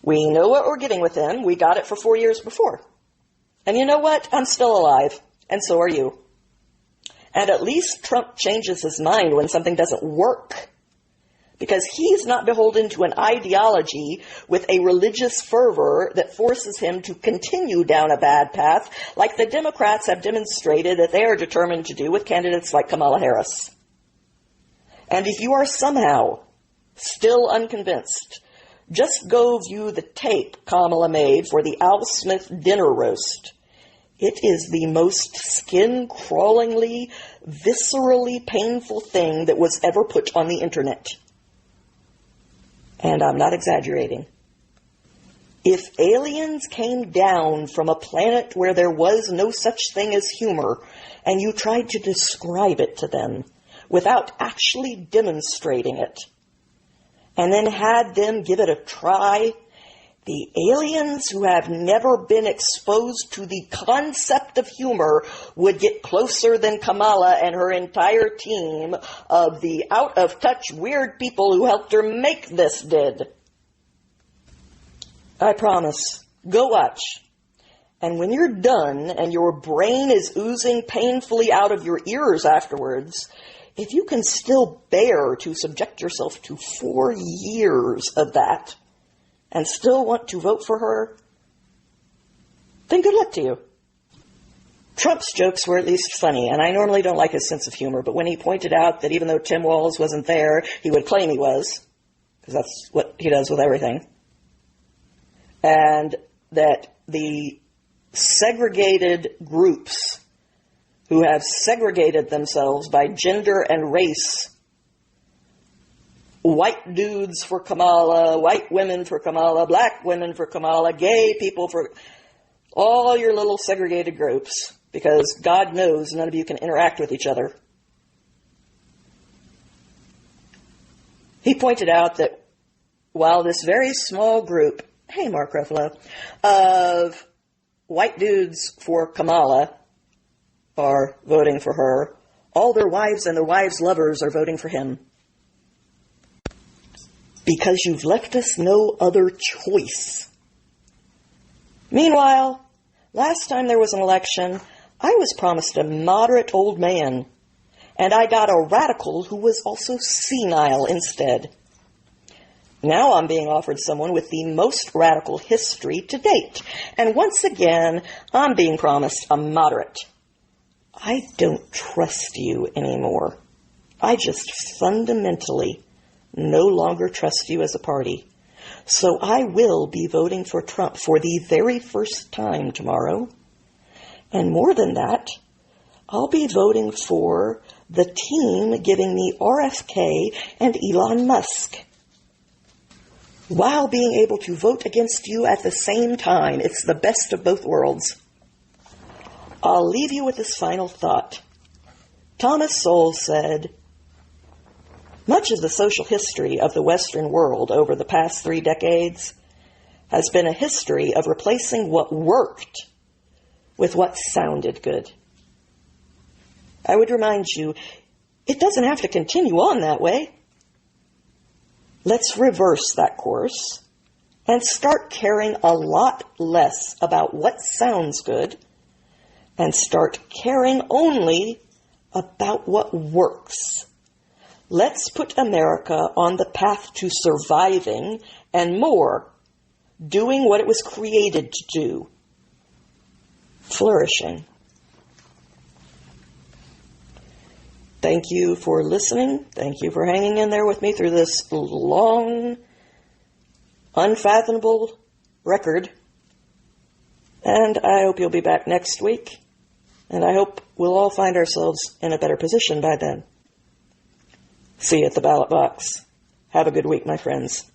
We know what we're getting with him. We got it for 4 years before. And you know what? I'm still alive. And so are you. And at least Trump changes his mind when something doesn't work. Because he's not beholden to an ideology with a religious fervor that forces him to continue down a bad path, like the Democrats have demonstrated that they are determined to do with candidates like Kamala Harris. And if you are somehow still unconvinced, just go view the tape Kamala made for the Al Smith dinner roast. It is the most skin-crawlingly, viscerally painful thing that was ever put on the internet. And I'm not exaggerating. If aliens came down from a planet where there was no such thing as humor, and you tried to describe it to them without actually demonstrating it, and then had them give it a try, the aliens who have never been exposed to the concept of humor would get closer than Kamala and her entire team of the out-of-touch weird people who helped her make this did. I promise. Go watch. And when you're done and your brain is oozing painfully out of your ears afterwards, if you can still bear to subject yourself to 4 years of that and still want to vote for her, then good luck to you. Trump's jokes were at least funny, and I normally don't like his sense of humor, but when he pointed out that even though Tim Walz wasn't there, he would claim he was, because that's what he does with everything, and that the segregated groups who have segregated themselves by gender and race, white dudes for Kamala, white women for Kamala, black women for Kamala, gay people for all your little segregated groups, because God knows none of you can interact with each other. He pointed out that while this very small group, hey Mark Ruffalo, of white dudes for Kamala are voting for her, all their wives and their wives' lovers are voting for him. Because you've left us no other choice. Meanwhile, last time there was an election, I was promised a moderate old man, and I got a radical who was also senile instead. Now I'm being offered someone with the most radical history to date. And once again, I'm being promised a moderate. I don't trust you anymore. I just fundamentally no longer trust you as a party. So I will be voting for Trump for the very first time tomorrow. And more than that, I'll be voting for the team giving me RFK and Elon Musk, while being able to vote against you at the same time. It's the best of both worlds. I'll leave you with this final thought. Thomas Sowell said, much of the social history of the Western world over the past 3 decades has been a history of replacing what worked with what sounded good. I would remind you, it doesn't have to continue on that way. Let's reverse that course and start caring a lot less about what sounds good and start caring only about what works. Let's put America on the path to surviving and more, doing what it was created to do, flourishing. Thank you for listening. Thank you for hanging in there with me through this long, unfathomable record. And I hope you'll be back next week. And I hope we'll all find ourselves in a better position by then. See you at the ballot box. Have a good week, my friends.